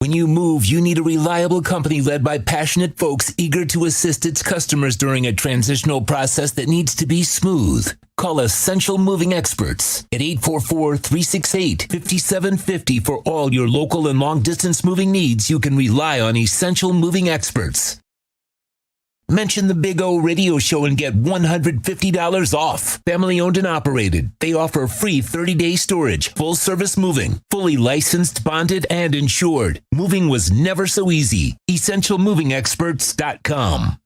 When you move, you need a reliable company led by passionate folks eager to assist its customers during a transitional process that needs to be smooth. Call Essential Moving Experts at 844-368-5750 for all your local and long-distance moving needs. You can rely on Essential Moving Experts. Mention the Big O Radio Show and get $150 off. Family owned and operated. They offer free 30-day storage, full service moving, fully licensed, bonded, and insured. Moving was never so easy. EssentialMovingExperts.com.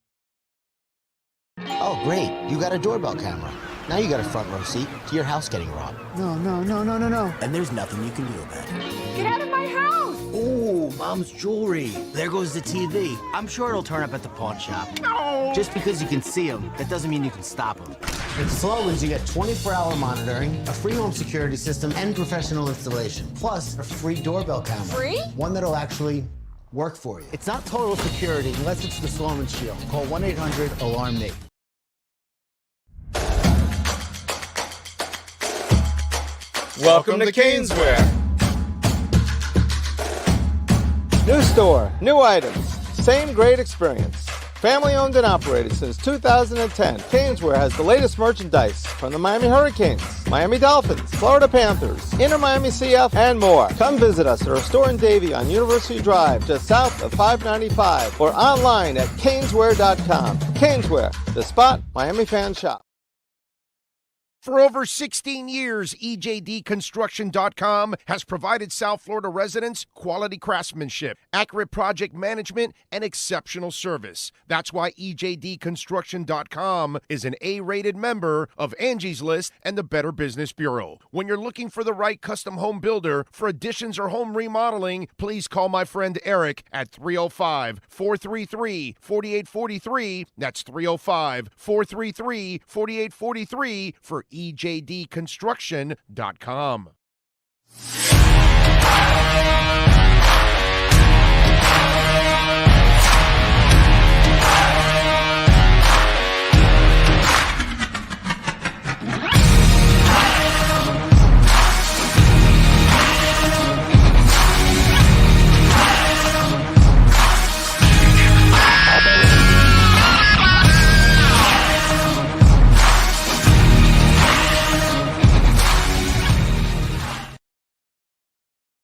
Oh, great. You got a doorbell camera. Now you got a front row seat to your house getting robbed. No. And there's nothing you can do about it. Get out of my house! Ooh, Mom's jewelry. There goes the TV. I'm sure it'll turn up at the pawn shop. No! Just because you can see them, that doesn't mean you can stop them. At Sloan's, you get 24-hour monitoring, a free home security system, and professional installation. Plus, a free doorbell camera. Free? One that'll actually work for you. It's not total security unless it's the Sloan Shield. Call 1-800-ALARM-ME. Welcome to Caneswear. New store, new items, same great experience. Family owned and operated since 2010, Caneswear has the latest merchandise from the Miami Hurricanes, Miami Dolphins, Florida Panthers, Inter Miami CF, and more. Come visit us at our store in Davie on University Drive, just south of 595, or online at caneswear.com. Caneswear, the spot Miami fans shop. For over 16 years, EJDconstruction.com has provided South Florida residents quality craftsmanship, accurate project management, and exceptional service. That's why EJDconstruction.com is an A-rated member of Angie's List and the Better Business Bureau. When you're looking for the right custom home builder for additions or home remodeling, please call my friend Eric at 305-433-4843. That's 305-433-4843 for EJDconstruction.com.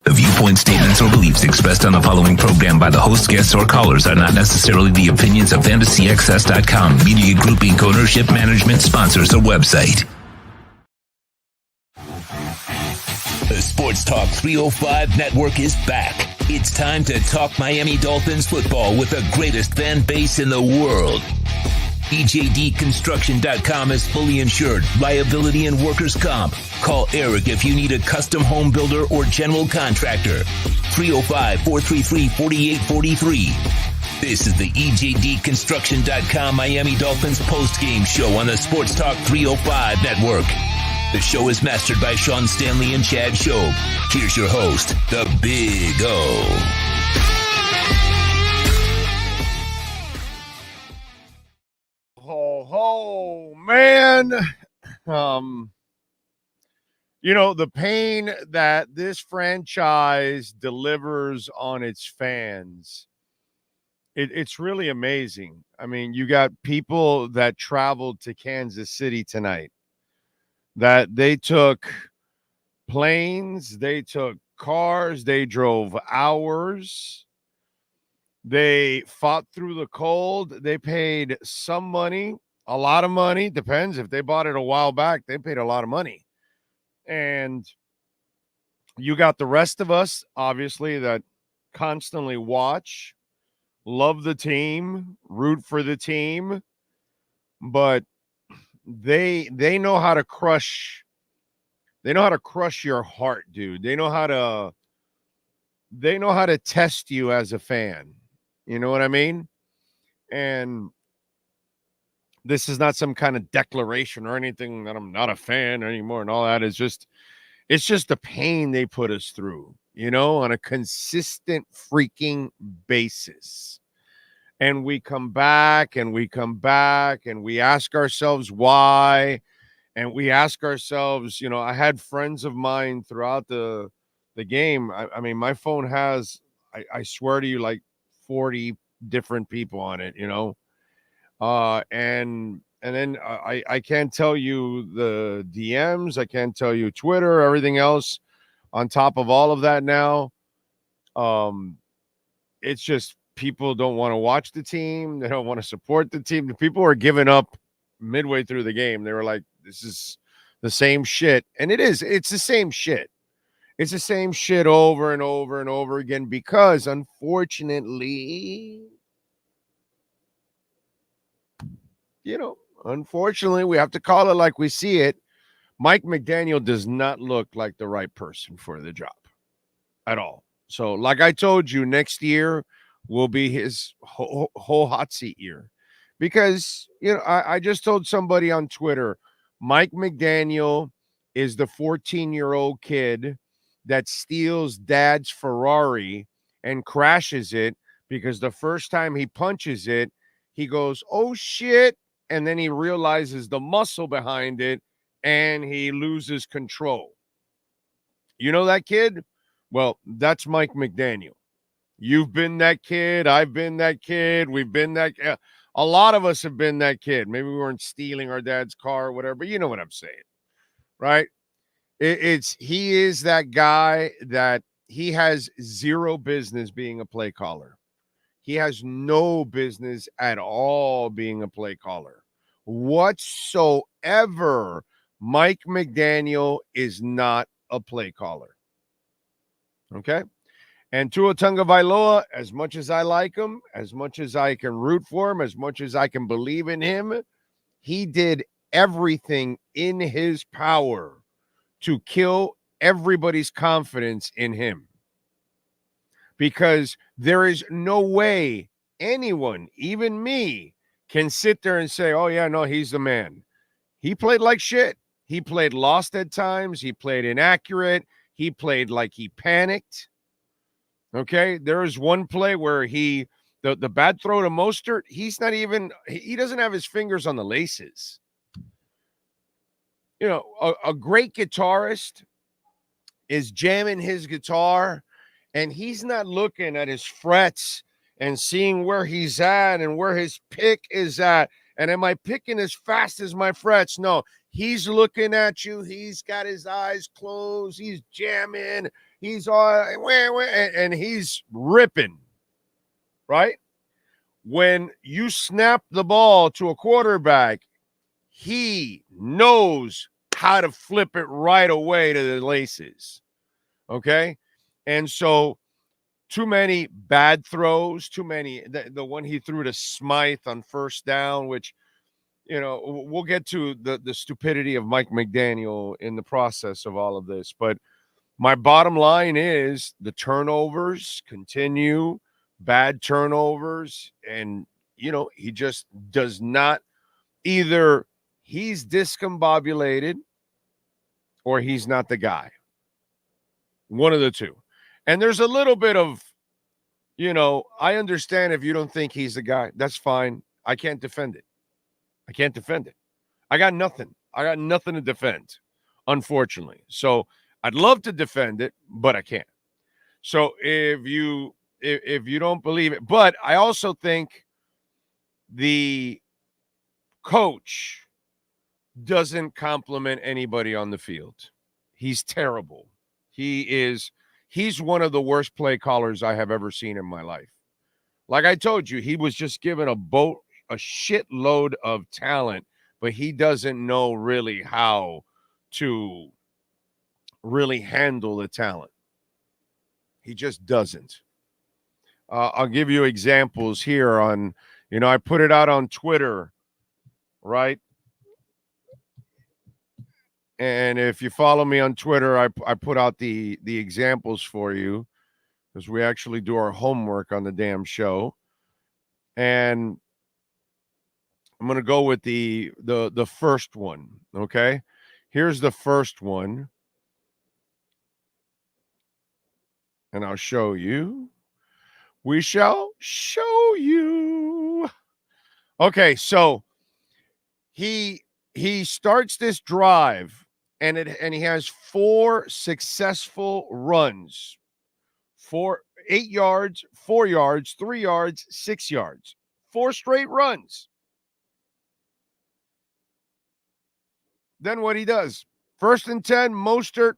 The viewpoint, statements, or beliefs expressed on the following program by the host, guests, or callers are not necessarily the opinions of FantasyAccess.com, Media Group Inc., ownership, management, sponsors, or website. The Sports Talk 305 network is back. It's time to talk Miami Dolphins football with the greatest fan base in the world. EJDconstruction.com is fully insured, liability and workers' comp. Call Eric if you need a custom home builder or general contractor. 305-433-4843. This is the EJDconstruction.com Miami Dolphins postgame show on the Sports Talk 305 network. The show is mastered by Sean Stanley and Chad Shobe. Here's your host, the Big O. Oh, man. You know, the pain that this franchise delivers on its fans, it's really amazing. I mean, you got people that traveled to Kansas City tonight, that they took planes, they took cars, they drove hours. They fought through the cold. They paid some money, a lot of money. Depends. If they bought it a while back, they paid a lot of money. And you got the rest of us, obviously, that constantly watch, love the team, root for the team. But they know how to crush. They know how to crush your heart, dude. They know how to test you as a fan. You know what I mean? And this is not some kind of declaration or anything that I'm not a fan anymore and all that. It's just the pain they put us through, you know, on a consistent freaking basis. And we come back and we ask ourselves why. And we ask ourselves, you know, I had friends of mine throughout the game. I mean, my phone has I swear to you, like 40 different people on it, and then I can't tell you the DMs, I can't tell you Twitter, everything else on top of all of that now. It's just people don't want to watch the team, they don't want to support the team. The people are giving up midway through the game. They were like, this is the same shit. And it's the same shit. It's the same shit over and over and over again because, unfortunately, we have to call it like we see it. Mike McDaniel does not look like the right person for the job at all. So, like I told you, next year will be his whole hot seat year because, I just told somebody on Twitter, Mike McDaniel is the 14-year-old kid that steals dad's Ferrari and crashes it because the first time he punches it, he goes, oh shit. And then he realizes the muscle behind it and he loses control. You know that kid? Well, that's Mike McDaniel. You've been that kid. I've been that kid. We've been that. A lot of us have been that kid. Maybe we weren't stealing our dad's car or whatever, but you know what I'm saying, right? He is that guy that he has zero business being a play caller. He has no business at all being a play caller whatsoever. Mike McDaniel is not a play caller. Okay. And Tua Tagovailoa, as much as I like him, as much as I can root for him, as much as I can believe in him, he did everything in his power to kill everybody's confidence in him. Because there is no way anyone, even me, can sit there and say, oh, yeah, no, he's the man. He played like shit. He played lost at times. He played inaccurate. He played like he panicked. Okay, there is one play where the bad throw to Mostert, he doesn't have his fingers on the laces. A great guitarist is jamming his guitar, and he's not looking at his frets and seeing where he's at and where his pick is at. And am I picking as fast as my frets? No, he's looking at you. He's got his eyes closed. He's jamming. He's all, and he's ripping, right? When you snap the ball to a quarterback, he knows how to flip it right away to the laces, okay? And so too many bad throws, too many. The one he threw to Smythe on first down, which, we'll get to the stupidity of Mike McDaniel in the process of all of this. But my bottom line is the turnovers continue, bad turnovers. And, he just does not, either he's discombobulated or he's not the guy. One of the two. And there's a little bit of, I understand if you don't think he's the guy. That's fine. I can't defend it. I got nothing. To defend, unfortunately. So I'd love to defend it, but I can't. So if you don't believe it, but I also think the coach doesn't compliment anybody on the field. He's terrible. He's one of the worst play callers I have ever seen in my life. Like I told you, he was just given a shitload of talent, but he doesn't know really how to really handle the talent. He just doesn't. I'll give you examples here on, I put it out on Twitter, right? And if you follow me on Twitter, I put out the examples for you because we actually do our homework on the damn show. And I'm going to go with the first one, okay? Here's the first one. And I'll show you. We shall show you. Okay, so he starts this drive and he has 4 successful runs. 8 yards, 4 yards, 3 yards, 6 yards. 4 straight runs. Then what he does, 1st and 10, Mostert,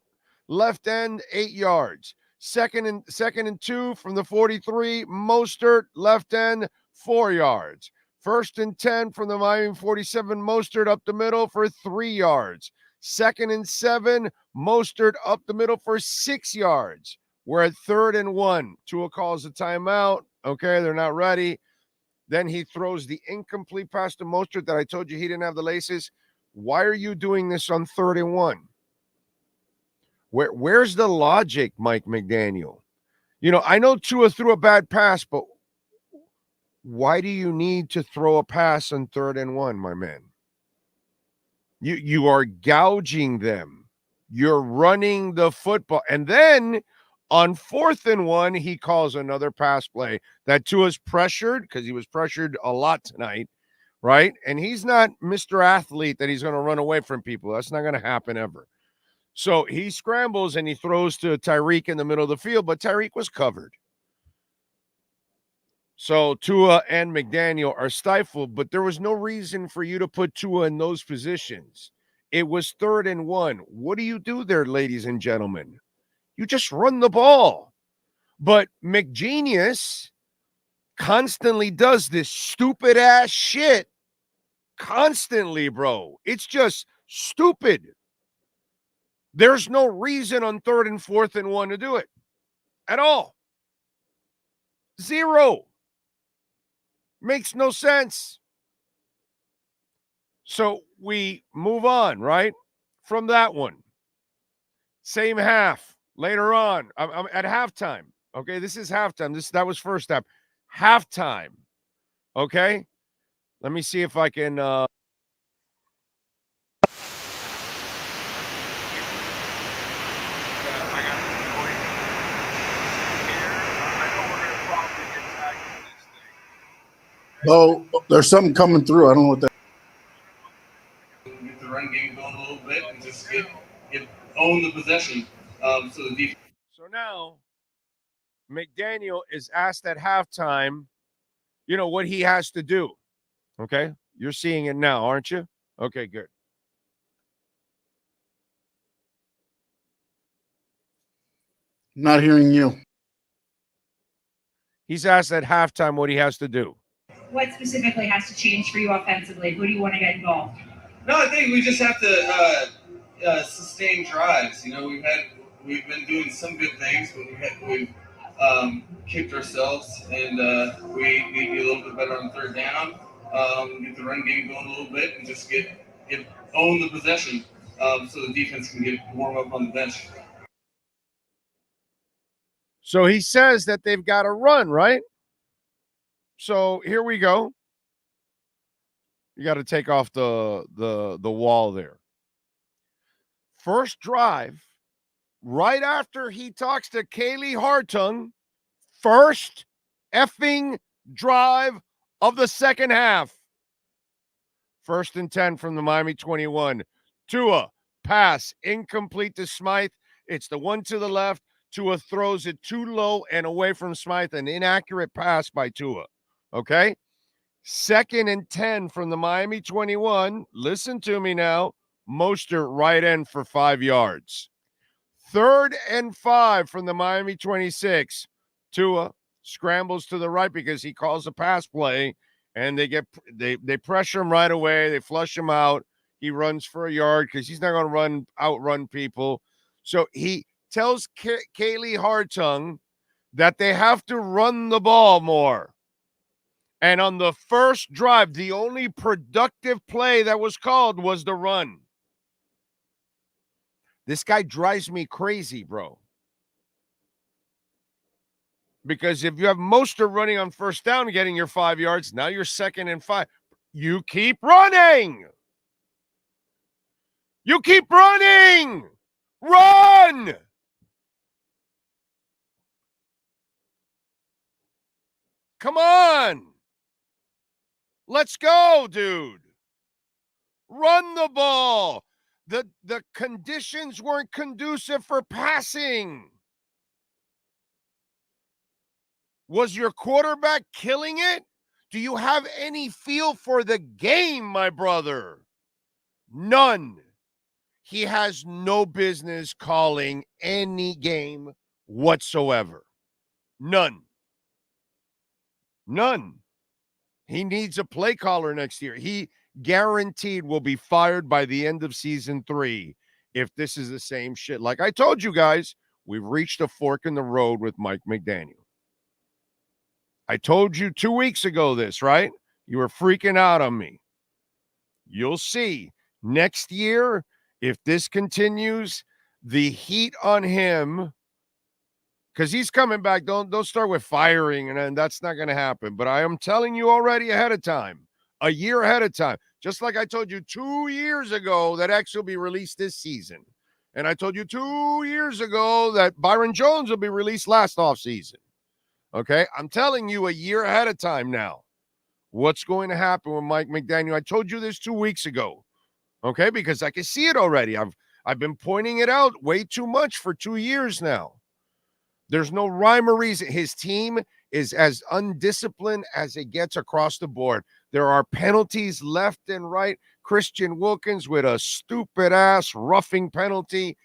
left end, 8 yards. Second and 2 from the 43, Mostert, left end, 4 yards. 1st and 10 from the Miami 47, Mostert up the middle for 3 yards. 2nd and 7, Mostert up the middle for 6 yards. We're at 3rd and 1. Tua calls a timeout. Okay, they're not ready. Then he throws the incomplete pass to Mostert that I told you he didn't have the laces. Why are you doing this on 3rd and 1? Where's the logic, Mike McDaniel? You know, I know Tua threw a bad pass, but why do you need to throw a pass on 3rd and 1, my man? You are gouging them. You're running the football. And then on 4th and 1, he calls another pass play that Tua's pressured because he was pressured a lot tonight, right? And he's not Mr. Athlete that he's going to run away from people. That's not going to happen ever. So he scrambles and he throws to Tyreek in the middle of the field, but Tyreek was covered. So Tua and McDaniel are stifled, but there was no reason for you to put Tua in those positions. It was 3rd and 1. What do you do there, ladies and gentlemen? You just run the ball. But McGenius constantly does this stupid ass shit. Constantly, bro. It's just stupid. There's no reason on 3rd and 4th and 1 to do it at all. Zero. Makes no sense. So we move on, right? From that one. Same half. Later on. I'm at halftime. Okay, this is halftime. That was first half. Halftime. Okay? Let me see if I can Oh, there's something coming through. I don't know what that. Get the run game going a little bit and just own the possession. So the defense. So now McDaniel is asked at halftime, you know, what he has to do. Okay? You're seeing it now, aren't you? Okay, good. Not hearing you. He's asked at halftime what he has to do. What specifically has to change for you offensively? Who do you want to get involved? No, I think we just have to sustain drives. You know, we've been doing some good things, but we've kicked ourselves, and we need to be a little bit better on 3rd down. Get the run game going a little bit, and just own the possession, so the defense can get warm up on the bench. So he says that they've got to run, right? So here we go. You got to take off the wall there. First drive, right after he talks to Kaylee Hartung, first effing drive of the second half. 1st and 10 from the Miami 21. Tua, pass, incomplete to Smythe. It's the one to the left. Tua throws it too low and away from Smythe. An inaccurate pass by Tua. Okay? 2nd and 10 from the Miami 21. Listen to me now. Mostert right end for 5 yards. 3rd and 5 from the Miami 26. Tua scrambles to the right because he calls a pass play, and they pressure him right away. They flush him out. He runs for a yard because he's not going to outrun people. So he tells Kaylee Hartung that they have to run the ball more. And on the first drive, the only productive play that was called was the run. This guy drives me crazy, bro. Because if you have Mostert running on 1st down and getting your 5 yards, now you're 2nd and 5. You keep running. You keep running. Run. Come on. Let's go, dude. Run the ball. The conditions weren't conducive for passing. Was your quarterback killing it? Do you have any feel for the game, my brother? None. He has no business calling any game whatsoever. None. None. He needs a play caller next year. He guaranteed will be fired by the end of season 3 if this is the same shit. Like I told you guys, we've reached a fork in the road with Mike McDaniel. I told you 2 weeks ago this, right? You were freaking out on me. You'll see next year, if this continues, the heat on him, because he's coming back. Don't start with firing, and that's not going to happen. But I am telling you already ahead of time, a year ahead of time, just like I told you 2 years ago that X will be released this season. And I told you 2 years ago that Byron Jones will be released last offseason. Okay, I'm telling you a year ahead of time now what's going to happen with Mike McDaniel. I told you this 2 weeks ago, okay, because I can see it already. I've been pointing it out way too much for 2 years now. There's no rhyme or reason. His team is as undisciplined as it gets across the board. There are penalties left and right. Christian Wilkins with a stupid-ass roughing penalty.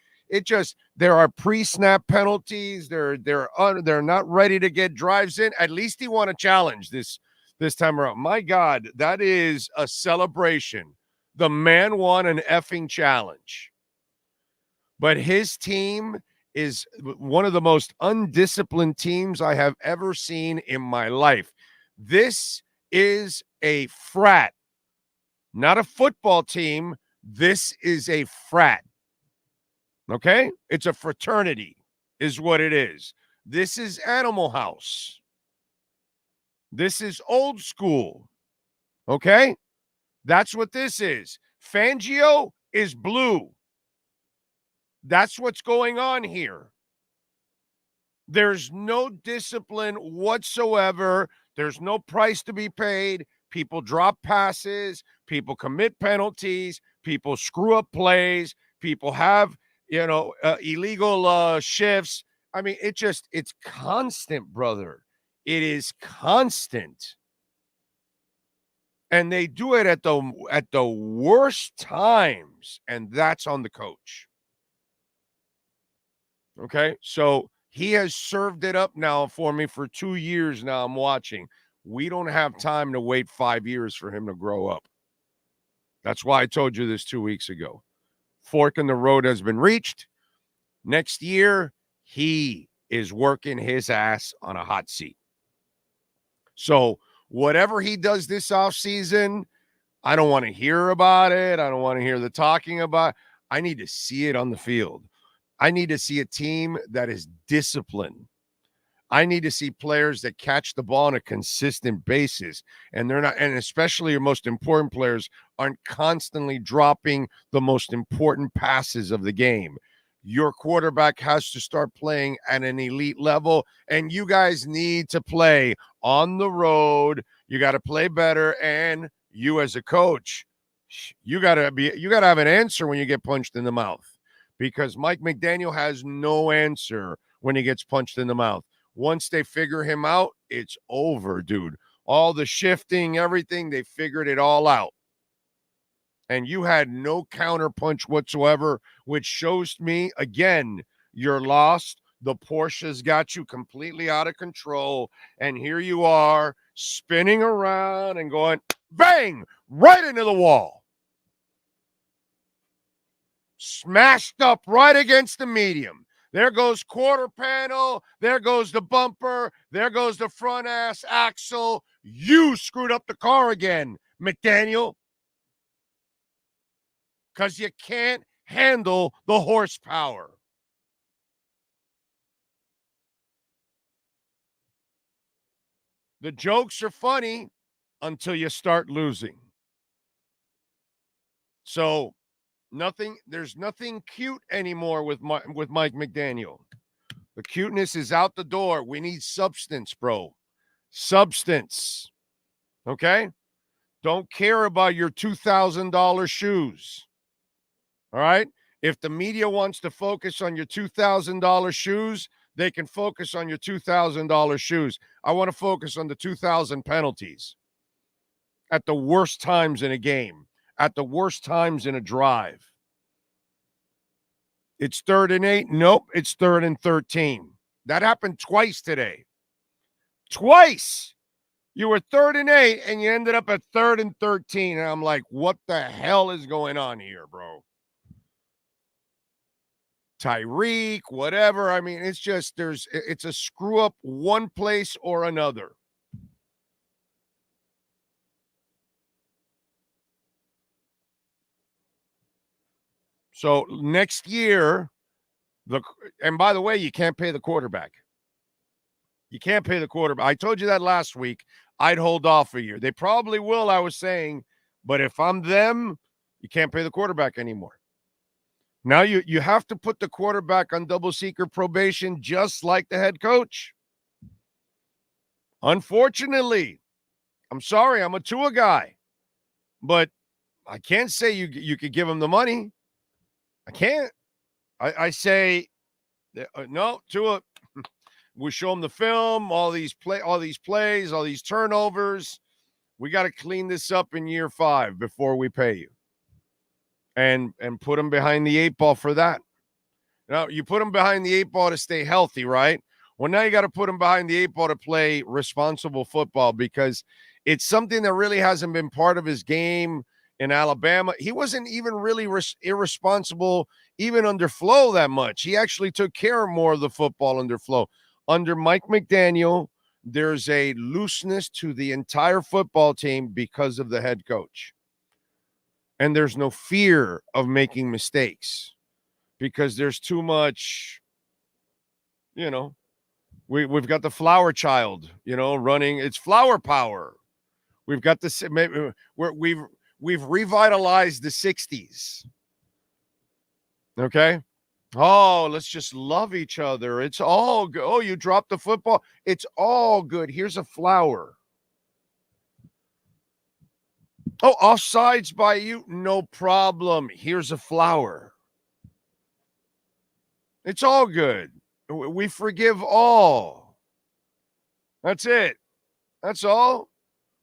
There are pre-snap penalties. They're not ready to get drives in. At least he won a challenge this time around. My God, that is a celebration. The man won an effing challenge. But his team is one of the most undisciplined teams I have ever seen in my life. This is a frat, not a football team. This is a frat. Okay? It's a fraternity is what it is. This is Animal House. This is old school. Okay? That's what this is. Fangio is blue. That's what's going on here. There's no discipline whatsoever. There's no price to be paid. People drop passes. People commit penalties. People screw up plays. People have, illegal shifts. I mean, it's constant, brother. It is constant. And they do it at the worst times, and that's on the coach. Okay, so he has served it up now for me for 2 years now. I'm watching. We don't have time to wait 5 years for him to grow up. That's why I told you this 2 weeks ago. Fork in the road has been reached. Next year, he is working his ass on a hot seat. So whatever he does this offseason, I don't want to hear about it. I don't want to hear the talking about it. I need to see it on the field. I need to see a team that is disciplined. I need to see players that catch the ball on a consistent basis. And they're not, and especially your most important players aren't constantly dropping the most important passes of the game. Your quarterback has to start playing at an elite level, and you guys need to play on the road. You got to play better, and you as a coach, you got to have an answer when you get punched in the mouth, because Mike McDaniel has no answer when he gets punched in the mouth. Once they figure him out, it's over, dude. All the shifting, everything, they figured it all out. And you had no counter punch whatsoever, which shows me, again, you're lost. The Porsche's got you completely out of control. And here you are spinning around and going, bang, right into the wall. Smashed up right against the medium. There goes quarter panel. There goes the bumper. There goes the front ass axle. You screwed up the car again, McDaniel. Because you can't handle the horsepower. The jokes are funny until you start losing. So there's nothing cute anymore with Mike McDaniel. The cuteness is out the door. We need substance, bro. Substance. Okay? Don't care about your $2,000 shoes. All right? If the media wants to focus on your $2,000 shoes, They can focus on your $2,000 shoes. I want to focus on the 2,000 penalties at the worst times in a game, at the worst times in a drive. It's 3rd and 8. Nope, it's 3rd and 13. That happened twice today. Twice. You were 3rd and 8, and you ended up at 3rd and 13. And I'm like, what the hell is going on here, bro? Tyreek, whatever. I mean, it's just it's a screw up one place or another. So next year, and by the way, you can't pay the quarterback. You can't pay the quarterback. I told you that last week. I'd hold off a year. They probably will, I was saying, but if I'm them, you can't pay the quarterback anymore. Now you have to put the quarterback on double secret probation just like the head coach. Unfortunately, I'm sorry, I'm a Tua guy, but I can't say you could give him the money. I can't. I say, no, Tua, we show him the film, all these plays, all these turnovers. We got to clean this up in year 5 before we pay you. And put him behind the 8 ball for that. Now, you put him behind the 8 ball to stay healthy, right? Well, now you got to put him behind the 8 ball to play responsible football because it's something that really hasn't been part of his game in Alabama. He wasn't even really irresponsible even under Flo that much. He actually took care more of the football under Flo. Under Mike McDaniel, there's a looseness to the entire football team because of the head coach. And there's no fear of making mistakes because there's too much, we've got the flower child, running. It's flower power. We've got this. We've revitalized the 60s. Okay. Oh, let's just love each other. It's all good. Oh, you dropped the football. It's all good. Here's a flower. Oh, offsides by you? No problem. Here's a flower. It's all good. We forgive all. That's it. That's all.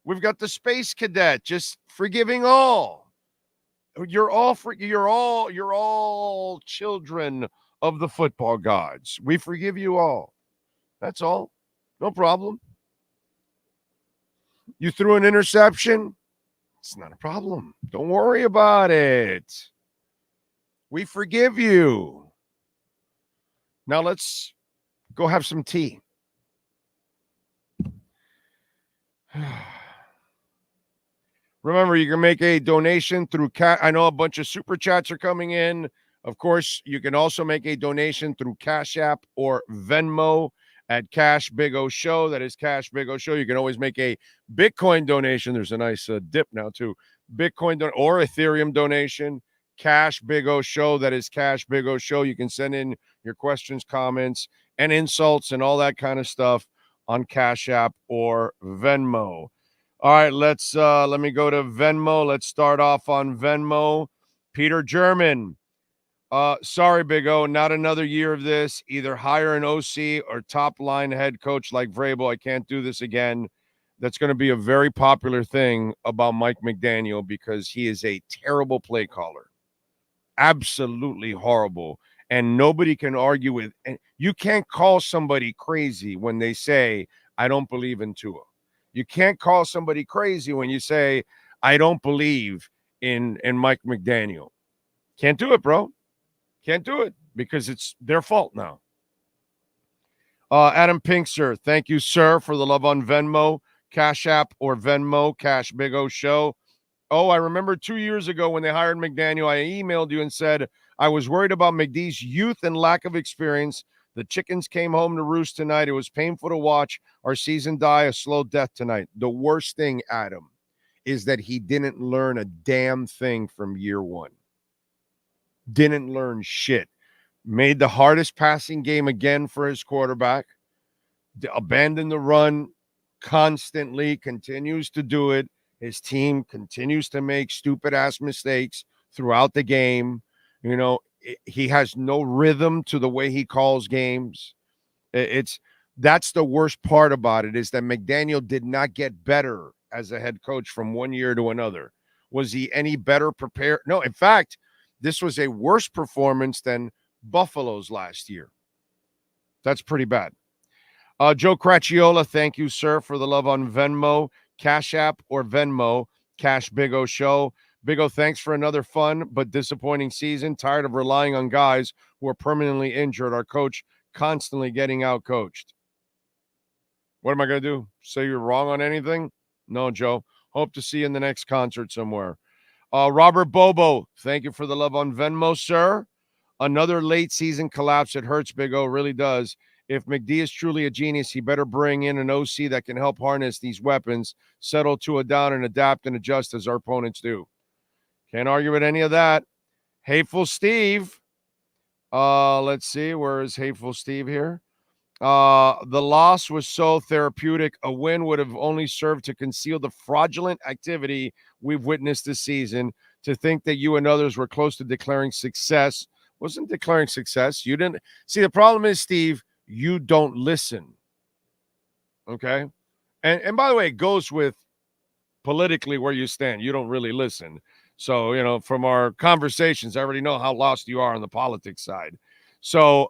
We've got the space cadet just forgiving all. You're all children of the football gods. We forgive you all. That's all. No problem. You threw an interception? It's not a problem. Don't worry about it. We forgive you. Now let's go have some tea. Remember, you can make a donation through I know a bunch of super chats are coming in. Of course, you can also make a donation through Cash App or Venmo at Cash Big O Show. That is Cash Big O Show. You can always make a Bitcoin donation. There's a nice dip now too. Bitcoin or Ethereum donation. Cash Big O Show. That is Cash Big O Show. You can send in your questions, comments, and insults and all that kind of stuff on Cash App or Venmo. All right, let me go to Venmo. Let's start off on Venmo. Peter German. Sorry, Big O, not another year of this. Either hire an OC or top line head coach like Vrabel. I can't do this again. That's going to be a very popular thing about Mike McDaniel because he is a terrible play caller. Absolutely horrible. And nobody can argue with. And you can't call somebody crazy when they say, I don't believe in Tua. You can't call somebody crazy when you say, I don't believe in Mike McDaniel. Can't do it, bro. Can't do it because it's their fault now. Adam Pinkster, thank you, sir, for the love on Venmo, Cash App or Venmo, Cash Big O Show. Oh, I remember 2 years ago when they hired McDaniel, I emailed you and said, I was worried about McD's youth and lack of experience. The chickens came home to roost tonight. It was painful to watch our season die a slow death tonight. The worst thing, Adam, is that he didn't learn a damn thing from year one. Didn't learn shit. Made the hardest passing game again for his quarterback. Abandoned the run constantly. Continues to do it. His team continues to make stupid-ass mistakes throughout the game. You know, he has no rhythm to the way he calls games. That's the worst part about it, is that McDaniel did not get better as a head coach from one year to another. Was he any better prepared? No, in fact, this was a worse performance than Buffalo's last year. That's pretty bad. Joe Cracchiola, thank you, sir, for the love on Venmo, Cash App, or Venmo, Cash Big O Show. Big O, thanks for another fun but disappointing season. Tired of relying on guys who are permanently injured. Our coach constantly getting out-coached. What am I going to do? Say you're wrong on anything? No, Joe. Hope to see you in the next concert somewhere. Robert Bobo, thank you for the love on Venmo, sir. Another late season collapse. It hurts, Big O. Really does. If McD is truly a genius, he better bring in an OC that can help harness these weapons, settle Tua down, and adapt and adjust as our opponents do. Can't argue with any of that. Hateful Steve. Let's see. Where is Hateful Steve here? The loss was so therapeutic. A win would have only served to conceal the fraudulent activity we've witnessed this season. To think that you and others were close to declaring success wasn't declaring success. You didn't see. The problem is, Steve, you don't listen. Okay. And by the way, it goes with politically where you stand. You don't really listen. So, from our conversations, I already know how lost you are on the politics side. So,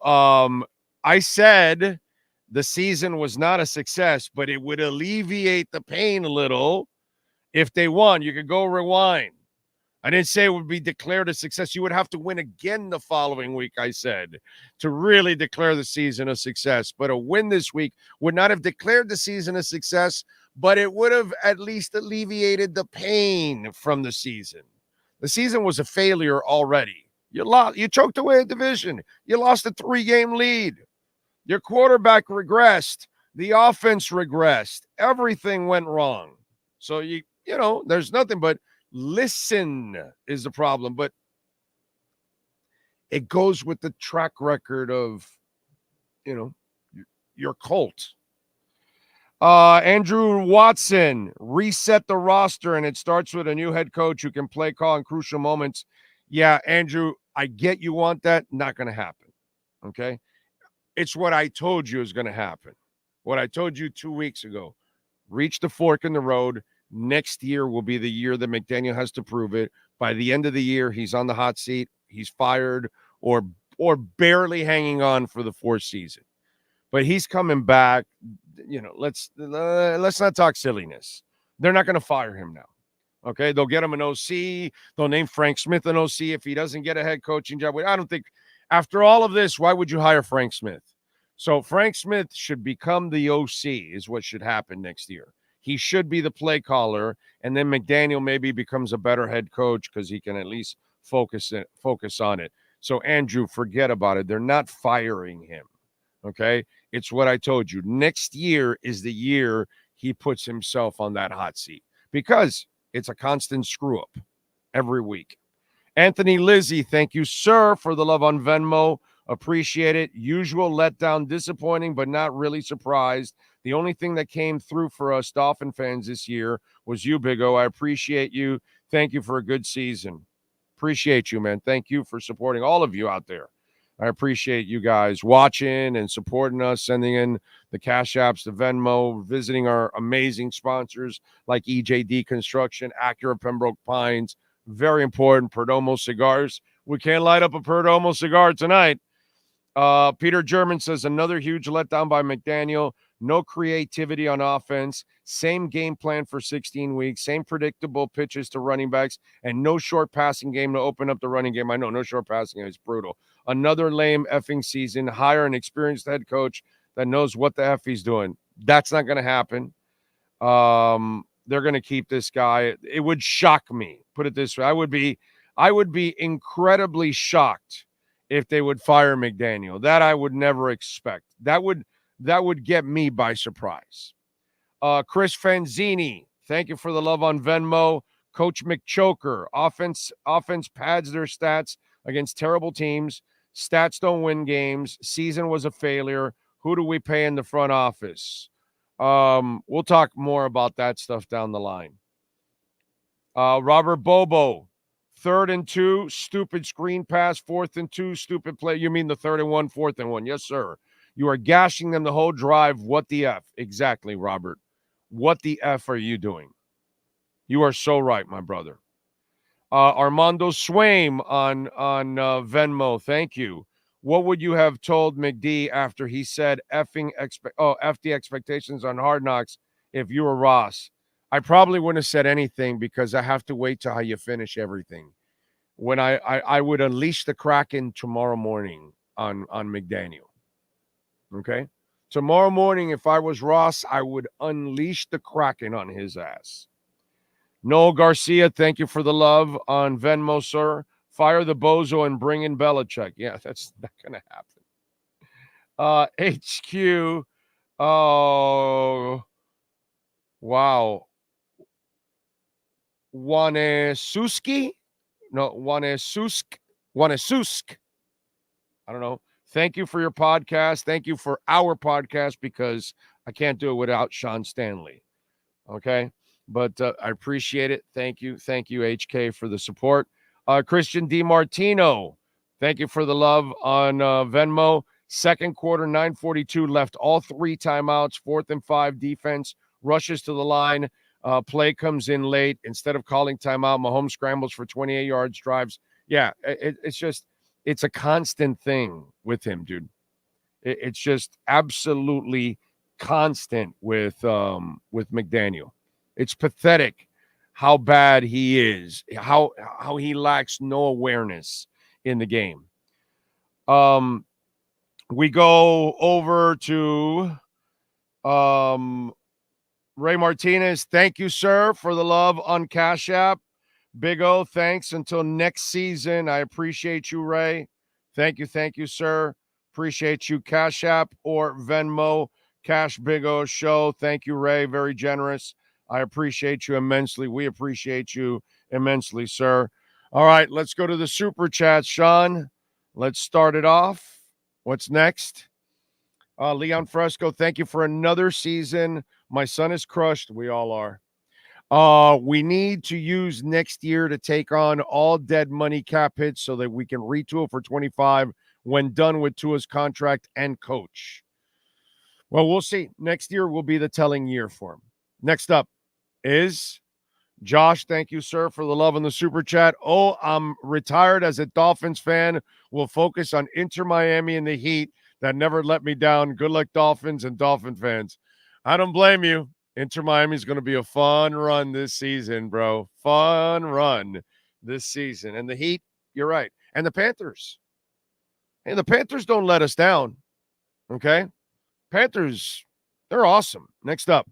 I said the season was not a success, but it would alleviate the pain a little if they won. You could go rewind. I didn't say it would be declared a success. You would have to win again the following week, I said, to really declare the season a success. But a win this week would not have declared the season a success, but it would have at least alleviated the pain from the season. The season was a failure already. You choked away a division. You lost a 3-game lead. Your quarterback regressed. The offense regressed. Everything went wrong. So, there's nothing but listen is the problem. But it goes with the track record of, your cult. Andrew Watson, reset the roster, and it starts with a new head coach who can play call in crucial moments. Yeah, Andrew, I get you want that. Not going to happen. Okay? It's what I told you is going to happen. What I told you 2 weeks ago. Reach the fork in the road. Next year will be the year that McDaniel has to prove it. By the end of the year, he's on the hot seat. He's fired or barely hanging on for the fourth season. But he's coming back. Let's not talk silliness. They're not going to fire him now. Okay, they'll get him an OC. They'll name Frank Smith an OC if he doesn't get a head coaching job. I don't think after all of this, why would you hire Frank Smith? So Frank Smith should become the OC is what should happen next year. He should be the play caller, and then McDaniel maybe becomes a better head coach because he can at least focus on it. So, Andrew, forget about it. They're not firing him, okay? It's what I told you. Next year is the year he puts himself on that hot seat because it's a constant screw-up every week. Anthony Lizzie, thank you, sir, for the love on Venmo. Appreciate it. Usual letdown, disappointing, but not really surprised. The only thing that came through for us Dolphin fans this year was you, Big O. I appreciate you. Thank you for a good season. Appreciate you, man. Thank you for supporting all of you out there. I appreciate you guys watching and supporting us, sending in the Cash Apps, the Venmo, visiting our amazing sponsors like EJD Construction, Accurate Pembroke Pines. Very important, Perdomo Cigars. We can't light up a Perdomo cigar tonight. Peter German says another huge letdown by McDaniel. No creativity on offense. Same game plan for 16 weeks. Same predictable pitches to running backs. And no short passing game to open up the running game. I know, no short passing game. It's brutal. Another lame effing season. Hire an experienced head coach that knows what the F he's doing. That's not going to happen. They're going to keep this guy. It would shock me. Put it this way. I would be incredibly shocked if they would fire McDaniel. That I would never expect. That would get me by surprise. Chris Fanzini, thank you for the love on Venmo. Coach McChoker, offense pads their stats against terrible teams. Stats don't win games. Season was a failure. Who do we pay in the front office? We'll talk more about that stuff down the line. Robert Bobo, 3rd and 2, stupid screen pass, 4th and 2, stupid play. You mean the 3rd and 1, 4th and 1? Yes, sir. You are gashing them the whole drive. What the F? Exactly, Robert. What the F are you doing? You are so right, my brother. Armando Swaim on Venmo. Thank you. What would you have told McD after he said F the expectations on Hard Knocks if you were Ross? I probably wouldn't have said anything because I have to wait till how you finish everything. When I would unleash the Kraken tomorrow morning on McDaniel. Okay? Tomorrow morning, if I was Ross, I would unleash the Kraken on his ass. Noel Garcia, thank you for the love on Venmo, sir. Fire the bozo and bring in Belichick. Yeah, that's not going to happen. HQ. Oh, wow. Wanesuski? No, Wanesusk. I don't know. Thank you for your podcast. Thank you for our podcast because I can't do it without Sean Stanley. Okay? But I appreciate it. Thank you. Thank you, HK, for the support. Christian DiMartino, thank you for the love on Venmo. Second quarter, 9:42 left. All 3 timeouts, 4th and 5 defense, rushes to the line. Play comes in late. Instead of calling timeout, Mahomes scrambles for 28 yards, drives. Yeah, it's a constant thing with him, dude. It's just absolutely constant with McDaniel. It's pathetic how bad he is, how he lacks no awareness in the game. We go over to Ray Martinez. Thank you, sir, for the love on Cash App. Big O, thanks. Until next season, I appreciate you, Ray. Thank you, sir. Appreciate you. Cash App or Venmo, Cash Big O Show. Thank you, Ray. Very generous. I appreciate you immensely. We appreciate you immensely, sir. All right, let's go to the Super Chat, Sean. Let's start it off. What's next? Leon Fresco, thank you for another season. My son is crushed. We all are. We need to use next year to take on all dead money cap hits so that we can retool for 25 when done with Tua's contract and coach. Well, we'll see. Next year will be the telling year for him. Next up is Josh. Thank you, sir, for the love in the Super Chat. Oh, I'm retired as a Dolphins fan. We'll focus on Inter Miami and the Heat that never let me down. Good luck, Dolphins and Dolphin fans. I don't blame you. Inter Miami is going to be a fun run this season, bro. Fun run this season. And the Heat, you're right. And the Panthers. And the Panthers don't let us down. Okay? Panthers, they're awesome. Next up.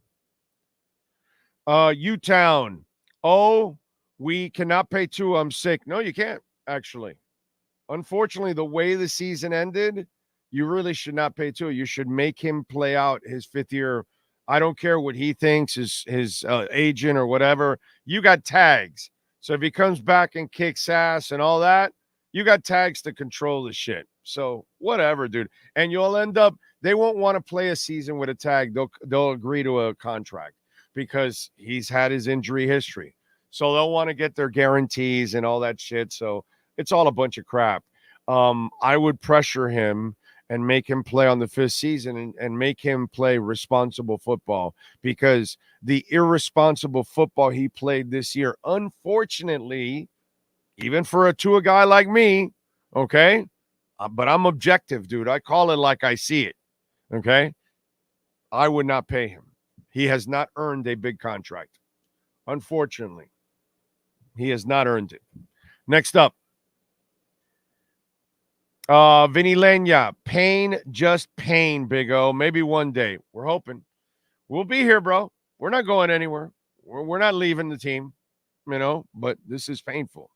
U-Town. Oh, we cannot pay Tua. I'm sick. No, you can't, actually. Unfortunately, the way the season ended, you really should not pay Tua. You should make him play out his 5th year. I don't care what he thinks, his agent or whatever. You got tags. So if he comes back and kicks ass and all that, you got tags to control the shit. So whatever, dude. And you'll end up, they won't want to play a season with a tag. They'll agree to a contract because he's had his injury history. So they'll want to get their guarantees and all that shit. So it's all a bunch of crap. I would pressure him and make him play on the 5th season and make him play responsible football, because the irresponsible football he played this year, unfortunately, even for a Tua guy like me, okay, but I'm objective, dude. I call it like I see it, okay? I would not pay him. He has not earned a big contract. Unfortunately, he has not earned it. Next up. Vinny Lenya, pain, just pain, Big O. Maybe one day. We're hoping. We'll be here, bro. We're not going anywhere. We're not leaving the team, but this is painful.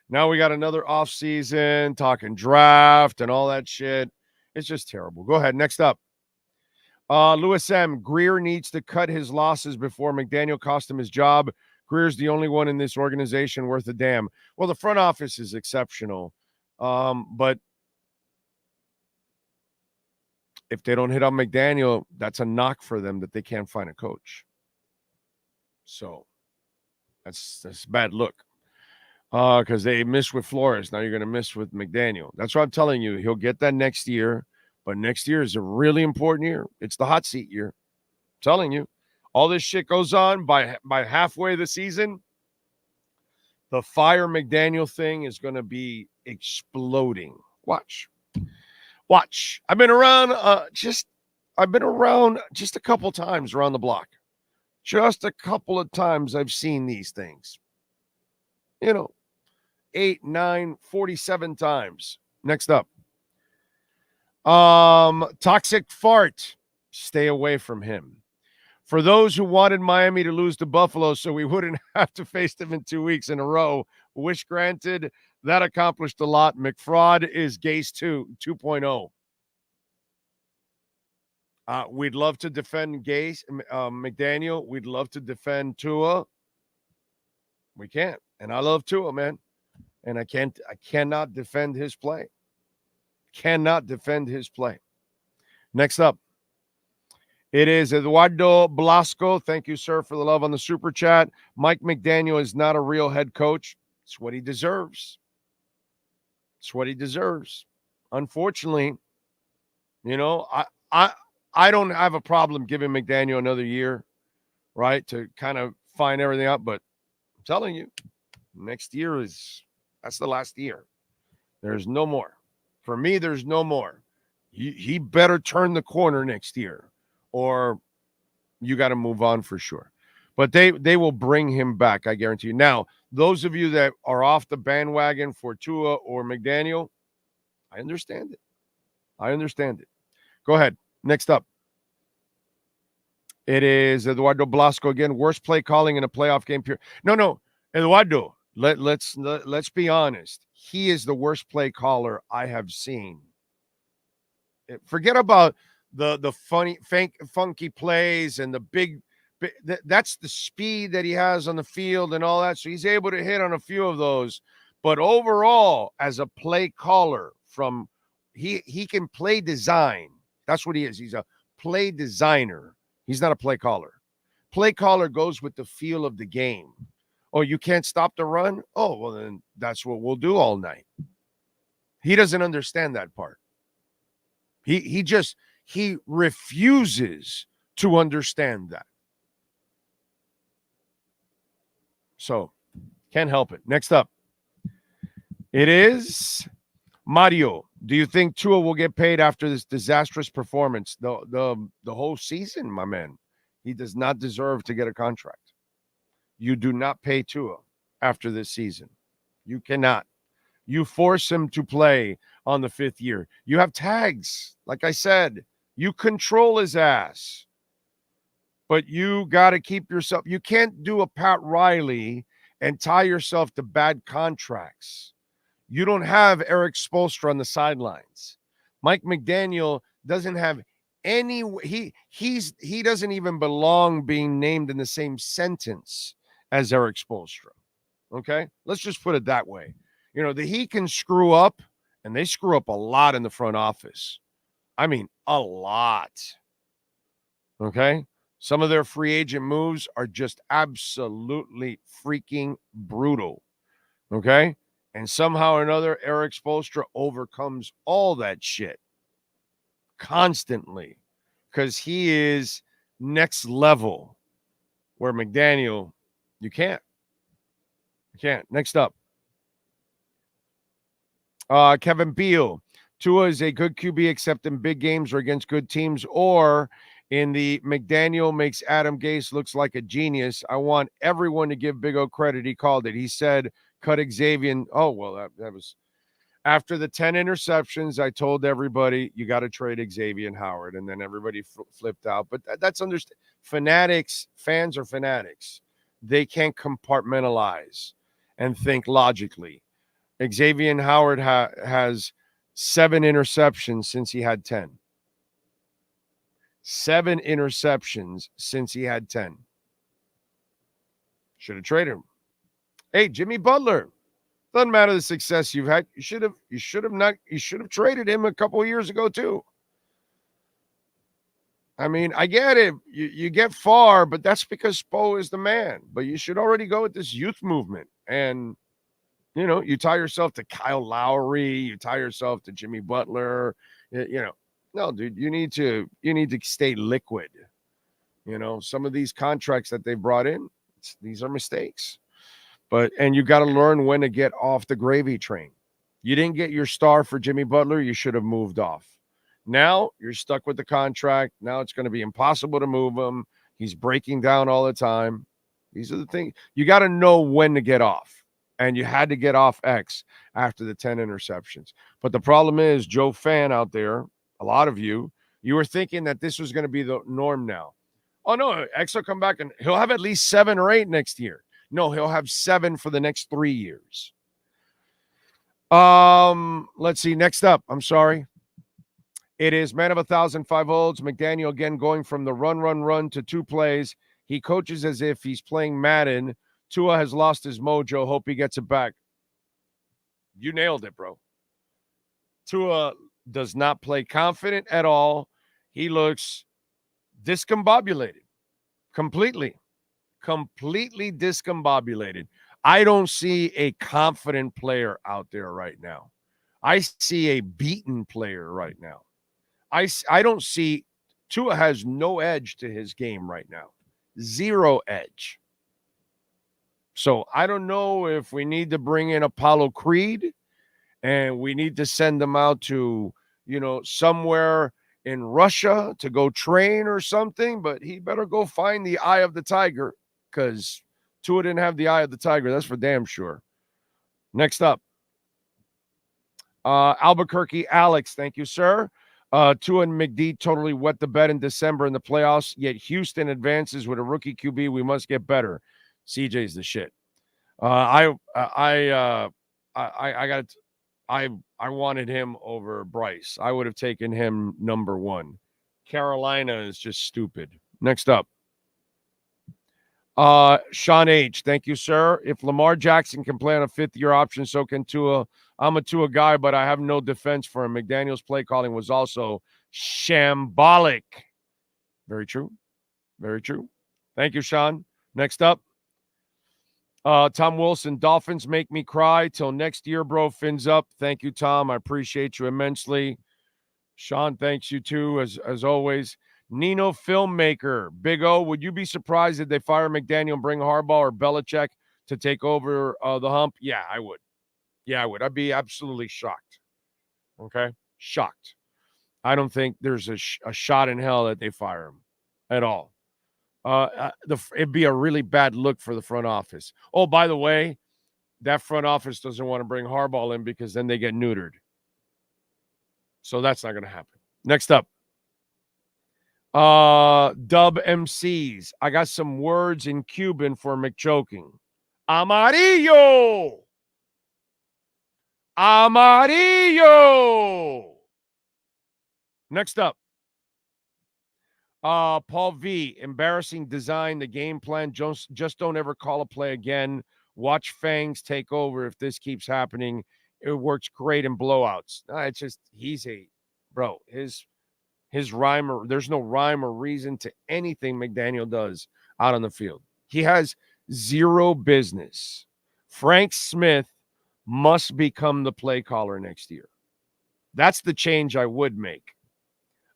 Now we got another offseason, talking draft and all that shit. It's just terrible. Go ahead. Next up. Louis M. Greer needs to cut his losses before McDaniel cost him his job. Greer's the only one in this organization worth a damn. Well, the front office is exceptional. But if they don't hit on McDaniel, that's a knock for them that they can't find a coach. So that's a bad look. Because they missed with Flores. Now you're going to miss with McDaniel. That's what I'm telling you. He'll get that next year. But next year is a really important year. It's the hot seat year. I'm telling you. All this shit goes on by halfway the season. The fire McDaniel thing is going to be exploding. Watch. I've been around just a couple times around the block. Just a couple of times I've seen these things. 8, 9, 47 times. Next up. Toxic fart. Stay away from him. For those who wanted Miami to lose to Buffalo so we wouldn't have to face them in 2 weeks in a row, wish granted, that accomplished a lot. McFraud is Gase 2.0. We'd love to defend Gase, McDaniel. We'd love to defend Tua. We can't. And I love Tua, man. And I cannot defend his play. Cannot defend his play. Next up. It is Eduardo Blasco. Thank you, sir, for the love on the super chat. Mike McDaniel is not a real head coach. It's what he deserves. It's what he deserves. Unfortunately, I don't have a problem giving McDaniel another year, right, to kind of find everything out. But I'm telling you, next year that's the last year. There's no more. For me, there's no more. He better turn the corner next year. Or you got to move on for sure. But they will bring him back, I guarantee you. Now, those of you that are off the bandwagon for Tua or McDaniel, I understand it. Go ahead. Next up. It is Eduardo Blasco again. Worst play calling in a playoff game. No, Eduardo, let's be honest. He is the worst play caller I have seen. Forget about the funky plays and the big that's the speed that he has on the field and all that. So he's able to hit on a few of those. But overall, as a play caller, he can play design. That's what he is. He's a play designer. He's not a play caller. Play caller goes with the feel of the game. Oh, you can't stop the run? Oh, well, then that's what we'll do all night. He doesn't understand that part. He refuses to understand that. So, can't help it. Next up. It is Mario. Do you think Tua will get paid after this disastrous performance? The whole season, my man. He does not deserve to get a contract. You do not pay Tua after this season. You cannot. You force him to play on the 5th year. You have tags. Like I said, you control his ass. But you got to keep yourself. You can't do a Pat Riley and tie yourself to bad contracts. You don't have Eric Spoelstra on the sidelines. Mike McDaniel doesn't have any. He doesn't even belong being named in the same sentence as Eric Spoelstra. Okay? Let's just put it that way. He can screw up, and they screw up a lot in the front office. I mean, a lot. Okay? Some of their free agent moves are just absolutely freaking brutal. Okay? And somehow or another, Eric Spoelstra overcomes all that shit constantly because he is next level where McDaniel, you can't. You can't. Next up. Kevin Beal. Tua is a good QB except in big games or against good teams, or in the McDaniel makes Adam Gase looks like a genius. I want everyone to give Big O credit. He called it. He said, cut Xavier. Oh, well, that was after the 10 interceptions. I told everybody, you got to trade Xavier and Howard. And then everybody flipped out. But that's understand. Fans are fanatics. They can't compartmentalize and think logically. Xavier Howard has 7 interceptions since he had 10. 7 interceptions since he had 10. Should have traded him. Hey, Jimmy Butler. Doesn't matter the success you've had. You should have traded him a couple of years ago too. I mean, I get it. You get far, but that's because Spo is the man. But you should already go with this youth movement. And you tie yourself to Kyle Lowry, you tie yourself to Jimmy Butler, No, dude, you need to stay liquid. You know, some of these contracts that they brought in, these are mistakes. And you got to learn when to get off the gravy train. You didn't get your star for Jimmy Butler. You should have moved off. Now you're stuck with the contract. Now it's going to be impossible to move him. He's breaking down all the time. These are the things. You got to know when to get off. And you had to get off X after the 10 interceptions. But the problem is, Joe Fan out there, a lot of you were thinking that this was going to be the norm now. Oh, no, X will come back and he'll have at least 7 or 8 next year. No, he'll have 7 for the next 3 years. Let's see. Next up, I'm sorry. It is man of 1,005 holds. McDaniel again going from the run to 2 plays. He coaches as if he's playing Madden. Tua has lost his mojo. Hope he gets it back. You nailed it, bro. Tua does not play confident at all. He looks discombobulated. Completely discombobulated. I don't see a confident player out there right now. I see a beaten player right now. I don't see Tua has no edge to his game right now. 0 edge. So I don't know if we need to bring in Apollo Creed and we need to send them out to, somewhere in Russia to go train or something, but he better go find the eye of the tiger because Tua didn't have the eye of the tiger. That's for damn sure. Next up, Albuquerque Alex. Thank you, sir. Tua and McD totally wet the bed in December in the playoffs, yet Houston advances with a rookie QB. We must get better. CJ's the shit. I wanted him over Bryce. I would have taken him number 1. Carolina is just stupid. Next up. Sean H. Thank you, sir. If Lamar Jackson can play on a 5th-year option, so can Tua. I'm a Tua guy, but I have no defense for him. McDaniel's play calling was also shambolic. Very true. Very true. Thank you, Sean. Next up. Tom Wilson, Dolphins make me cry till next year, bro. Fins up. Thank you, Tom. I appreciate you immensely. Sean, thanks you too, as always. Nino Filmmaker, Big O, would you be surprised if they fire McDaniel and bring Harbaugh or Belichick to take over the hump? Yeah, I would. I'd be absolutely shocked. Okay? Shocked. I don't think there's a shot in hell that they fire him at all. It'd be a really bad look for the front office. Oh, by the way, that front office doesn't want to bring Harbaugh in because then they get neutered. So that's not going to happen. Next up. Dub MCs. I got some words in Cuban for McChoking. Amarillo. Amarillo. Next up. Paul V. Embarrassing design, the game plan. Just don't ever call a play again. Watch Fangs take over if this keeps happening. It works great in blowouts. It's just, his rhyme, or there's no rhyme or reason to anything McDaniel does out on the field. He has 0 business. Frank Smith must become the play caller next year. That's the change I would make.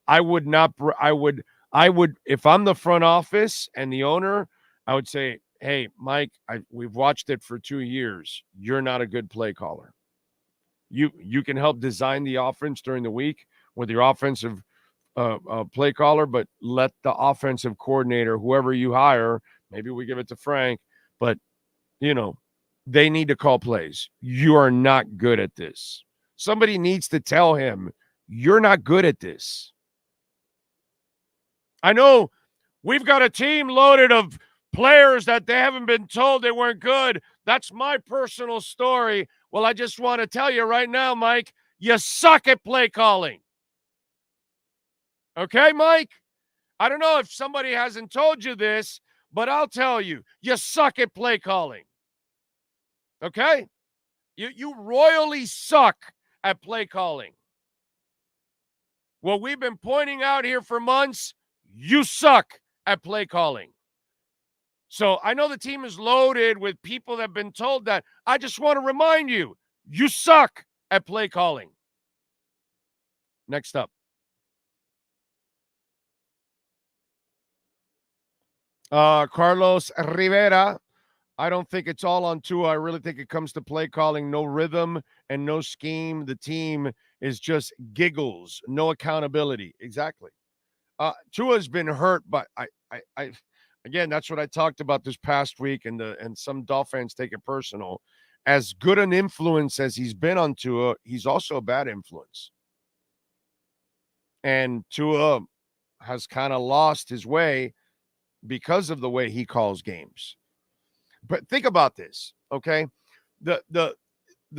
I would, if I'm the front office and the owner, I would say, hey, Mike, we've watched it for 2 years. You're not a good play caller. You can help design the offense during the week with your offensive play caller, but let the offensive coordinator, whoever you hire, maybe we give it to Frank, but, they need to call plays. You are not good at this. Somebody needs to tell him, you're not good at this. I know we've got a team loaded of players that they haven't been told they weren't good. That's my personal story. Well, I just want to tell you right now, Mike, you suck at play calling. Okay, Mike? I don't know if somebody hasn't told you this, but I'll tell you, you suck at play calling. Okay? You royally suck at play calling. What we've been pointing out here for months, you suck at play calling. So I know the team is loaded with people that have been told that. I just want to remind you, you suck at play calling. Next up. Carlos Rivera. I don't think it's all on Tua. I really think it comes to play calling, no rhythm and no scheme. The team is just giggles, no accountability. Exactly. Tua's been hurt, but I again, that's what I talked about this past week, and some Dolphins take it personal. As good an influence as he's been on Tua, he's also a bad influence. And Tua has kind of lost his way because of the way he calls games. But think about this, okay? The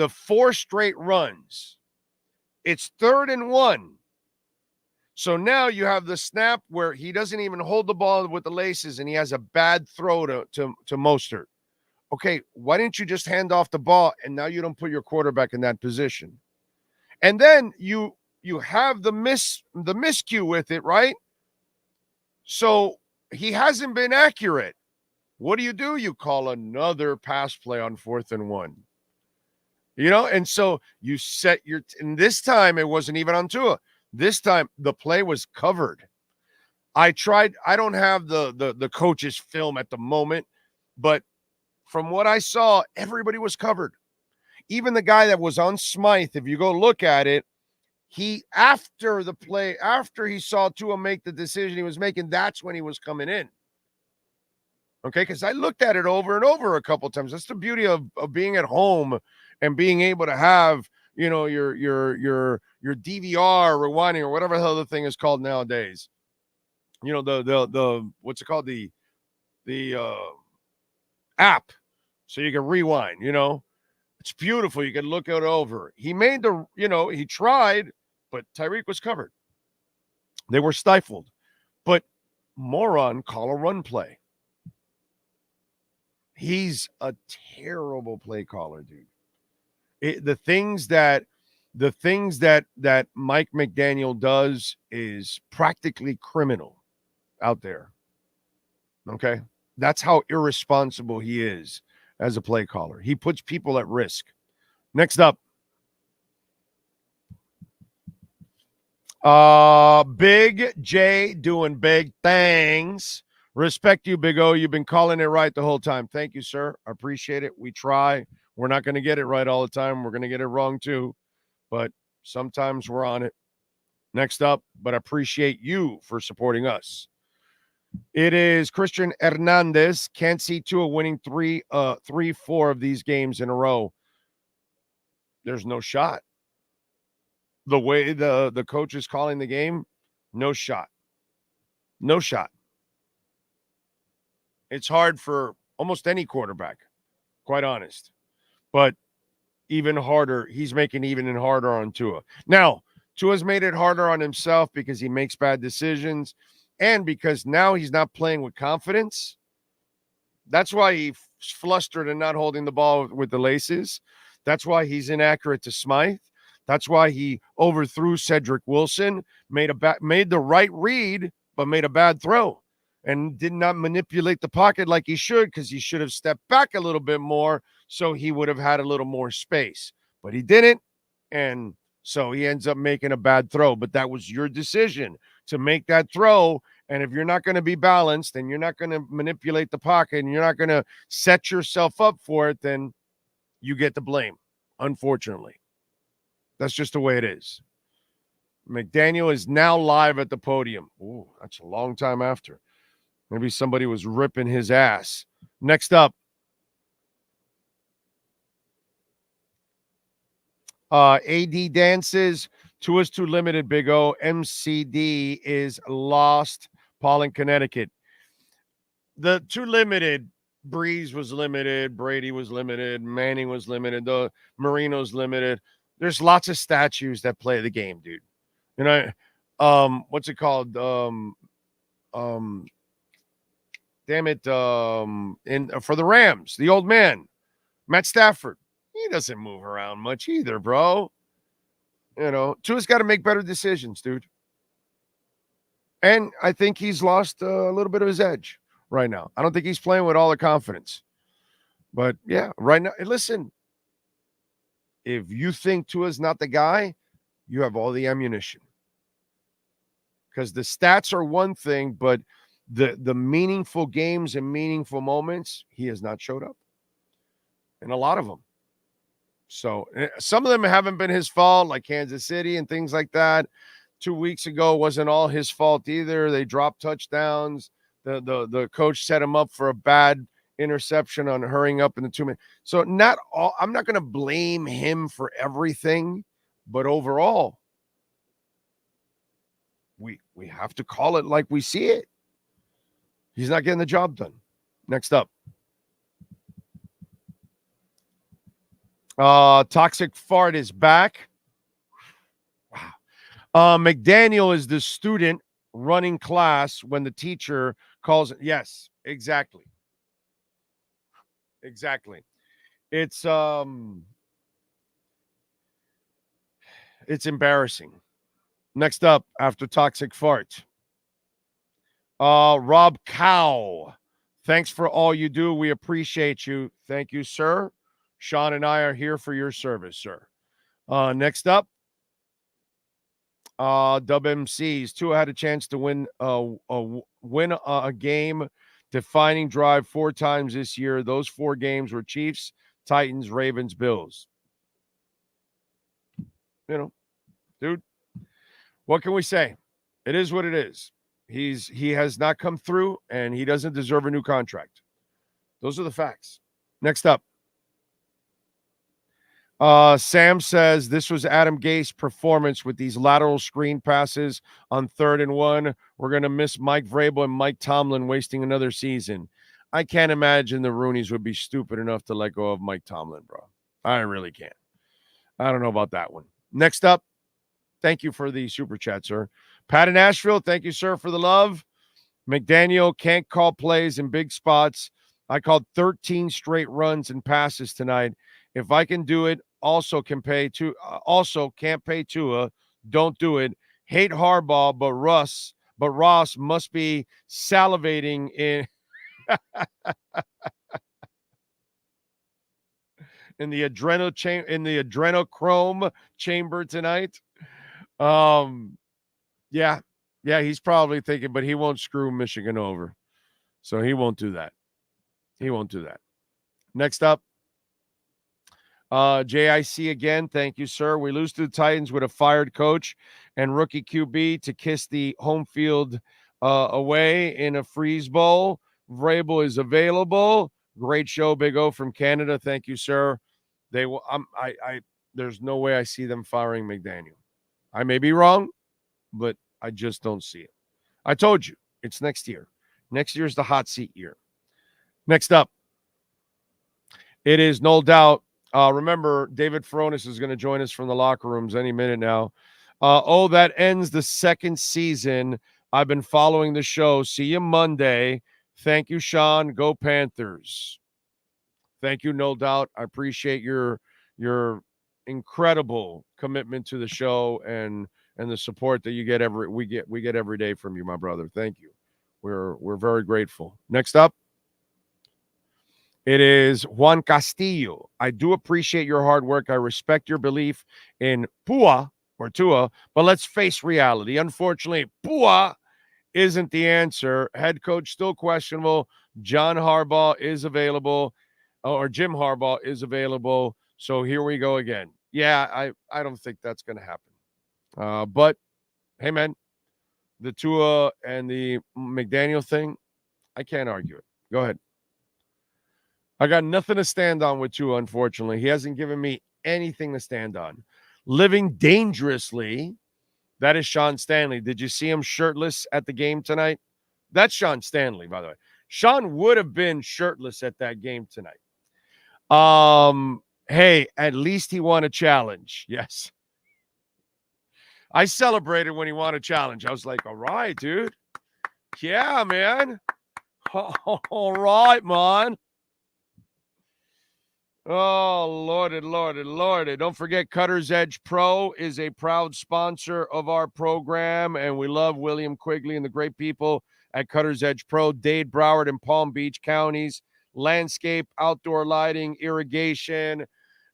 4 straight runs. It's 3rd and 1. So now you have the snap where he doesn't even hold the ball with the laces and he has a bad throw to Mostert. Okay, why didn't you just hand off the ball and now you don't put your quarterback in that position? And then you have the miscue with it, right? So he hasn't been accurate. What do? You call another pass play on 4th and 1. And so you set and this time it wasn't even on Tua. This time the play was covered. I don't have the coach's film at the moment, but from what I saw, everybody was covered. Even the guy that was on Smythe, if you go look at it, after he saw Tua make the decision he was making, that's when he was coming in. Okay, because I looked at it over and over a couple times. That's the beauty of being at home and being able to have, your DVR rewinding or whatever the hell the thing is called nowadays. The what's it called? The app, so you can rewind. It's beautiful. You can look it over. He made he tried, but Tyreek was covered. They were stifled. But moron, call a run play. He's a terrible play caller, dude. The things that Mike McDaniel does is practically criminal out there. Okay? That's how irresponsible he is as a play caller. He puts people at risk. Next up. Big J doing big things. Respect you, Big O. You've been calling it right the whole time. Thank you, sir. I appreciate it. We try. We're not going to get it right all the time. We're going to get it wrong too. But sometimes we're on it. Next up, but I appreciate you for supporting us. It is Christian Hernandez. Can't see Tua winning 4 of these games in a row. There's no shot. The way the coach is calling the game, no shot. No shot. It's hard for almost any quarterback, quite honest. But even harder, he's making even harder on Tua. Now, Tua's made it harder on himself because he makes bad decisions and because now he's not playing with confidence. That's why he's flustered and not holding the ball with the laces. That's why he's inaccurate to Smythe. That's why he overthrew Cedric Wilson, made the right read, but made a bad throw. And did not manipulate the pocket like he should, because he should have stepped back a little bit more so he would have had a little more space. But he didn't, and so he ends up making a bad throw. But that was your decision to make that throw, and if you're not going to be balanced and you're not going to manipulate the pocket and you're not going to set yourself up for it, then you get the blame, unfortunately. That's just the way it is. McDaniel is now live at the podium. Ooh, that's a long time after. Maybe somebody was ripping his ass. Next up. AD dances. Tua's too limited, Big O. MCD is lost. Paul in Connecticut. The too limited. Breeze was limited. Brady was limited. Manning was limited. The Marino's limited. There's lots of statues that play the game, dude. What's it called? Damn it, for the Rams, the old man, Matt Stafford, he doesn't move around much either, bro. Tua's got to make better decisions, dude. And I think he's lost a little bit of his edge right now. I don't think he's playing with all the confidence. But, yeah, right now, listen, if you think Tua's not the guy, you have all the ammunition. Because the stats are one thing, but the meaningful games and meaningful moments, he has not showed up in a lot of them. So some of them haven't been his fault, like Kansas City and things like that. 2 weeks ago wasn't all his fault either. They dropped touchdowns. The coach set him up for a bad interception on hurrying up in the 2 minutes. So not all. I'm not going to blame him for everything, but overall, we have to call it like we see it. He's not getting the job done. Next up. Toxic Fart is back. Wow. McDaniel is the student running class when the teacher calls it. Yes, exactly. Exactly. It's embarrassing. Next up after Toxic Fart. Rob Cow. Thanks for all you do. We appreciate you. Thank you, sir. Sean and I are here for your service, sir. Next up, Dub MCs. Tua had a chance to win a game defining drive 4 times this year. Those 4 games were Chiefs, Titans, Ravens, Bills. You know, dude, what can we say? It is what it is. He has not come through, and he doesn't deserve a new contract. Those are the facts. Next up. Sam says this was Adam Gase's performance with these lateral screen passes on 3rd and 1. We're going to miss Mike Vrabel and Mike Tomlin wasting another season. I can't imagine the Rooneys would be stupid enough to let go of Mike Tomlin, bro. I really can't. I don't know about that one. Next up, thank you for the super chat, sir. Pat in Nashville, thank you, sir, for the love. McDaniel can't call plays in big spots. I called 13 straight runs and passes tonight. If I can do it, also can't pay Tua. Don't do it. Hate Harbaugh, but Ross must be salivating in in the adrenochrome chamber tonight. Yeah, he's probably thinking, but he won't screw Michigan over. So he won't do that. Next up. JIC again. Thank you, sir. We lose to the Titans with a fired coach and rookie QB to kiss the home field away in a freeze bowl. Vrabel is available. Great show, Big O from Canada. Thank you, sir. They will. There's no way I see them firing McDaniel. I may be wrong, but I just don't see it. I told you it's next year. Next year is the hot seat year. Next up, it is no doubt. Remember, David Furones is going to join us from the locker rooms any minute now. That ends the 2nd season. I've been following the show. See you Monday. Thank you, Sean. Go Panthers. Thank you, no doubt. I appreciate your incredible commitment to the show and the support that you get we get every day from you, my brother. Thank you. We're very grateful. Next up. It is Juan Castillo. I do appreciate your hard work. I respect your belief in Tua, but let's face reality. Unfortunately, Tua isn't the answer. Head coach still questionable. Jim Harbaugh is available. So here we go again. Yeah, I don't think that's going to happen. But, hey, man, the Tua and the McDaniel thing, I can't argue it. Go ahead. I got nothing to stand on with Tua, unfortunately. He hasn't given me anything to stand on. Living dangerously, that is Sean Stanley. Did you see him shirtless at the game tonight? That's Sean Stanley, by the way. Sean would have been shirtless at that game tonight. Hey, at least he won a challenge. Yes. I celebrated when he won a challenge. I was like, all right, dude. Yeah, man. All right, man. Oh, Lordy. Don't forget, Cutter's Edge Pro is a proud sponsor of our program, and we love William Quigley and the great people at Cutter's Edge Pro, Dade, Broward, and Palm Beach counties. Landscape, outdoor lighting, irrigation,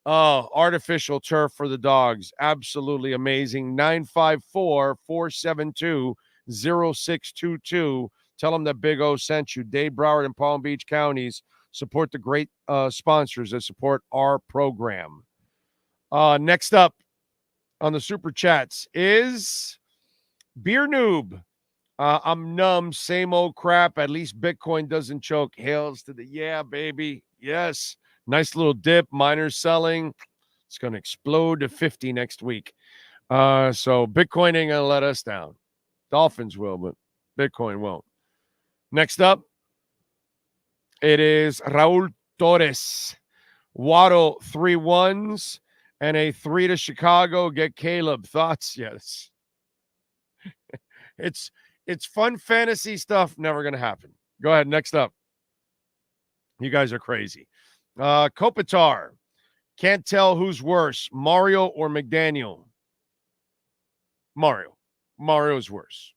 artificial turf for the dogs. Absolutely amazing. 954-472-0622. Tell them that Big O sent you. Dade, Broward, and Palm Beach counties support the great sponsors that support our program. Next up on the Super Chats is Beer Noob. I'm numb, same old crap. At least Bitcoin doesn't choke. Hails to the yeah, baby. Yes. Nice little dip. Miners selling. It's going to explode to 50 next week. So Bitcoin ain't going to let us down. Dolphins will, but Bitcoin won't. Next up, it is Raul Torres. Waddle 3 1s and a 3 to Chicago. Get Caleb. Thoughts? Yes. It's fun fantasy stuff. Never going to happen. Go ahead. Next up. You guys are crazy. Kopitar. Can't tell who's worse, Mario or McDaniel. Mario. Mario's worse.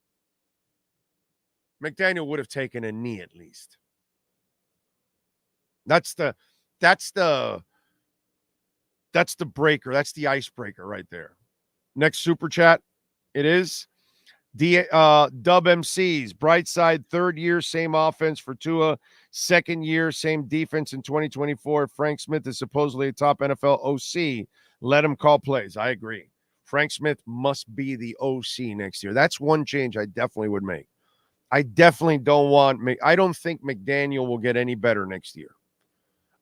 McDaniel would have taken a knee at least. That's the breaker. That's the icebreaker right there. Next super chat. It is Dub MCs. Brightside, 3rd year, same offense for Tua. 2nd year, same defense in 2024. Frank Smith is supposedly a top NFL OC. Let him call plays. I agree. Frank Smith must be the OC next year. That's one change I definitely would make. I definitely don't want – I don't think McDaniel will get any better next year.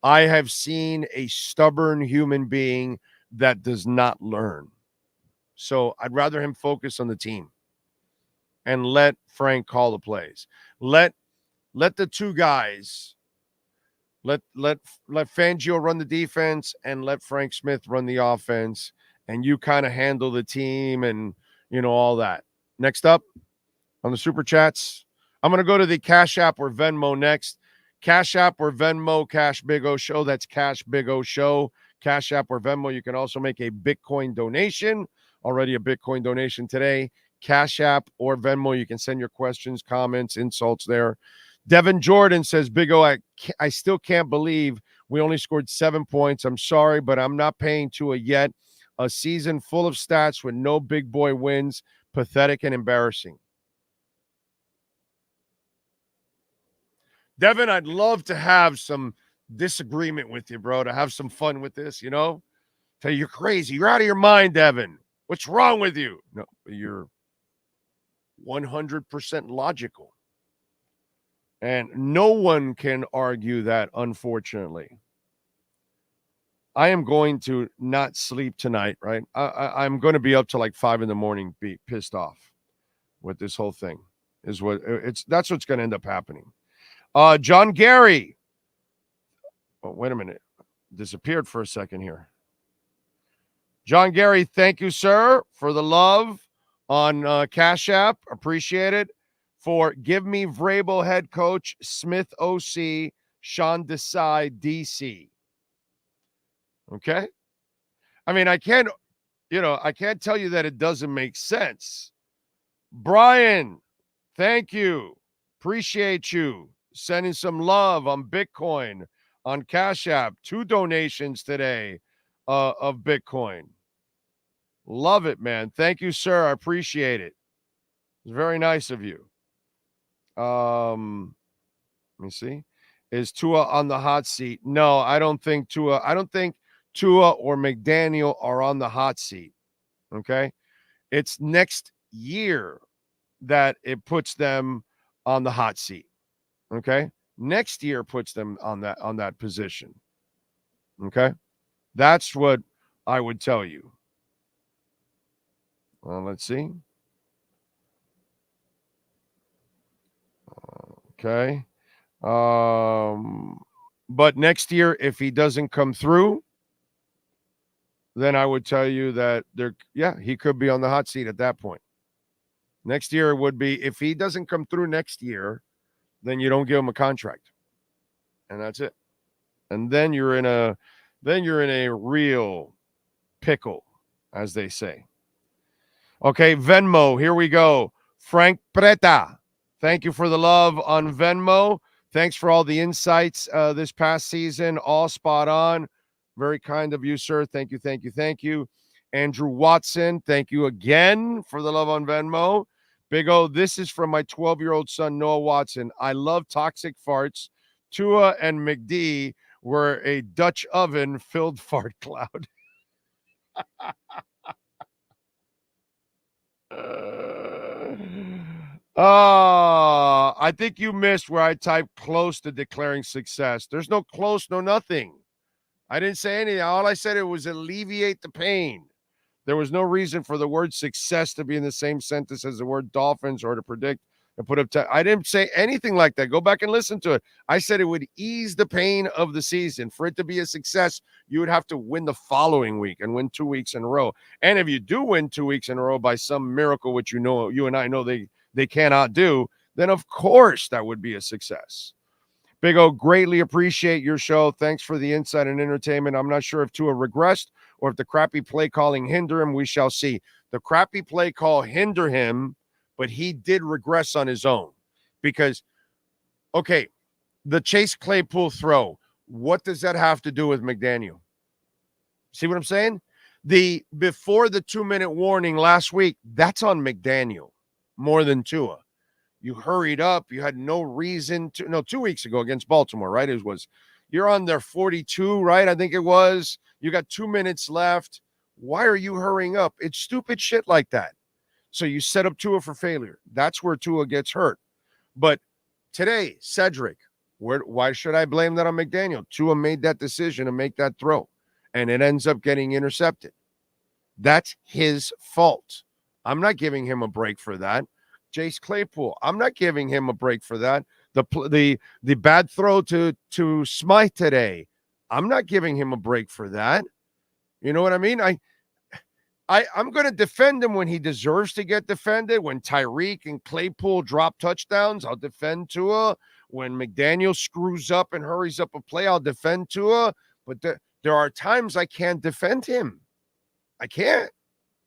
I have seen a stubborn human being that does not learn. So I'd rather him focus on the team and let Frank call the plays. Let the two guys, let Fangio run the defense and let Frank Smith run the offense, and you kind of handle the team and, all that. Next up on the Super Chats, I'm going to go to the Cash App or Venmo next. Cash App or Venmo, Cash Big O Show. That's Cash Big O Show. Cash App or Venmo. You can also make a Bitcoin donation. Already a Bitcoin donation today. Cash App or Venmo. You can send your questions, comments, insults there. Devin Jordan says, Big O, I still can't believe we only scored 7 points. I'm sorry, but I'm not paying Tua yet. A season full of stats with no big boy wins. Pathetic and embarrassing. Devin, I'd love to have some disagreement with you, bro, to have some fun with this, Tell you you're crazy. You're out of your mind, Devin. What's wrong with you? No, you're 100% logical. And no one can argue that, unfortunately. I am going to not sleep tonight, right? I'm going to be up till like 5 a.m, be pissed off with this whole thing. That's what's going to end up happening. John Gary. Oh, wait a minute. Disappeared for a second here. John Gary, thank you, sir, for the love on Cash App. Appreciate it. For Give Me Vrabel head coach, Smith OC, Sean Desai DC. Okay? I mean, I can't tell you that it doesn't make sense. Brian, thank you. Appreciate you sending some love on Bitcoin, on Cash App. 2 donations today of Bitcoin. Love it, man. Thank you, sir. I appreciate it. It's very nice of you. Let me see. Is Tua on the hot seat? No, I don't think Tua or McDaniel are on the hot seat. Okay? It's next year that it puts them on the hot seat. Okay? Next year puts them on that position. Okay? That's what I would tell you. Let's see. Okay. But next year, if he doesn't come through, then I would tell you that he could be on the hot seat at that point. Next year would be, if he doesn't come through next year, then you don't give him a contract. And that's it. And then you're in a real pickle, as they say. Okay, Venmo, here we go. Frank Preta, thank you for the love on Venmo. Thanks for all the insights this past season. All spot on. Very kind of you, sir. Thank you. Andrew Watson, thank you again for the love on Venmo. Big O, this is from my 12-year-old son, Noah Watson. I love toxic farts. Tua and McD were a Dutch oven-filled fart cloud. I think you missed where I typed close to declaring success. There's no close, no nothing. I didn't say anything. All I said it was alleviate the pain. There was no reason for the word success to be in the same sentence as the word Dolphins or to predict and put up. I didn't say anything like that. Go back and listen to it. I said it would ease the pain of the season. For it to be a success, you would have to win the following week and win 2 weeks in a row. And if you do win 2 weeks in a row by some miracle, which you and I know they cannot do, then of course that would be a success. Big O, greatly appreciate your show. Thanks for the insight and entertainment. I'm not sure if Tua regressed or if the crappy play calling hinder him. We shall see. The crappy play call hinder him, but he did regress on his own. Because, okay, the Chase Claypool throw, what does that have to do with McDaniel? See what I'm saying? Before the 2-minute warning last week, that's on McDaniel more than Tua. You hurried up. You had no reason to. No, 2 weeks ago against Baltimore, right? You're on their 42, right? I think it was. You got 2 minutes left. Why are you hurrying up? It's stupid shit like that. So you set up Tua for failure. That's where Tua gets hurt. But today, Cedric, why should I blame that on McDaniel? Tua made that decision to make that throw, and it ends up getting intercepted. That's his fault. I'm not giving him a break for that. Chase Claypool, I'm not giving him a break for that. The bad throw to Smythe today, I'm not giving him a break for that. You know what I mean? I'm going to defend him when he deserves to get defended. When Tyreek and Claypool drop touchdowns, I'll defend Tua. When McDaniel screws up and hurries up a play, I'll defend Tua. But there are times I can't defend him. I can't.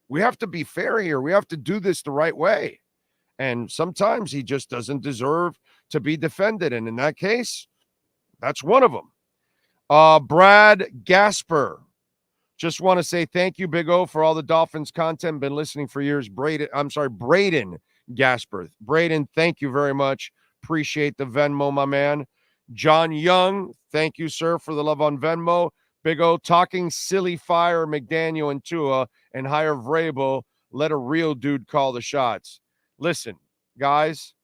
We have to be fair here. We have to do this the right way. And sometimes he just doesn't deserve to be defended. And in that case, that's one of them. Brad Gasper. Just want to say thank you, Big O, for all the Dolphins content. Been listening for years. Braden Gasper. Braden, thank you very much. Appreciate the Venmo, my man. John Young, thank you, sir, for the love on Venmo. Big O, talking silly fire McDaniel and Tua and hire Vrabel. Let a real dude call the shots. Listen, guys,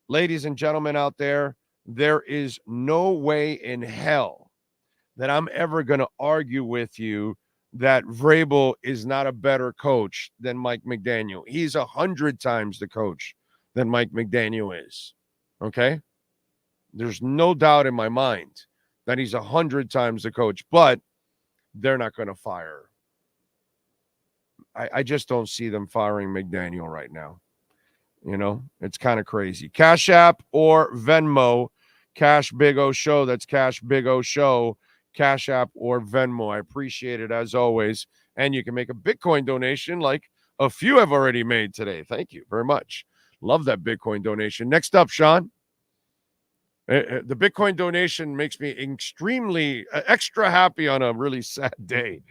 ladies and gentlemen out there is no way in hell that I'm ever going to argue with you that Vrabel is not a better coach than Mike McDaniel. He's 100 times the coach than Mike McDaniel is, okay? There's no doubt in my mind that he's 100 times the coach, but they're not going to fire. I just don't see them firing McDaniel right now. You know, it's kind of crazy. Cash App or Venmo, Cash Big O Show. That's Cash Big O Show, Cash App or Venmo. I appreciate it as always. And you can make a Bitcoin donation like a few have already made today. Thank you very much. Love that Bitcoin donation. Next up, Sean. The Bitcoin donation makes me extremely extra happy on a really sad day.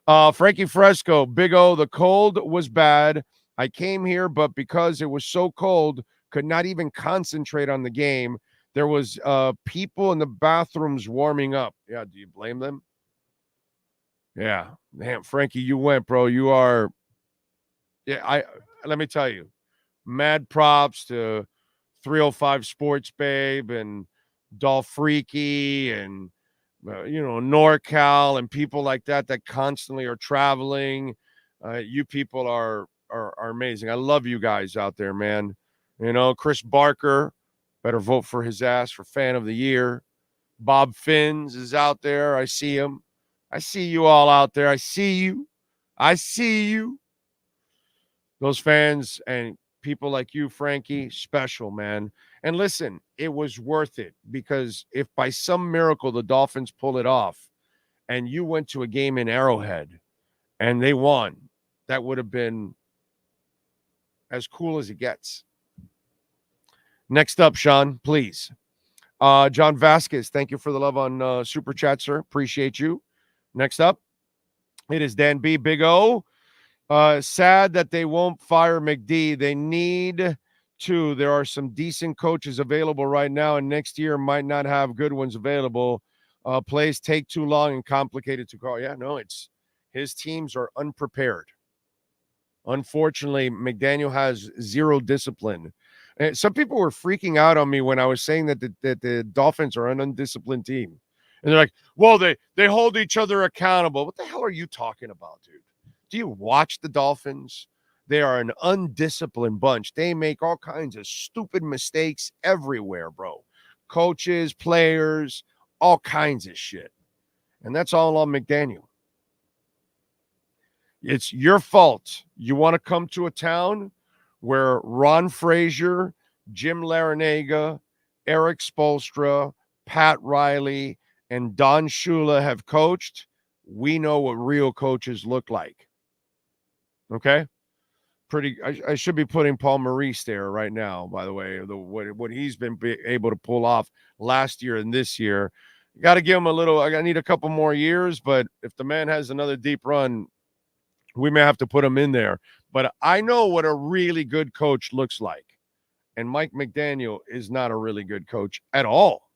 Frankie Fresco, Big O, the cold was bad. I came here, but because it was so cold, could not even concentrate on the game. There was people in the bathrooms warming up. Yeah, do you blame them? Yeah. Damn, Frankie, you went, bro. You are, let me tell you, mad props to 305 Sports Babe and Dolph Freaky and, NorCal and people like that constantly are traveling. You people are amazing. I love you guys out there, man. Chris Barker, better vote for his ass for Fan of the Year. Bob Finns is out there. I see him. I see you all out there. I see you. Those fans and people like you, Frankie, special, man. And listen, it was worth it because if by some miracle the Dolphins pull it off and you went to a game in Arrowhead and they won, that would have been as cool as it gets. Next up, Sean, please. John Vasquez, thank you for the love on Super Chat, sir. Appreciate you. Next up, it is Dan B. Big O. Sad that they won't fire McD. They need to. There are some decent coaches available right now, and next year might not have good ones available. Plays take too long and complicated to call. Yeah, no, it's his teams are unprepared. Unfortunately, McDaniel has zero discipline. And some people were freaking out on me when I was saying that the Dolphins are an undisciplined team. And they're like, well, they hold each other accountable. What the hell are you talking about, dude? Do you watch the Dolphins? They are an undisciplined bunch. They make all kinds of stupid mistakes everywhere, bro. Coaches, players, all kinds of shit. And that's all on McDaniel. It's your fault. You want to come to a town where Ron Frazier, Jim Larinaga, Eric Spoelstra, Pat Riley, and Don Shula have coached. We know what real coaches look like. Okay? I should be putting Paul Maurice there right now, by the way, what he's been able to pull off last year and this year. You got to give him I need a couple more years, but if the man has another deep run, we may have to put him in there. But I know what a really good coach looks like. And Mike McDaniel is not a really good coach at all.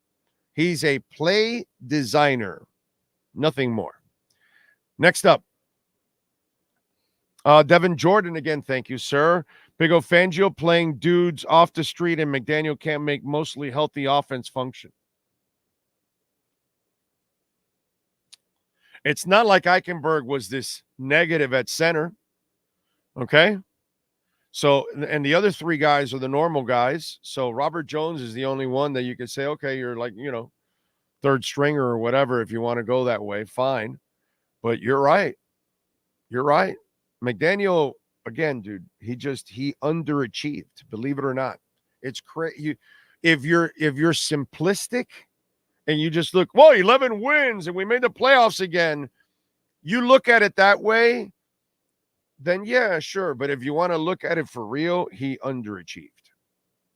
He's a play designer, nothing more. Next up, Devin Jordan again. Thank you, sir. Big O Fangio playing dudes off the street, and McDaniel can't make mostly healthy offense function. It's not like Eichenberg was this negative at center. Okay. So, and the other three guys are the normal guys. So Robert Jones is the only one that you could say, okay, you're like, third stringer or whatever. If you want to go that way, fine. But you're right. You're right. McDaniel, again, dude, he underachieved, believe it or not. It's crazy. If you're simplistic and you just look, 11 wins and we made the playoffs again, you look at it that way, then yeah, sure. But if you want to look at it for real, he underachieved.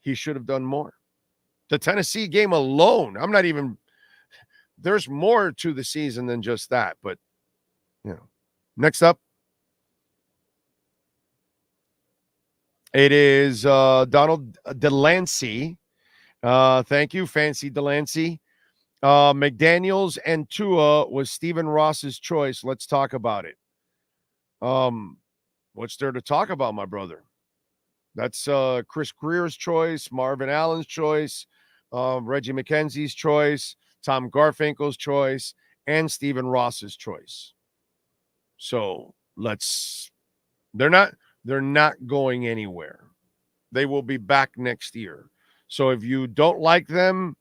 He should have done more. The Tennessee game alone, there's more to the season than just that. But, next up, it is Donald Delancey. Thank you, Fancy Delancey. McDaniels and Tua was Stephen Ross's choice. Let's talk about it. What's there to talk about, my brother? That's Chris Greer's choice, Marvin Allen's choice, Reggie McKenzie's choice, Tom Garfinkel's choice, and Stephen Ross's choice. So they're not going anywhere. They will be back next year. So if you don't like them,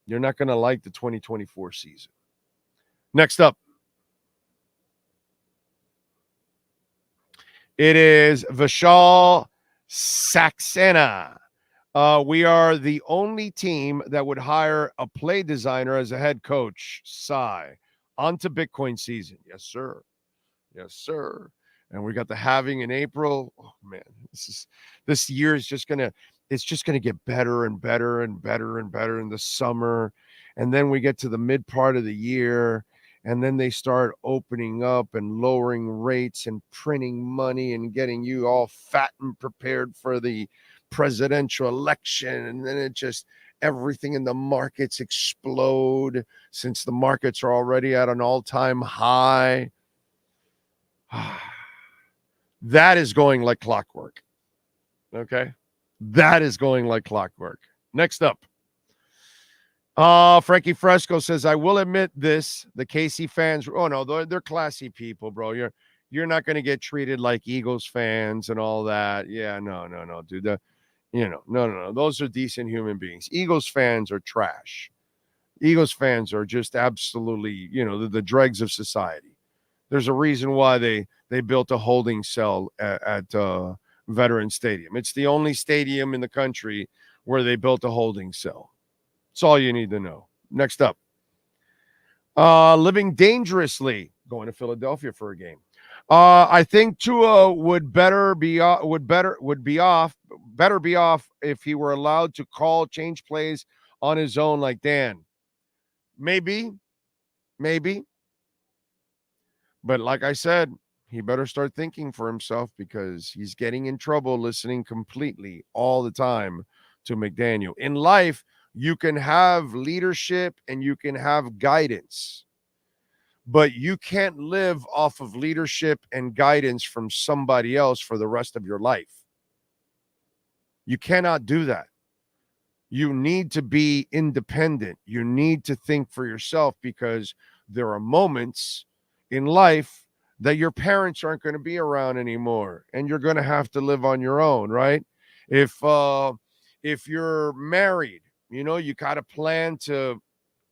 you're not going to like the 2024 season. Next up, it is Vishal Saxena. We are the only team that would hire a play designer as a head coach. Sigh. On to Bitcoin season. Yes, sir. Yes, sir. And we got the halving in April. Oh man, this year is just gonna get better and better and better and better in the summer. And then we get to the mid part of the year, and then they start opening up and lowering rates and printing money and getting you all fat and prepared for the presidential election. And then everything in the markets explode since the markets are already at an all-time high. That is going like clockwork. Okay? That is going like clockwork. Next up. Frankie Fresco says, I will admit this. The KC fans, they're classy people, bro. You're not going to get treated like Eagles fans and all that. Yeah, no, dude. No. Those are decent human beings. Eagles fans are trash. Eagles fans are just absolutely, the dregs of society. There's a reason why they built a holding cell at Veterans Stadium. It's the only stadium in the country where they built a holding cell. That's all you need to know. Next up, living dangerously, going to Philadelphia for a game. I think Tua would be off if he were allowed to change plays on his own like Dan. Maybe. But like I said, he better start thinking for himself because he's getting in trouble listening completely all the time to McDaniel. In life, you can have leadership and you can have guidance, but you can't live off of leadership and guidance from somebody else for the rest of your life. You cannot do that. You need to be independent. You need to think for yourself because there are moments in life that your parents aren't going to be around anymore and you're going to have to live on your own, right? If you're married, you got to plan to,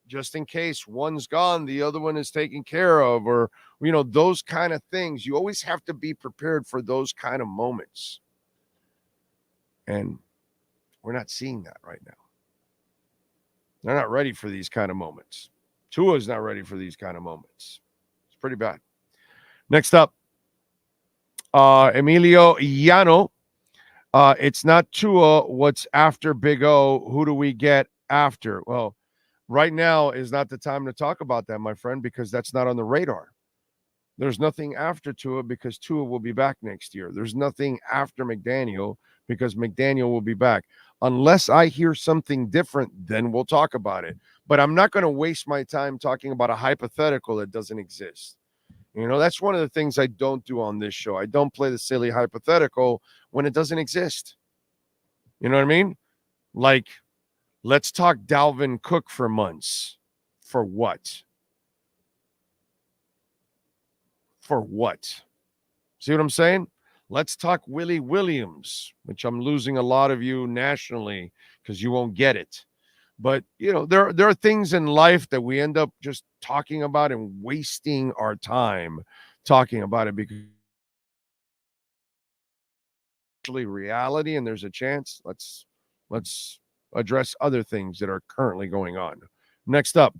just in case one's gone, the other one is taken care of, or those kind of things. You always have to be prepared for those kind of moments. And we're not seeing that right now. They're not ready for these kind of moments. Tua's not ready for these kind of moments. It's pretty bad. Next up, Emilio Llano. It's not Tua. What's after Big O? Who do we get after? Well, right now is not the time to talk about that, my friend, because that's not on the radar. There's nothing after Tua because Tua will be back next year. There's nothing after McDaniel because McDaniel will be back. Unless I hear something different, then we'll talk about it. But I'm not going to waste my time talking about a hypothetical that doesn't exist. That's one of the things I don't do on this show. I don't play the silly hypothetical when it doesn't exist. You know what I mean? Like, let's talk Dalvin Cook for months. For what? For what? See what I'm saying? Let's talk Willie Williams, which I'm losing a lot of you nationally because you won't get it. But, there are things in life that we end up just talking about and wasting our time talking about it because it's actually reality and there's a chance. Let's address other things that are currently going on. Next up,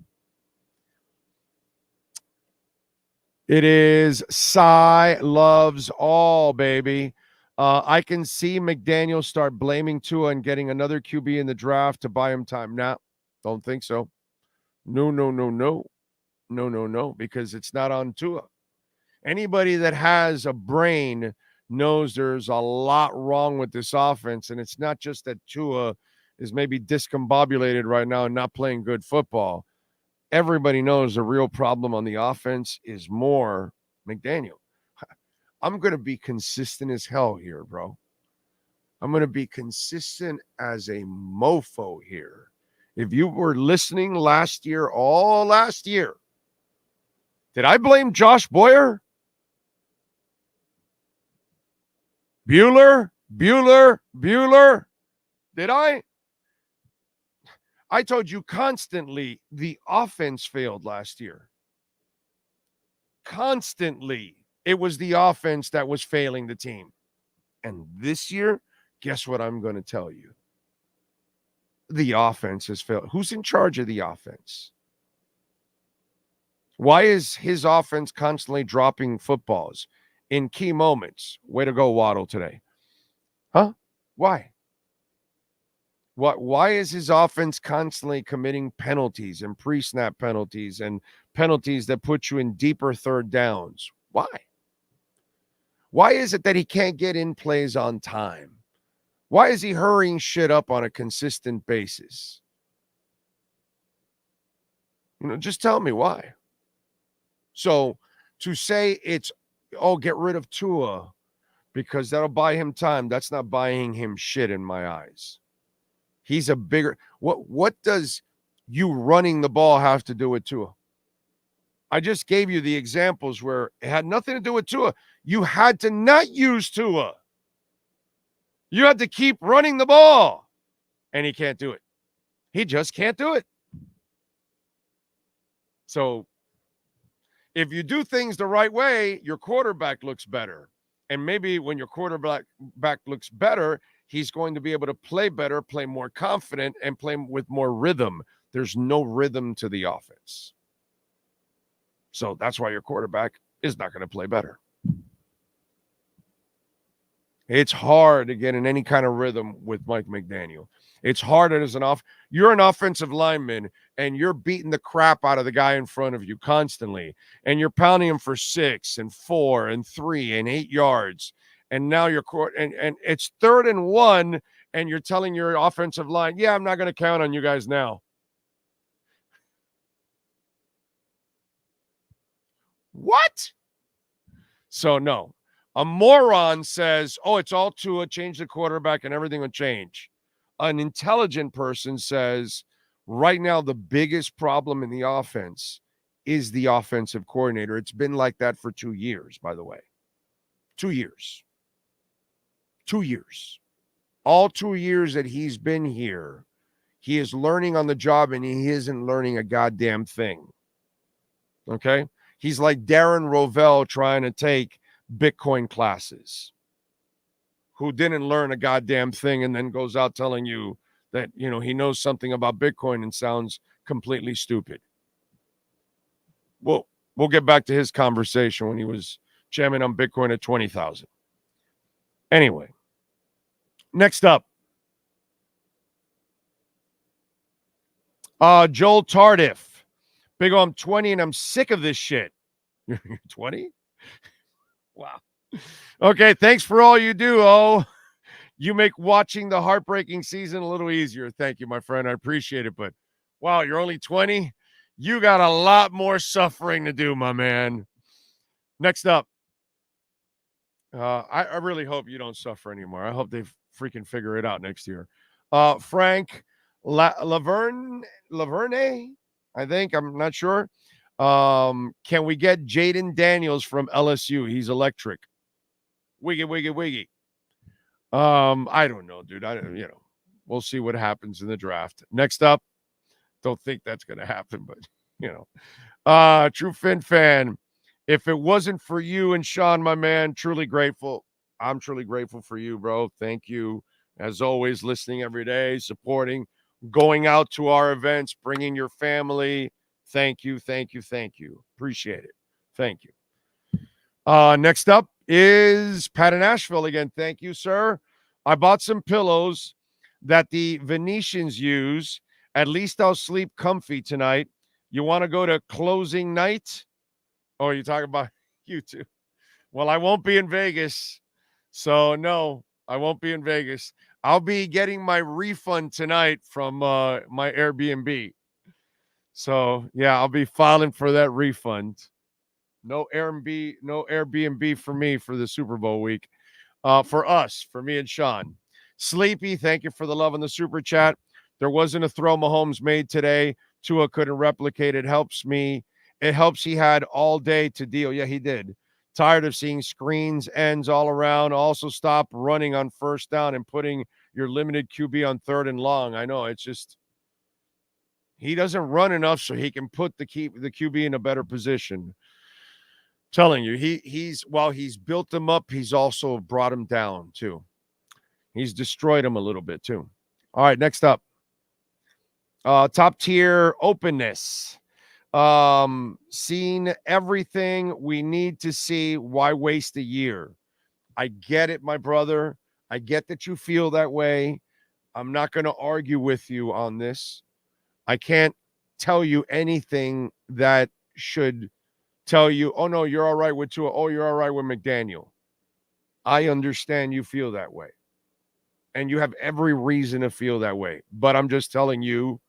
it is Cy Loves All, baby. I can see McDaniel start blaming Tua and getting another QB in the draft to buy him time. Nah, don't think so. No, because it's not on Tua. Anybody that has a brain knows there's a lot wrong with this offense, and it's not just that Tua is maybe discombobulated right now and not playing good football. Everybody knows the real problem on the offense is more McDaniel. I'm going to be consistent as hell here, bro. I'm going to be consistent as a mofo here. If you were listening all last year, did I blame Josh Boyer? Bueller? Did I? I told you constantly the offense failed last year. Constantly, it was the offense that was failing the team. And this year, guess what I'm going to tell you? The offense has failed. Who's in charge of the offense? Why is his offense constantly dropping footballs in key moments? Way to go, Waddle, today. Huh? Why? Why is his offense constantly committing penalties and pre-snap penalties and penalties that put you in deeper third downs? Why? Why is it that he can't get in plays on time? Why is he hurrying shit up on a consistent basis? Just tell me why. So to say it's, get rid of Tua because that'll buy him time, that's not buying him shit in my eyes. He's a bigger, what does you running the ball have to do with Tua? I just gave you the examples where it had nothing to do with Tua. You had to not use Tua. You had to keep running the ball. And he can't do it. He just can't do it. So if you do things the right way, your quarterback looks better. And maybe when your quarterback looks better, he's going to be able to play better, play more confident, and play with more rhythm. There's no rhythm to the offense. So that's why your quarterback is not going to play better. It's hard to get in any kind of rhythm with Mike McDaniel. It's hard as you're an offensive lineman and you're beating the crap out of the guy in front of you constantly. And you're pounding him for 6 and 4 and 3 and 8 yards. And now you're and it's 3rd and 1, and you're telling your offensive line, yeah, I'm not going to count on you guys now. What? So no. A moron says, oh, it's all Tua, change the quarterback and everything will change. An intelligent person says, right now, the biggest problem in the offense is the offensive coordinator. It's been like that for 2 years, by the way. 2 years. 2 years. All 2 years that he's been here, he is learning on the job and he isn't learning a goddamn thing. Okay? He's like Darren Rovell trying to take Bitcoin classes, who didn't learn a goddamn thing and then goes out telling you that, he knows something about Bitcoin and sounds completely stupid. We'll get back to his conversation when he was jamming on Bitcoin at 20,000. Anyway, next up, Joel Tardif. Big O, I'm 20 and I'm sick of this shit. You're 20? Wow. Okay, thanks for all you do, oh. You make watching the heartbreaking season a little easier. Thank you, my friend. I appreciate it. But, wow, you're only 20? You got a lot more suffering to do, my man. Next up. I really hope you don't suffer anymore. I hope they freaking figure it out next year. Frank Laverne, I think. I'm not sure. Can we get Jaden Daniels from LSU? He's electric. Wiggy. I don't know, dude. We'll see what happens in the draft. Next up, don't think that's going to happen, but, True Fin fan, if it wasn't for you and Sean, my man, truly grateful. I'm truly grateful for you, bro. Thank you, as always, listening every day, supporting, going out to our events, bringing your family. Thank you. Appreciate it. Thank you. Next up is Pat in Asheville again. Thank you, sir. I bought some pillows that the Venetians use. At least I'll sleep comfy tonight. You want to go to closing night? Oh, you talking about you two? Well, I won't be in Vegas. So, no, I won't be in Vegas. I'll be getting my refund tonight from my Airbnb. So, yeah, I'll be filing for that refund. No Airbnb for me for the Super Bowl week. For me and Sean. Sleepy, thank you for the love in the super chat. There wasn't a throw Mahomes made today. Tua couldn't replicate. It helps me. It helps he had all day to deal. Yeah, he did. Tired of seeing screens, ends all around. Also stop running on first down and putting your limited QB on 3rd and long. I know, it's just he doesn't run enough so he can put the QB in a better position. Telling you, he's while he's built him up, he's also brought him down too. He's destroyed him a little bit too. All right, next up. Top tier openness. Seen everything we need to see. Why waste a year? I get it, my brother. I get that you feel that way. I'm not going to argue with you on this. I can't tell you anything that should tell you, oh, no, you're all right with Tua. Oh, you're all right with McDaniel. I understand you feel that way. And you have every reason to feel that way. But I'm just telling you,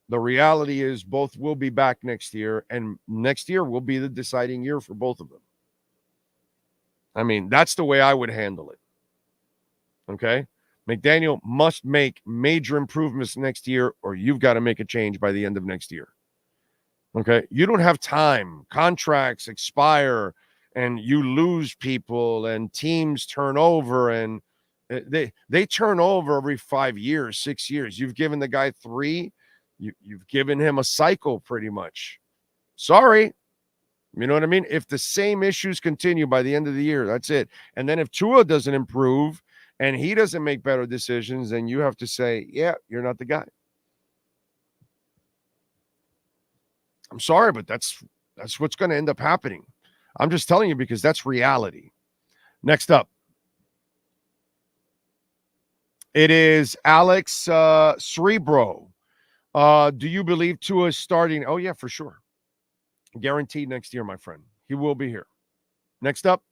the reality is both will be back next year, and next year will be the deciding year for both of them. I mean, that's the way I would handle it. Okay? McDaniel must make major improvements next year, or you've got to make a change by the end of next year. Okay? You don't have time. Contracts expire, and you lose people, and teams turn over, and they turn over every 5 years, 6 years. You've given the guy 3. You've given him a cycle pretty much. Sorry. You know what I mean? If the same issues continue by the end of the year, that's it. And then if Tua doesn't improve and he doesn't make better decisions, then you have to say, yeah, you're not the guy. I'm sorry, but that's what's going to end up happening. I'm just telling you because that's reality. Next up, it is Alex Cerebro. Do you believe Tua is starting? Oh, yeah, for sure. Guaranteed next year, my friend. He will be here. Next up,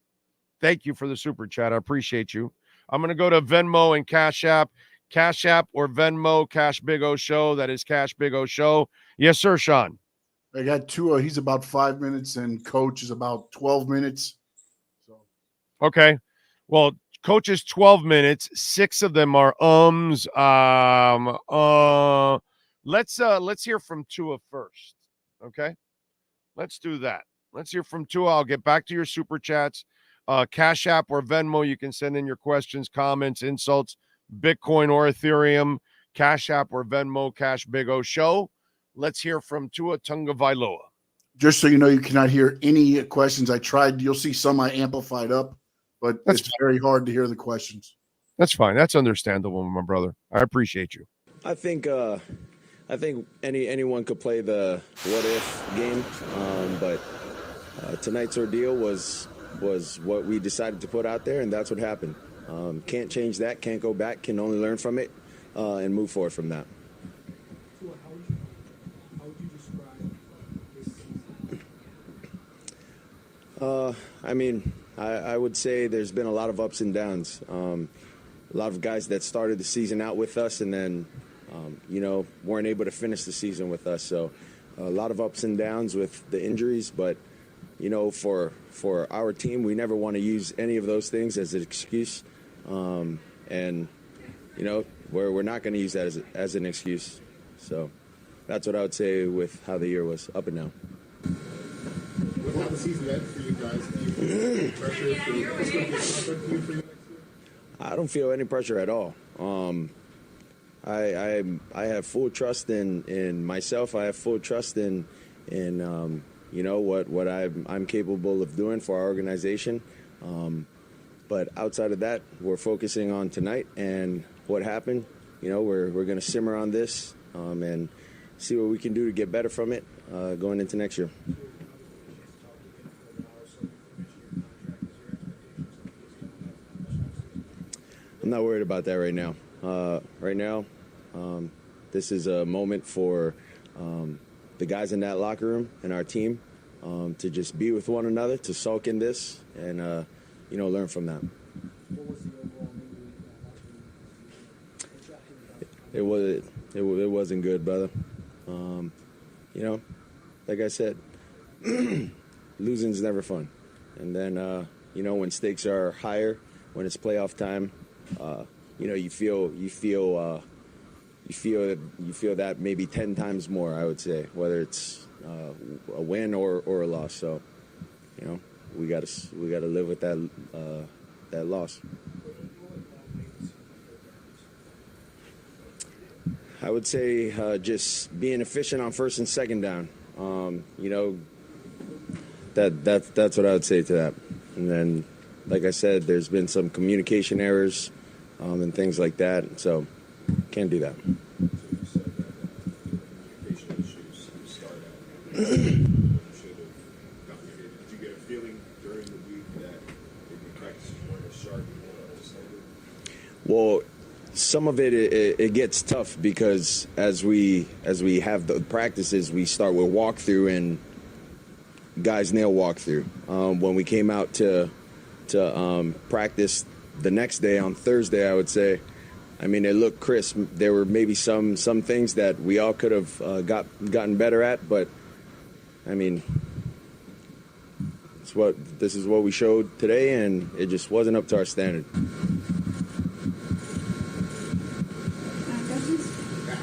thank you for the super chat. I appreciate you. I'm going to go to Venmo and Cash App. Cash App or Venmo, Cash Big O Show. That is Cash Big O Show. Yes, sir, Sean. I got Tua. He's about 5 minutes, and Coach is about 12 minutes. So Okay. Well, Coach is 12 minutes. 6 of them are ums. Let's hear from Tua first. Okay. Let's do that. Let's hear from Tua. I'll get back to your super chats. Cash App or Venmo, you can send in your questions, comments, insults, Bitcoin or Ethereum. Cash App or Venmo, Cash Big O Show. Let's hear from Tua Tagovailoa. just so you know, you cannot hear any questions. I tried. You'll see some I amplified up, but it's very hard to hear the questions. That's fine. That's understandable, my brother. I appreciate you. I think anyone could play the what if game, but tonight's ordeal was what we decided to put out there, and that's what happened. Can't change that. Can't go back. Can only learn from it and move forward from that. How would you describe this season? I would say there's been a lot of ups and downs. A lot of guys that started the season out with us and then, weren't able to finish the season with us. So a lot of ups and downs with the injuries. But, for our team, we never want to use any of those things as an excuse. We're not going to use that as an excuse. So that's what I would say with how the year was, up and down. With how the season ended for you guys, do you feel pressure for what's going to be a contract for you for next year? I don't feel any pressure at all. I have full trust in myself. I have full trust in what I'm capable of doing for our organization. But outside of that, we're focusing on tonight and what happened. We're going to simmer on this and see what we can do to get better from it going into next year. I'm not worried about that right now. This is a moment for the guys in that locker room and our team to just be with one another, to sulk in this, and learn from that. It wasn't good, brother. Like I said, losing's never fun. And then when stakes are higher, when it's playoff time, you feel that maybe 10 times more, I would say, whether it's a win or a loss. So, we got to live with that loss. I would say just being efficient on first and second down. That's what I would say to that. And then, like I said, there's been some communication errors and things like that. So, can't do that. Well, some of it gets tough because as we have the practices, we start with walkthrough and guys nail walkthrough. When we came out to practice the next day on Thursday, I would say, it looked crisp. There were maybe some things that we all could have gotten better at, but this is what we showed today, and it just wasn't up to our standard.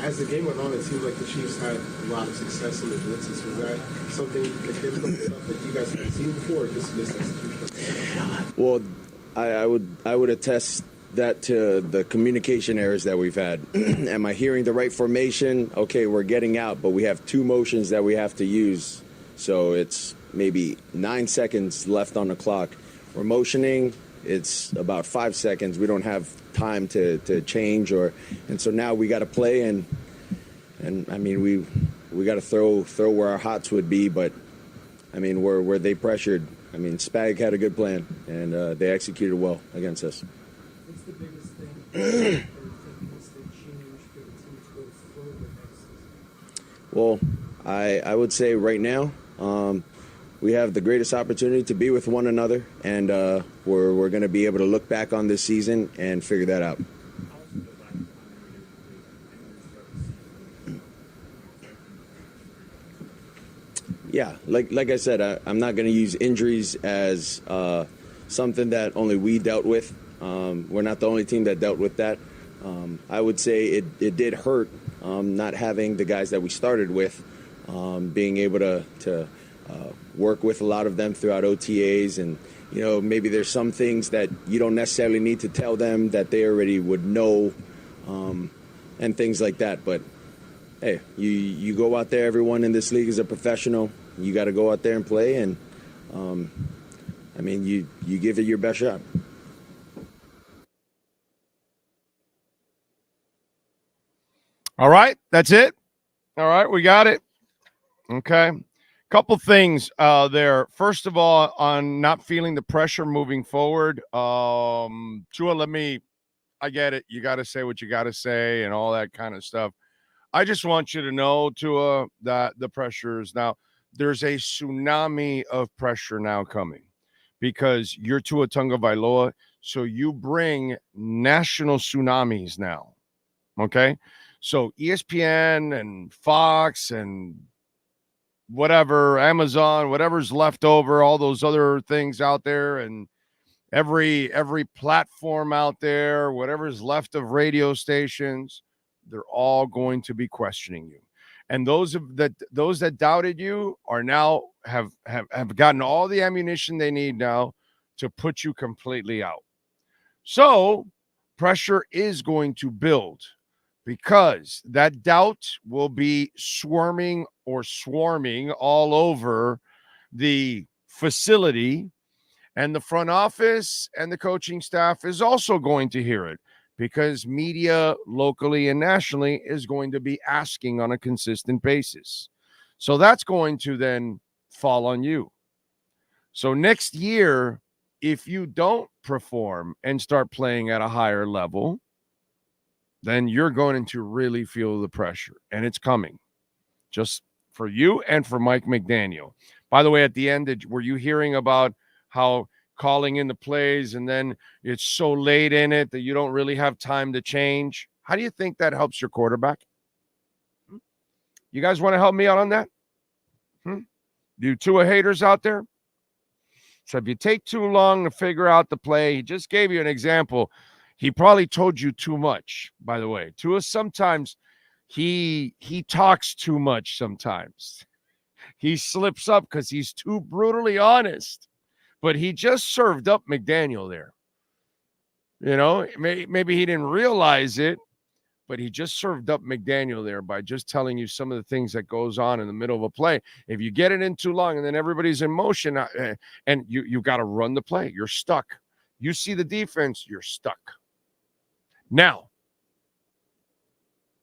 As the game went on, it seems like the Chiefs had a lot of success in the blitzes. Was that something that did some stuff that you guys hadn't seen before, or just missed execution? Well, I would attest that to the communication errors that we've had. Am I hearing the right formation? Okay, we're getting out, but we have 2 motions that we have to use. So it's maybe 9 seconds left on the clock. We're motioning. It's about 5 seconds. We don't have time to change, and so now we got to play, and we got to throw where our hots would be, but where they pressured, I mean, Spag had a good plan, and they executed well against us. What's the biggest thing or thing needs to change for the team to go forward next season? Well, I would say right now, we have the greatest opportunity to be with one another, and we're going to be able to look back on this season and figure that out. Yeah, like I said, I'm not going to use injuries as something that only we dealt with. We're not the only team that dealt with that. I would say it did hurt not having the guys that we started with, being able to work with a lot of them throughout OTAs, and maybe there's some things that you don't necessarily need to tell them that they already would know, and things like that. But hey, you go out there. Everyone in this league is a professional. You got to go out there and play, and I mean, you give it your best shot. All right, that's it. All right, we got it. Okay. Couple things there. First of all, on not feeling the pressure moving forward, Tua, I get it. You got to say what you got to say and all that kind of stuff. I just want you to know, Tua, that the pressure is now, there's a tsunami of pressure now coming because you're Tua Tagovailoa, so you bring national tsunamis now, okay? So ESPN and Fox and whatever, Amazon, whatever's left over, all those other things out there, and every platform out there, whatever's left of radio stations, they're all going to be questioning you. And those that doubted you are now have gotten all the ammunition they need now to put you completely out. So pressure is going to build because that doubt will be swarming all over the facility, and the front office and the coaching staff is also going to hear it because media locally and nationally is going to be asking on a consistent basis. So that's going to then fall on you. So next year, if you don't perform and start playing at a higher level, then you're going to really feel the pressure, and it's coming just for you and for Mike McDaniel. By the way, at the end, were you hearing about how calling in the plays and then it's so late in it that you don't really have time to change? How do you think that helps your quarterback? You guys want to help me out on that? You Tua haters out there? So if you take too long to figure out the play, he just gave you an example. He probably told you too much, by the way. Tua, sometimes he talks too much sometimes. He slips up because he's too brutally honest. But he just served up McDaniel there. Maybe he didn't realize it, but he just served up McDaniel there by just telling you some of the things that goes on in the middle of a play. If you get it in too long and then everybody's in motion and you got to run the play, you're stuck. You see the defense, you're stuck. Now,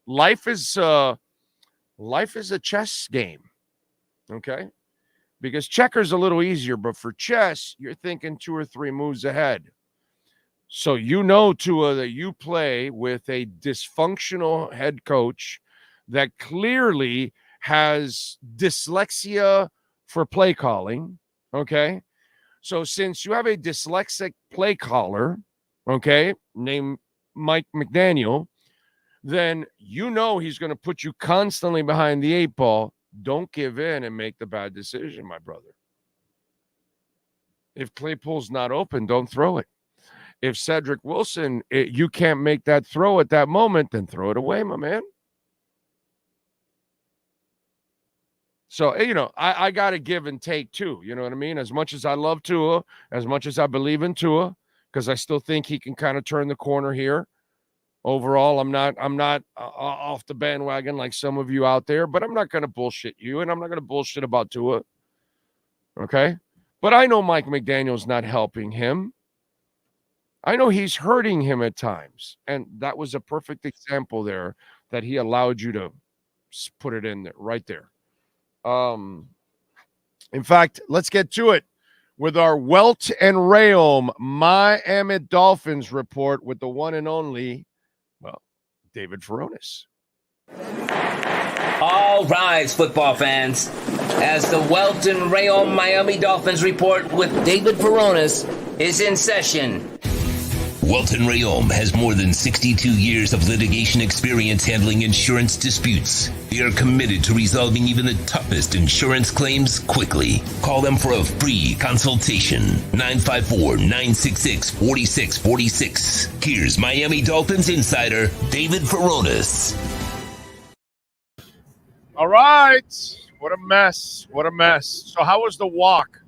life is a chess game, okay? Because checker's a little easier, but for chess, you're thinking 2 or 3 moves ahead. So Tua, that you play with a dysfunctional head coach that clearly has dyslexia for play calling, okay? So since you have a dyslexic play caller, okay, named Mike McDaniel, then he's going to put you constantly behind the 8 ball. Don't give in and make the bad decision, my brother. If Claypool's not open, don't throw it. If Cedric Wilson, you can't make that throw at that moment, then throw it away, my man. So, I got to give and take too. You know what I mean? As much as I love Tua, as much as I believe in Tua, because I still think he can kind of turn the corner here. Overall, I'm not off the bandwagon like some of you out there, but I'm not going to bullshit you, and I'm not going to bullshit about Tua. Okay? But I know Mike McDaniel's not helping him. I know he's hurting him at times, and that was a perfect example there that he allowed you to put it in there, right there. In fact, let's get to it with our Welt and Rayom Miami Dolphins report with the one and only, well, David Furones. All rise, football fans, as the Welt and Rayom Miami Dolphins report with David Furones is in session. Welton Rayom has more than 62 years of litigation experience handling insurance disputes. They are committed to resolving even the toughest insurance claims quickly. Call them for a free consultation. 954-966-4646. Here's Miami Dolphins insider David Furones. All right. What a mess. What a mess. So how was the walk?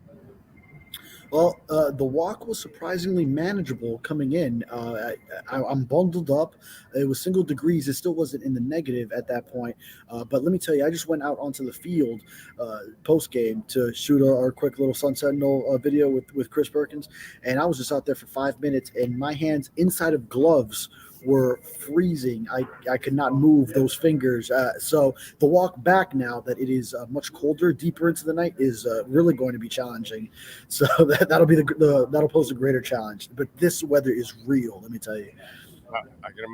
Well, the walk was surprisingly manageable coming in. I'm bundled up. It was single degrees. It still wasn't in the negative at that point. But let me tell you, I just went out onto the field post-game to shoot our quick little Sun Sentinel video with Chris Perkins. And I was just out there for 5 minutes, and my hands inside of gloves were freezing. I could not move those fingers. So the walk back, now that it is much colder, deeper into the night, is really going to be challenging. So that'll be that'll pose a greater challenge. But this weather is real, let me tell you. I can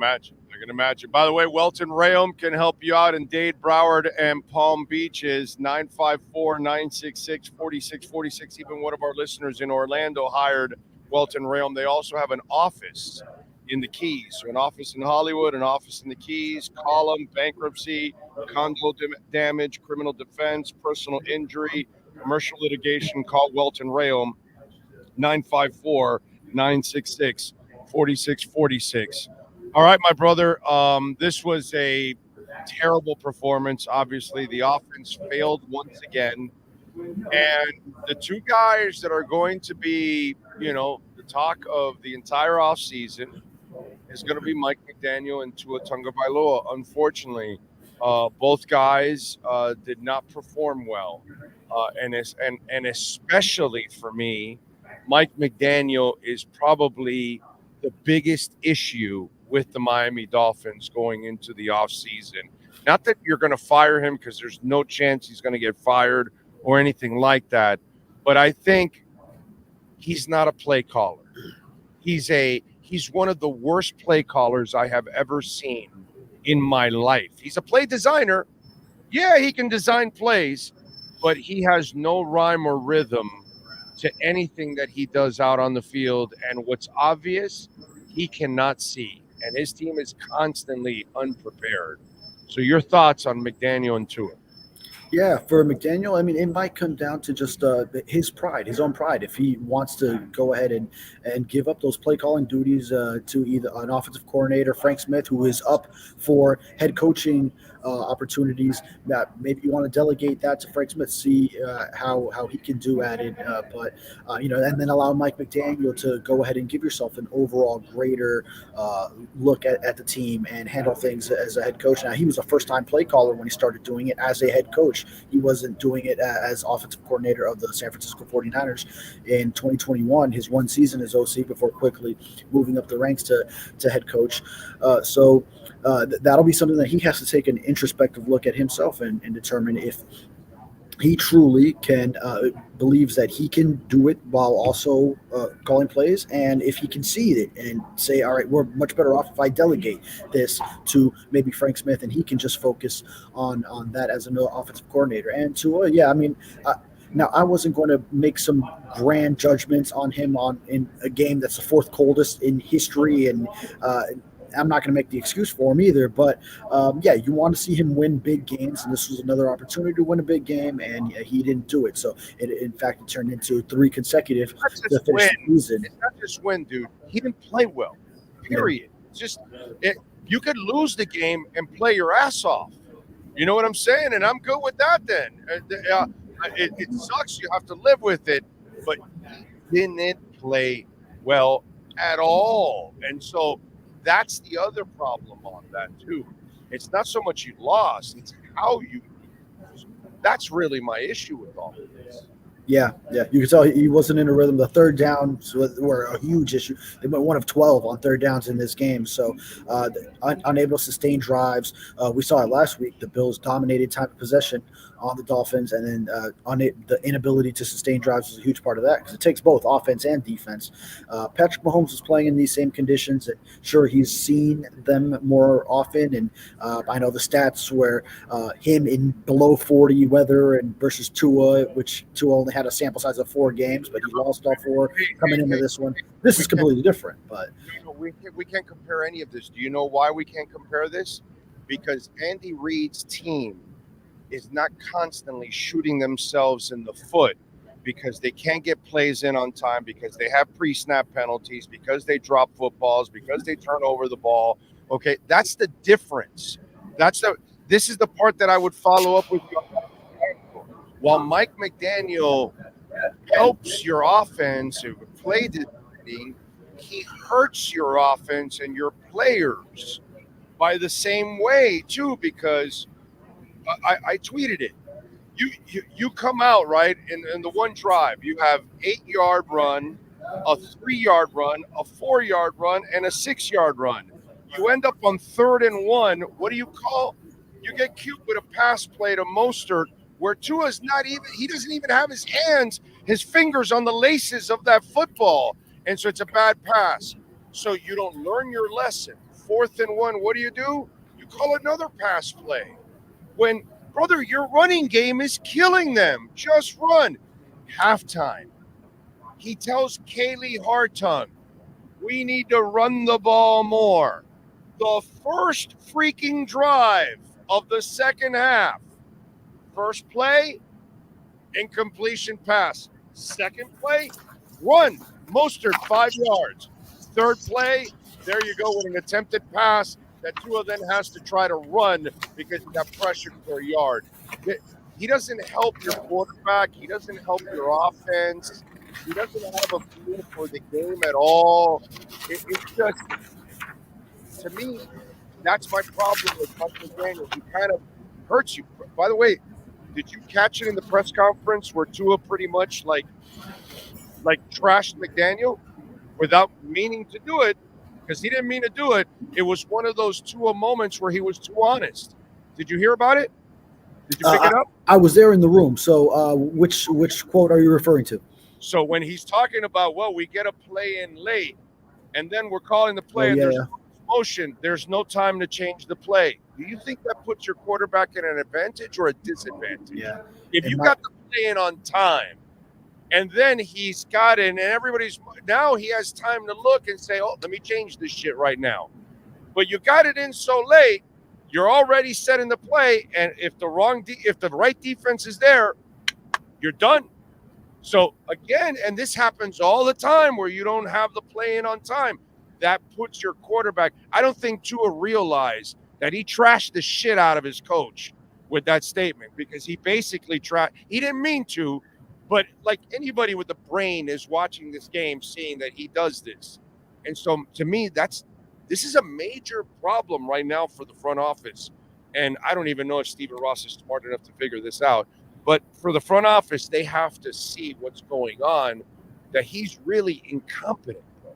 imagine. By the way, Welton Rayom can help you out in Dade, Broward, and Palm Beaches. 954-966-4646. Even one of our listeners in Orlando hired Welton Rayom. They also have an office in the Keys. So an office in Hollywood, an office in the Keys. Call them: bankruptcy, condo damage, criminal defense, personal injury, commercial litigation. Call Welton Rayom, 954-966-4646. All right, my brother. This was a terrible performance. Obviously, the offense failed once again. And the two guys that are going to be, the talk of the entire offseason is going to be Mike McDaniel and Tua Tagovailoa. Unfortunately, both guys did not perform well. And especially for me, Mike McDaniel is probably the biggest issue with the Miami Dolphins going into the offseason. Not that you're going to fire him, because there's no chance he's going to get fired or anything like that. But I think he's not a play caller. He's one of the worst play callers I have ever seen in my life. He's a play designer. Yeah, he can design plays, but he has no rhyme or rhythm to anything that he does out on the field. And what's obvious, he cannot see. And his team is constantly unprepared. So your thoughts on McDaniel and Tua? Yeah, for McDaniel, I mean, it might come down to just his pride, his own pride. If he wants to go ahead and give up those play calling duties to either an offensive coordinator, Frank Smith, who is up for head coaching opportunities, that maybe you want to delegate that to Frank Smith, see how he can do at it. But and then allow Mike McDaniel to go ahead and give yourself an overall greater look at the team and handle things as a head coach. Now, he was a first-time play caller when he started doing it as a head coach. He wasn't doing it as offensive coordinator of the San Francisco 49ers in 2021, his one season as OC, before quickly moving up the ranks to head coach. So that'll be something that he has to take an introspective look at himself and determine if he truly believes that he can do it while also calling plays, and if he can see it and say, all right, we're much better off if I delegate this to maybe Frank Smith and he can just focus on that as an offensive coordinator. And Tua, now, I wasn't going to make some grand judgments on him in a game that's the fourth coldest in history, and I'm not going to make the excuse for him either. But, you want to see him win big games, and this was another opportunity to win a big game, and he didn't do it. So, in fact, it turned into 3 consecutive to finish the season. It's not just win, dude. He didn't play well, period. Yeah. You could lose the game and play your ass off. You know what I'm saying? And I'm good with that then. It sucks. You have to live with it. But he didn't play well at all. And so that's the other problem on that, too. It's not so much you lost. It's how you lose. That's really my issue with all of this. Yeah. You can tell he wasn't in a rhythm. The third downs were a huge issue. They went 1 of 12 on third downs in this game. So unable to sustain drives. We saw it last week. The Bills dominated time of possession on the Dolphins, and then the inability to sustain drives is a huge part of that because it takes both offense and defense. Patrick Mahomes is playing in these same conditions. Sure, he's seen them more often, and I know the stats where him in below 40 weather and versus Tua, which Tua only had a sample size of 4 games, but he lost all 4 coming into this one. This is completely different, but we can't compare any of this. Do you know why we can't compare this? Because Andy Reid's team is not constantly shooting themselves in the foot because they can't get plays in on time, because they have pre-snap penalties, because they drop footballs, because they turn over the ball. Okay, that's the difference. This is the part that I would follow up with you. While Mike McDaniel helps your offense and play designing, he hurts your offense and your players by the same way too, because I tweeted it. You come out, right, in the one drive. You have 8-yard run, a 3-yard run, a 4-yard run, and a 6-yard run. You end up on 3rd and 1. What do you call? You get cute with a pass play to Mostert where Tua's he doesn't even have his fingers on the laces of that football. And so it's a bad pass. So you don't learn your lesson. 4th and 1, what do? You call another pass play. When, brother, your running game is killing them. Just run. Halftime. He tells Kaylee Hartung, we need to run the ball more. The first freaking drive of the second half. First play, incompletion pass. Second play, run. Mostert, 5 yards. Third play, there you go with an attempted pass that Tua then has to try to run because he got pressured for a yard. He doesn't help your quarterback. He doesn't help your offense. He doesn't have a feel for the game at all. It's just, to me, that's my problem with Mike McDaniel. He kind of hurts you. By the way, did you catch it in the press conference where Tua pretty much like trashed McDaniel without meaning to do it? Because he didn't mean to do it. It was one of those Tua moments where he was too honest. Did you hear about it? Did you pick it up? I was there in the room. So which quote are you referring to? So when he's talking about, well, we get a play in late, and then we're calling the play, and there's motion, there's no time to change the play. Do you think that puts your quarterback in an advantage or a disadvantage? Yeah. If you got the play in on time, and then he's got it, and now he has time to look and say, oh, let me change this shit right now. But you got it in so late, you're already setting the play, and if the right defense is there, you're done. So again, and this happens all the time where you don't have the play in on time. That puts your quarterback. I don't think Tua realized that he trashed the shit out of his coach with that statement, because he basically he didn't mean to, but like anybody with a brain is watching this game, seeing that he does this. And so to me, this is a major problem right now for the front office. And I don't even know if Stephen Ross is smart enough to figure this out. But for the front office, they have to see what's going on, that he's really incompetent, bro.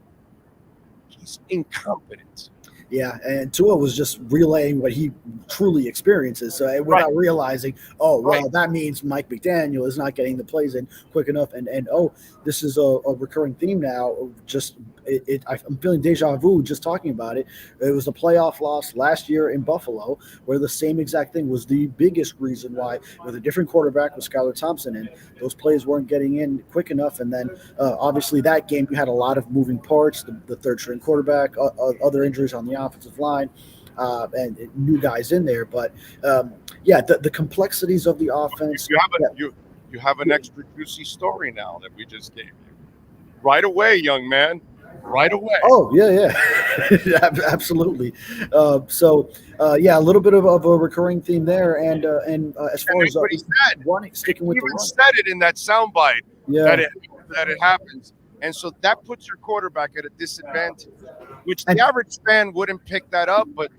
He's incompetent. Yeah, and Tua was just relaying what he truly experiences, without realizing, that means Mike McDaniel is not getting the plays in quick enough, and this is a recurring theme now. I'm feeling deja vu just talking about it. It was a playoff loss last year in Buffalo, where the same exact thing was the biggest reason why, with a different quarterback with Skylar Thompson in, those plays weren't getting in quick enough. And then obviously that game, you had a lot of moving parts, the third string quarterback, other injuries on the offensive line, and new guys in there. But the complexities of the offense. You have an extra juicy story now that we just gave you. Right away, young man. Right away. Oh, yeah. Absolutely. A little bit of a recurring theme there. And as far as sticking with the run. Said it in that soundbite that it happens. And so that puts your quarterback at a disadvantage, which the average fan wouldn't pick that up. But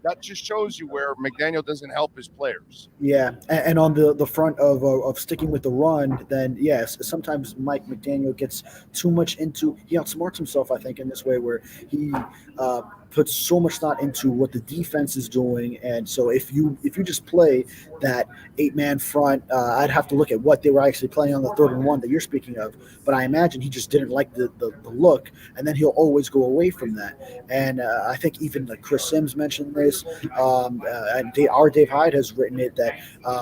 that just shows you where McDaniel doesn't help his players. Yeah, and on the front of sticking with the run, then yes, sometimes Mike McDaniel gets too much into. He outsmarts himself, I think, in this way where he puts so much thought into what the defense is doing, and so if you just play that 8-man front, I'd have to look at what they were actually playing on the 3rd and 1 that you're speaking of. But I imagine he just didn't like the look, and then he'll always go away from that. And I think even like Chris Sims mentioned this, and our Dave Hyde has written it that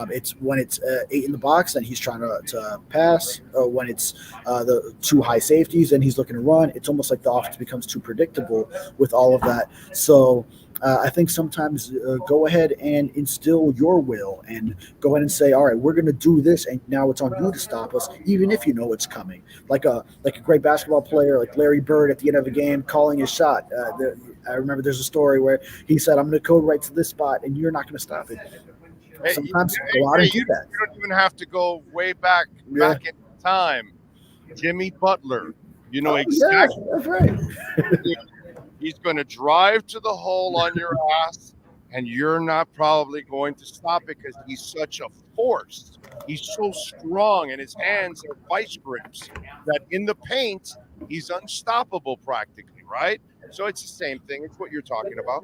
it's when it's 8 in the box, then he's trying to pass. When it's the 2 high safeties, and he's looking to run. It's almost like the offense becomes too predictable with all of that. So I think sometimes go ahead and instill your will and go ahead and say, all right, we're going to do this, and now it's on you to stop us, even if you know it's coming. Like a great basketball player like Larry Bird at the end of a game calling his shot. I remember there's a story where he said, I'm going to code right to this spot, and you're not going to stop it. Sometimes go out and do that. You don't even have to go way back in time. Jimmy Butler, exactly. Yeah, that's right. He's going to drive to the hole on your ass, and you're not probably going to stop it because he's such a force. He's so strong, and his hands are vice grips that in the paint, he's unstoppable practically, right? So it's the same thing. It's what you're talking about.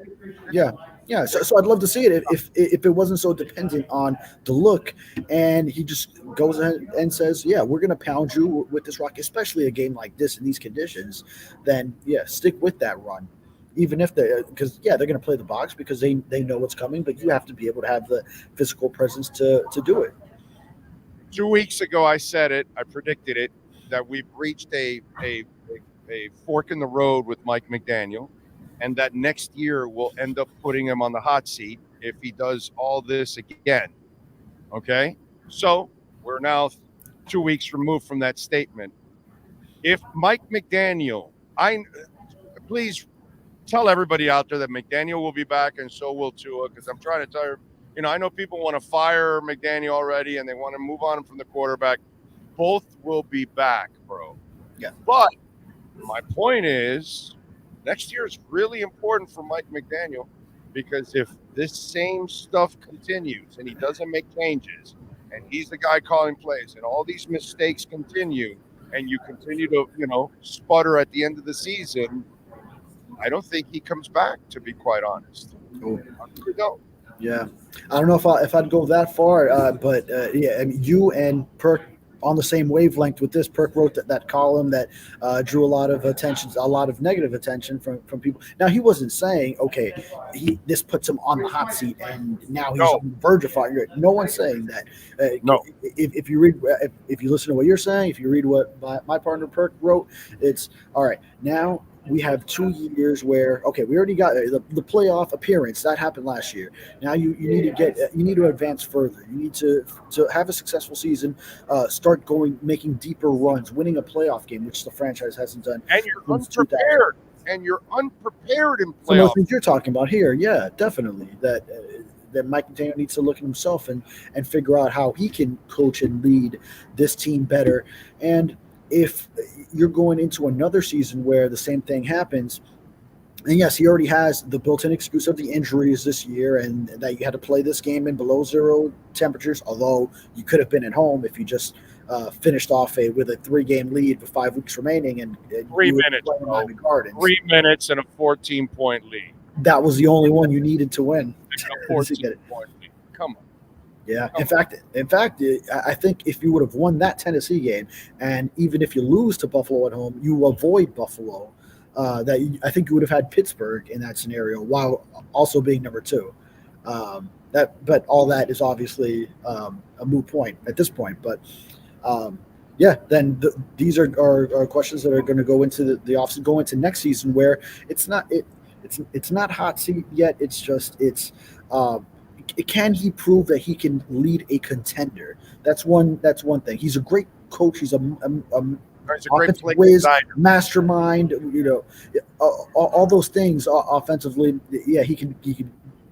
Yeah. So I'd love to see it if it wasn't so dependent on the look, and he just goes ahead and says, "Yeah, we're going to pound you with this rock," especially a game like this in these conditions. Then stick with that run, even if they're going to play the box because they know what's coming, but you have to be able to have the physical presence to do it. 2 weeks ago, I said it. I predicted it that we've reached a fork in the road with Mike McDaniel, and that next year we'll end up putting him on the hot seat if he does all this again. Okay? So we're now 2 weeks removed from that statement. If Mike McDaniel, please tell everybody out there that McDaniel will be back and so will Tua, because I'm trying to tell you, I know people want to fire McDaniel already and they want to move on from the quarterback. Both will be back, bro. Yeah. But my point is, next year is really important for Mike McDaniel, because if this same stuff continues and he doesn't make changes and he's the guy calling plays and all these mistakes continue and you continue to, sputter at the end of the season, I don't think he comes back, to be quite honest. Oh. I really don't. Yeah. I don't know if I'd go that far, but you and Perk on the same wavelength with this. Perk wrote that column that drew a lot of attention, a lot of negative attention from people. Now, he wasn't saying, okay, this puts him on the hot seat and now he's on the verge of fire. No one's saying that. No. If you read, if you listen to what you're saying, if you read what my partner Perk wrote, it's all right. Now we have 2 years where, okay, we already got the playoff appearance that happened last year. Now you need to advance further. You need to have a successful season, start making deeper runs, winning a playoff game, which the franchise hasn't done. And you're unprepared. And you're unprepared in playoffs. Some of the things you're talking about here, yeah, definitely. That Mike McDaniel needs to look at himself and figure out how he can coach and lead this team better. And if you're going into another season where the same thing happens, and yes, he already has the built-in excuse of the injuries this year and that you had to play this game in below zero temperatures, although you could have been at home if you just finished off with a 3-game lead with 5 weeks remaining and 3 minutes, 3 minutes and a 14-point lead. That was the only one you needed to win. A 14-point lead. Come on. Yeah. In fact, I think if you would have won that Tennessee game, and even if you lose to Buffalo at home, you avoid Buffalo. I think you would have had Pittsburgh in that scenario, while also being number 2. But all that is obviously a moot point at this point. But then these are questions that are going to go into the offseason, go into next season, where it's not hot seat yet. It's just can he prove that he can lead a contender? That's one thing. He's a great coach. He's a great play whiz, mastermind. All those things offensively. Yeah, he can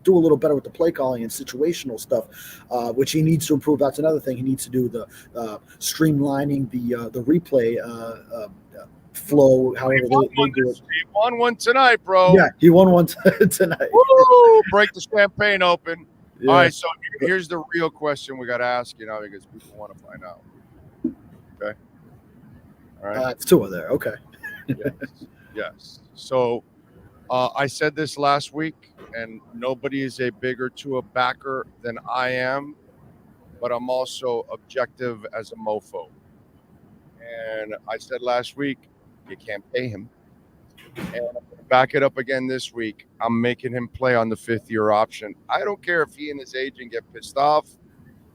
do a little better with the play calling and situational stuff, which he needs to improve. That's another thing he needs to do. The streamlining the replay flow, however they do it. He won one tonight, bro. Yeah, he won one tonight. Woo! Break the champagne open. Yeah. All right, so here's the real question we got to ask you now because people want to find out. Okay. All right. It's Tua there. Okay. Yes. So I said this last week, and nobody is a bigger Tua backer than I am, but I'm also objective as a mofo. And I said last week, you can't pay him. And I'm going to back it up again this week. I'm making him play on the 5th-year option. I don't care if he and his agent get pissed off.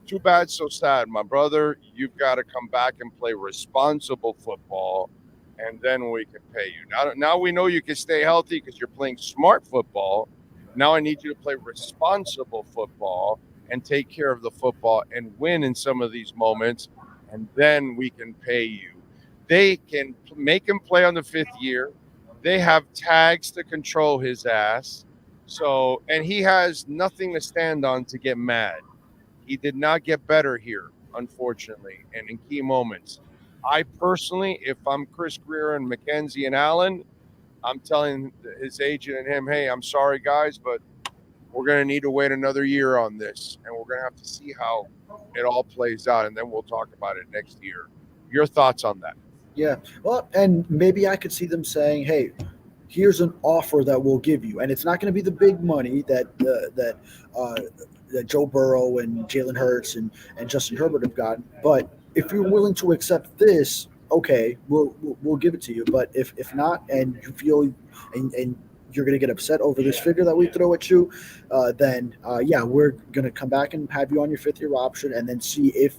Too bad, so sad. My brother, you've got to come back and play responsible football, and then we can pay you. Now we know you can stay healthy because you're playing smart football. Now I need you to play responsible football and take care of the football and win in some of these moments, and then we can pay you. They can make him play on the 5th year. They have tags to control his ass. So, and he has nothing to stand on to get mad. He did not get better here, unfortunately, and in key moments. I personally, if I'm Chris Greer and McKenzie and Allen, I'm telling his agent and him, hey, I'm sorry, guys, but we're going to need to wait another year on this, and we're going to have to see how it all plays out, and then we'll talk about it next year. Your thoughts on that? Yeah. Well, and maybe I could see them saying, hey, here's an offer that we'll give you. And it's not going to be the big money that Joe Burrow and Jalen Hurts and Justin Herbert have gotten. But if you're willing to accept this, okay, we'll give it to you. But if not, and you feel and you're going to get upset over this figure that we throw at you, then we're going to come back and have you on your 5th-year option and then see if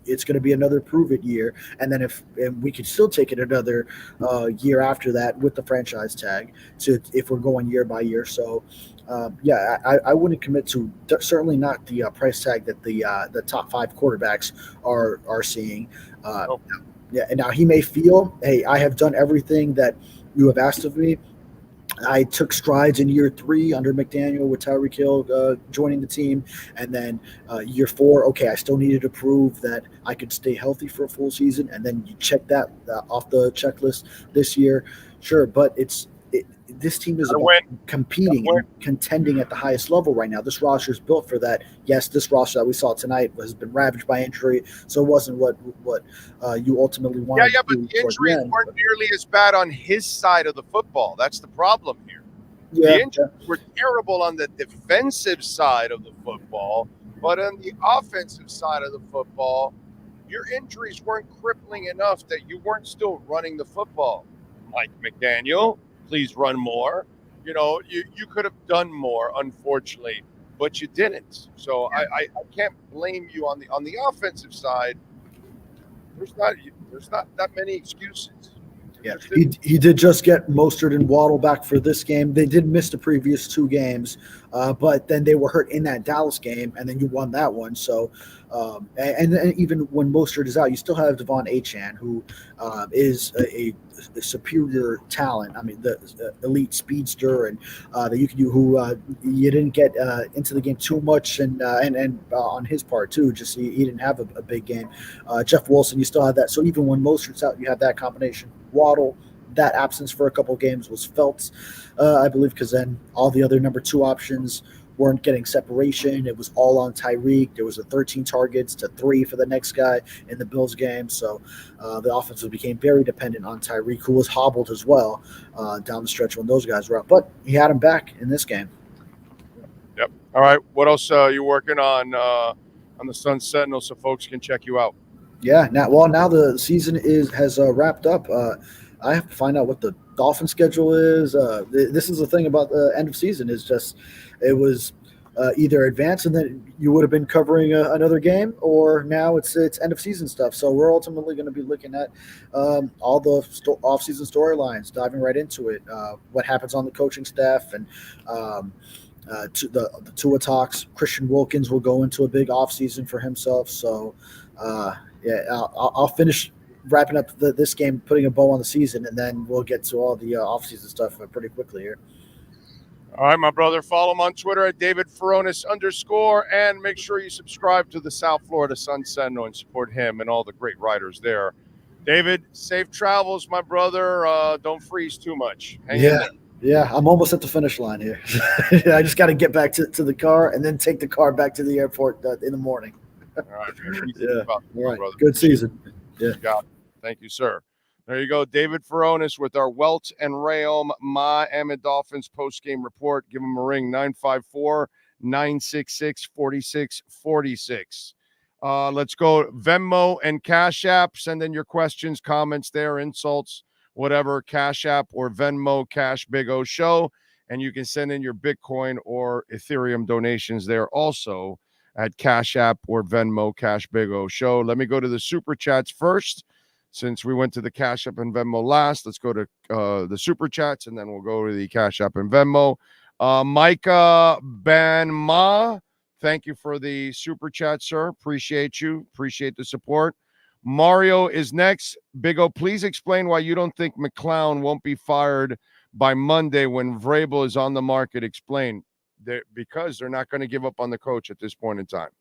it's going to be another prove-it year. And then if we could still take it another year after that with the franchise tag, so if we're going year by year. So, I wouldn't commit to certainly not the price tag that the top 5 quarterbacks are seeing. Yeah, and now he may feel, hey, I have done everything that you have asked of me. I took strides in year 3 under McDaniel with Tyreek Hill joining the team. And then year 4, okay, I still needed to prove that I could stay healthy for a full season. And then you check that off the checklist this year. Sure, but this team is about competing and contending at the highest level right now. This roster is built for that. Yes, this roster that we saw tonight has been ravaged by injury, so it wasn't what you ultimately wanted. Yeah, but the injuries weren't nearly as bad on his side of the football. That's the problem here. The injuries were terrible on the defensive side of the football, but on the offensive side of the football, your injuries weren't crippling enough that you weren't still running the football. Mike McDaniel, please run more. You know, you could have done more, unfortunately, but you didn't. So I can't blame you on the offensive side. There's not that many excuses. Yeah, he did just get Mostert and Waddle back for this game. They did miss the previous 2 games, but then they were hurt in that Dallas game, and then you won that one. So, and even when Mostert is out, you still have Devon Achane, who is a superior talent. I mean, the elite speedster, and that you can do. Who you didn't get into the game too much, and on his part too. Just he didn't have a big game. Jeff Wilson, you still have that. So even when Mostert's out, you have that combination. Waddle, that absence for a couple of games was felt, I believe, because then all the other number 2 options weren't getting separation. It was all on Tyreek. There was 13 targets to 3 for the next guy in the Bills game. So the offense became very dependent on Tyreek, who was hobbled as well down the stretch when those guys were out. But he had him back in this game. Yep. All right. What else are you working on the Sun Sentinel so folks can check you out? Yeah. Now the season has wrapped up. I have to find out what the Dolphin schedule is. This is the thing about the end of season is just it was either advanced and then you would have been covering another game, or now it's end of season stuff. So we're ultimately going to be looking at all the off-season storylines, diving right into it. What happens on the coaching staff and to the Tua talks. Christian Wilkins will go into a big off-season for himself. So I'll finish wrapping up this game, putting a bow on the season, and then we'll get to all the off-season stuff pretty quickly here. All right, my brother. Follow him on Twitter at David Furones _ and make sure you subscribe to the South Florida Sun Sentinel and support him and all the great writers there. David, safe travels, my brother. Don't freeze too much. Hang in Yeah. there. Yeah, I'm almost at the finish line here. I just got to get back to the car and then take the car back to the airport in the morning. All right, man. Be safe Yeah. out there, All my right. brother. Good season. Yeah. You got it. Thank you, sir. There you go. David Furones with our Welt and Rayom Miami Dolphins post-game report. Give him a ring, 954-966-4646. Let's go Venmo and Cash App. Send in your questions, comments there, insults, whatever. Cash App or Venmo, Cash Big O Show. And you can send in your Bitcoin or Ethereum donations there also at Cash App or Venmo, Cash Big O Show. Let me go to the Super Chats first. Since we went to the Cash App and Venmo last, let's go to the Super Chats, and then we'll go to the Cash App and Venmo. Micah Banma, thank you for the Super Chat, sir. Appreciate you. Appreciate the support. Mario is next. Big O, please explain why you don't think McClown won't be fired by Monday when Vrabel is on the market. Explain. Because they're not going to give up on the coach at this point in time.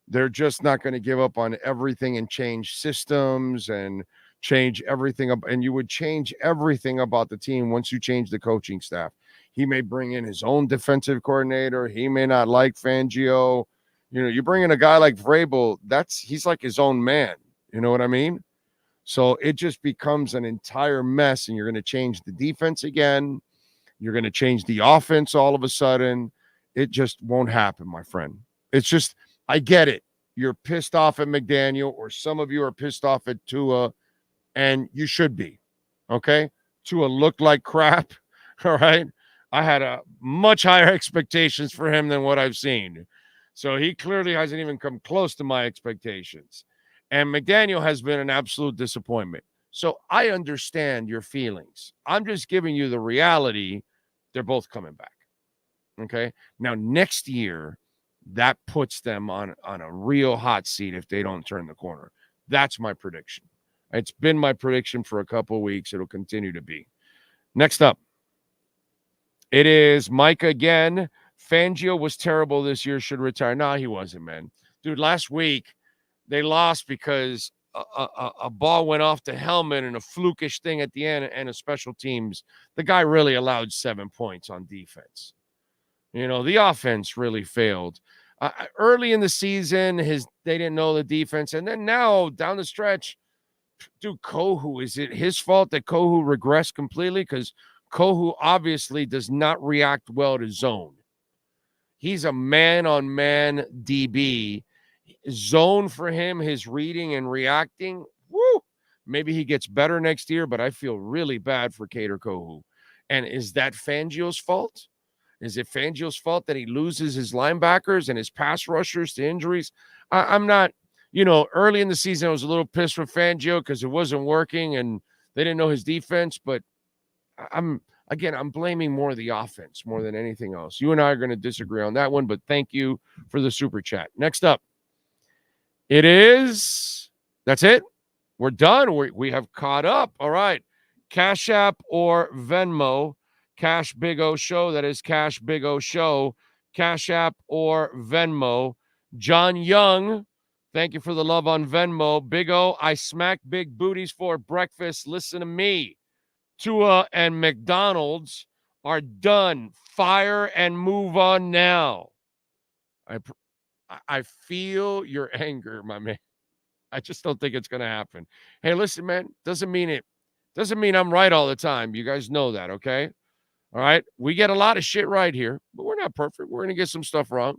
They're just not going to give up on everything and change systems and change everything up. And you would change everything about the team once you change the coaching staff. He may bring in his own defensive coordinator. He may not like Fangio. You know, you bring in a guy like Vrabel, he's like his own man. You know what I mean? So it just becomes an entire mess, and you're going to change the defense again. You're going to change the offense all of a sudden. It just won't happen, my friend. It's just, I get it. You're pissed off at McDaniel, or some of you are pissed off at Tua, and you should be, okay? Tua looked like crap, all right? I had a much higher expectations for him than what I've seen. So he clearly hasn't even come close to my expectations. And McDaniel has been an absolute disappointment. So I understand your feelings. I'm just giving you the reality. They're both coming back, okay? Now, next year, that puts them on a real hot seat if they don't turn the corner. That's my prediction. It's been my prediction for a couple of weeks. It'll continue to be. Next up, it is Mike again. Fangio was terrible this year, should retire. No, he wasn't, man. Dude, last week, they lost because a ball went off the helmet and a flukish thing at the end and a special teams. The guy really allowed 7 points on defense. You know, the offense really failed. Early in the season, they didn't know the defense. And then now, down the stretch, dude, Kohu, is it his fault that Kohu regressed completely? Because Kohu obviously does not react well to zone. He's a man-on-man DB. Zone for him, his reading and reacting, woo! Maybe he gets better next year, but I feel really bad for Kader Kohu. And is that Fangio's fault? Is it Fangio's fault that he loses his linebackers and his pass rushers to injuries? I'm not, early in the season, I was a little pissed with Fangio because it wasn't working and they didn't know his defense. But I'm blaming more the offense more than anything else. You and I are going to disagree on that one, but thank you for the super chat. Next up, that's it. We're done. We have caught up. All right. Cash App or Venmo. Cash Big O Show. That is Cash Big O Show. Cash App or Venmo. John Young, thank you for the love on Venmo. Big O, I smack big booties for breakfast. Listen to me. Tua and McDonald's are done. Fire and move on now. I feel your anger, my man. I just don't think it's going to happen. Hey, listen, man, doesn't mean I'm right all the time. You guys know that, okay? All right, we get a lot of shit right here, but we're not perfect. We're going to get some stuff wrong.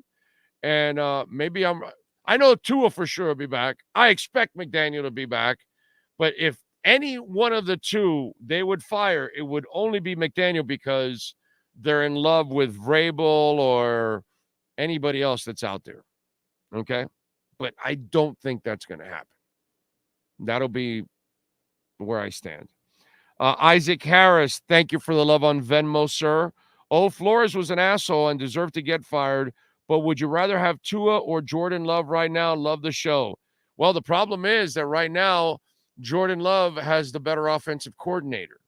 And maybe I know Tua for sure will be back. I expect McDaniel to be back. But if any one of the two they would fire, it would only be McDaniel because they're in love with Vrabel or anybody else that's out there. Okay? But I don't think that's going to happen. That'll be where I stand. Isaac Harris, thank you for the love on Venmo, sir. Oh, Flores was an asshole and deserved to get fired, but would you rather have Tua or Jordan Love right now? Love the show. Well, the problem is that right now, Jordan Love has the better offensive coordinator.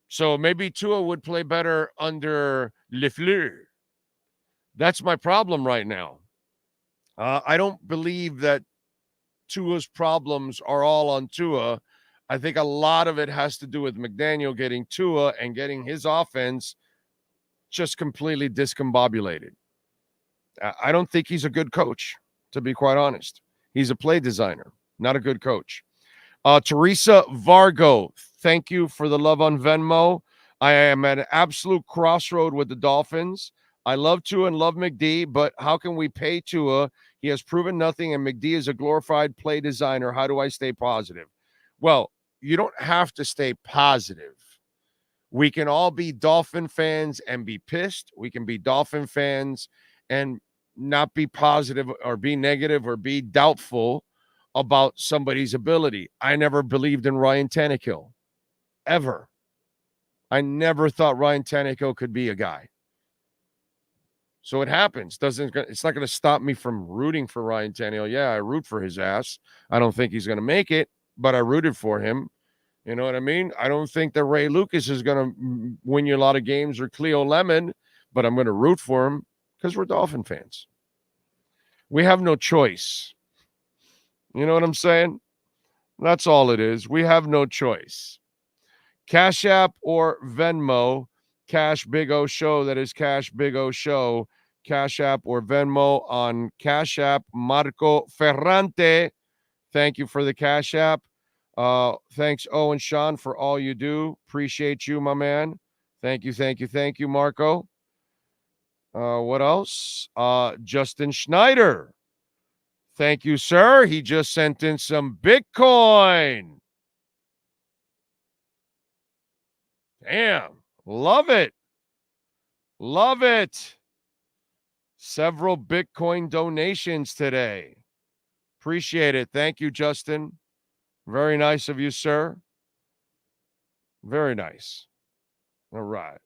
So maybe Tua would play better under LeFleur. That's my problem right now. I don't believe that Tua's problems are all on Tua. I think a lot of it has to do with McDaniel getting Tua and getting his offense just completely discombobulated. I don't think he's a good coach, to be quite honest. He's a play designer, not a good coach. Teresa Vargo, thank you for the love on Venmo. I am at an absolute crossroad with the Dolphins. I love Tua and love McD, but how can we pay Tua? He has proven nothing, and McD is a glorified play designer. How do I stay positive? Well, you don't have to stay positive. We can all be Dolphin fans and be pissed. We can be Dolphin fans and not be positive or be negative or be doubtful about somebody's ability. I never believed in Ryan Tannehill, ever. I never thought Ryan Tannehill could be a guy. So it happens. It's not going to stop me from rooting for Ryan Tannehill. Yeah, I root for his ass. I don't think he's going to make it, but I rooted for him. You know what I mean? I don't think that Ray Lucas is going to win you a lot of games or Cleo Lemon, but I'm going to root for him because we're Dolphin fans. We have no choice. You know what I'm saying? That's all it is. We have no choice. Cash App or Venmo, Cash Big O Show. That is Cash Big O Show. Cash App or Venmo on Cash App. Marco Ferrante. Thank you for the Cash App. Thanks, Owen Sean, for all you do. Appreciate you, my man. Thank you, Marco. What else? Justin Schneider. Thank you, sir. He just sent in some Bitcoin. Damn. Love it. Love it. Several Bitcoin donations today. Appreciate it. Thank you, Justin. Very nice of you, sir. Very nice. All right.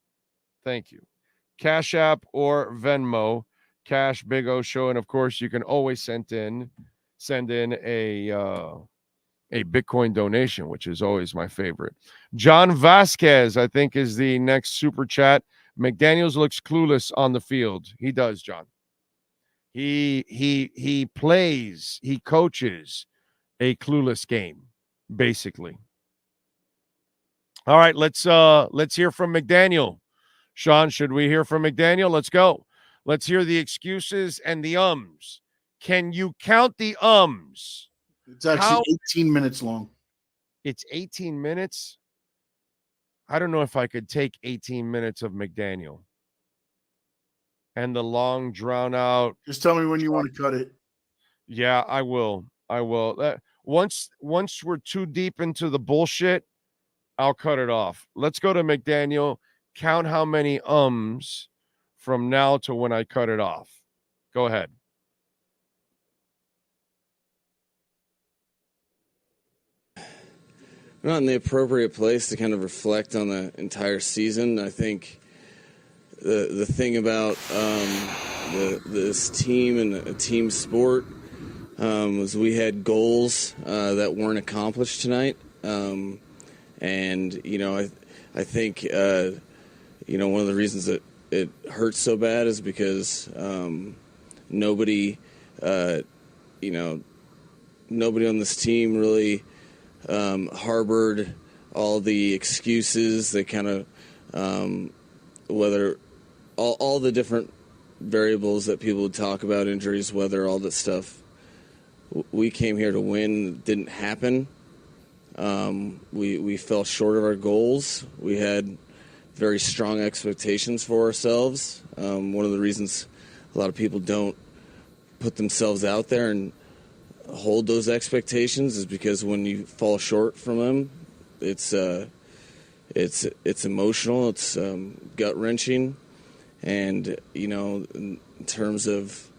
Thank you. Cash App or Venmo, Cash Big O Show. And of course, you can always send in a Bitcoin donation, which is always my favorite. John Vasquez, I think, is the next super chat. McDaniels looks clueless on the field. He does, John. He plays, he coaches a clueless game, basically. All right, let's hear from McDaniel. Sean, should we hear from McDaniel? Let's go. Let's hear the excuses and the ums. Can you count the ums? It's actually 18 minutes long. It's 18 minutes? I don't know if I could take 18 minutes of McDaniel. And the long, drawn-out... Just tell me when you want to cut it. Yeah, I will. Once we're too deep into the bullshit, I'll cut it off. Let's go to McDaniel. Count how many ums from now to when I cut it off. Go ahead. Not in the appropriate place to kind of reflect on the entire season. I think the thing about this team and a team sport was we had goals that weren't accomplished tonight. And, I think, one of the reasons that it hurts so bad is because nobody on this team really harbored all the excuses. They kind of, whether all the different variables that people would talk about, injuries, weather, all that stuff. We came here to win. It didn't happen. We fell short of our goals. We had very strong expectations for ourselves. One of the reasons a lot of people don't put themselves out there and hold those expectations is because when you fall short from them, it's emotional, it's gut wrenching, and in terms of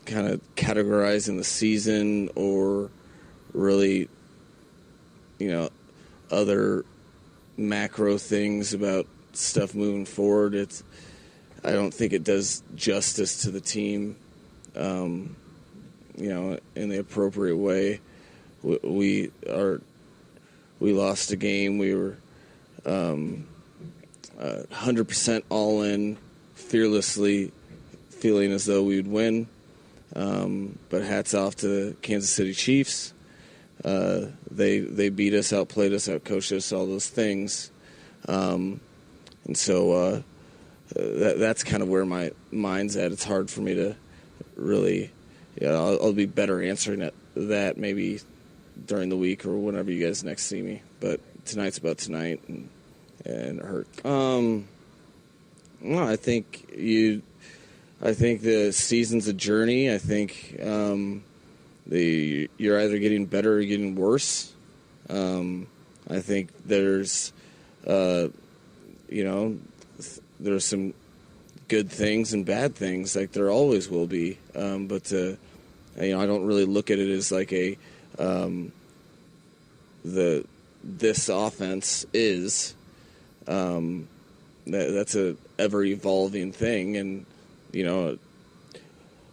kind of categorizing the season or really other macro things about stuff moving forward, I don't think it does justice to the team in the appropriate way. We lost a game. We were 100% all in, fearlessly feeling as though we would win. But hats off to the Kansas City Chiefs. They beat us, outplayed us, outcoached us, all those things. And so that's kind of where my mind's at. It's hard for me to really, I'll be better answering that maybe during the week or whenever you guys next see me. But tonight's about tonight and hurt. No, I think the season's a journey. I think you're either getting better or getting worse. I think there's there's some good things and bad things, like there always will be. But I don't really look at it as like this offense is. That's a ever evolving thing, and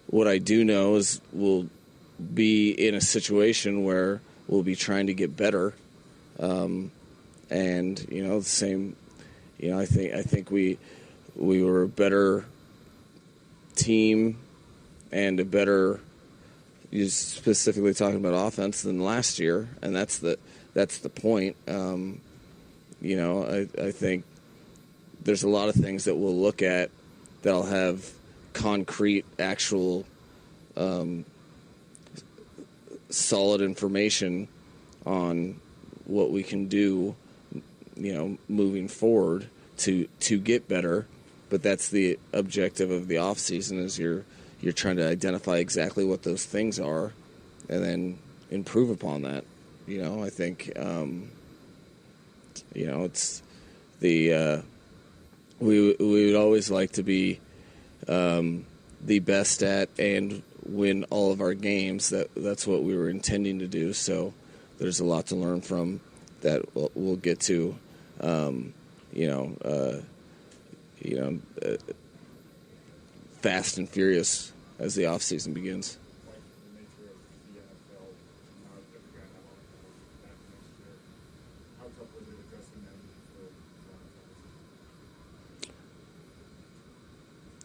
what I do know is we'll be in a situation where we'll be trying to get better, and the same. I think we were a better team and a better, specifically talking about offense, than last year, and that's the point. I think there's a lot of things that we'll look at that'll have concrete, actual, solid information on what we can do, moving forward to get better. But that's the objective of the offseason, is you're trying to identify exactly what those things are and then improve upon that. I think, it's the, we would always like to be the best at and win all of our games. That's what we were intending to do. So there's a lot to learn from that. We'll get to, fast and furious as the offseason begins.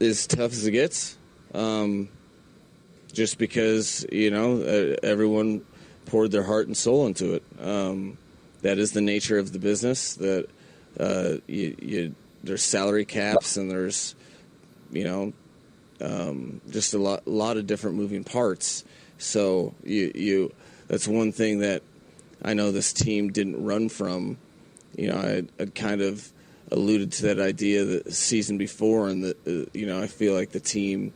As tough as it gets, just because everyone poured their heart and soul into it. That is the nature of the business. That there's salary caps and there's just a lot of different moving parts. So that's one thing that I know this team didn't run from. I'd kind of alluded to that idea the season before, and I feel like the team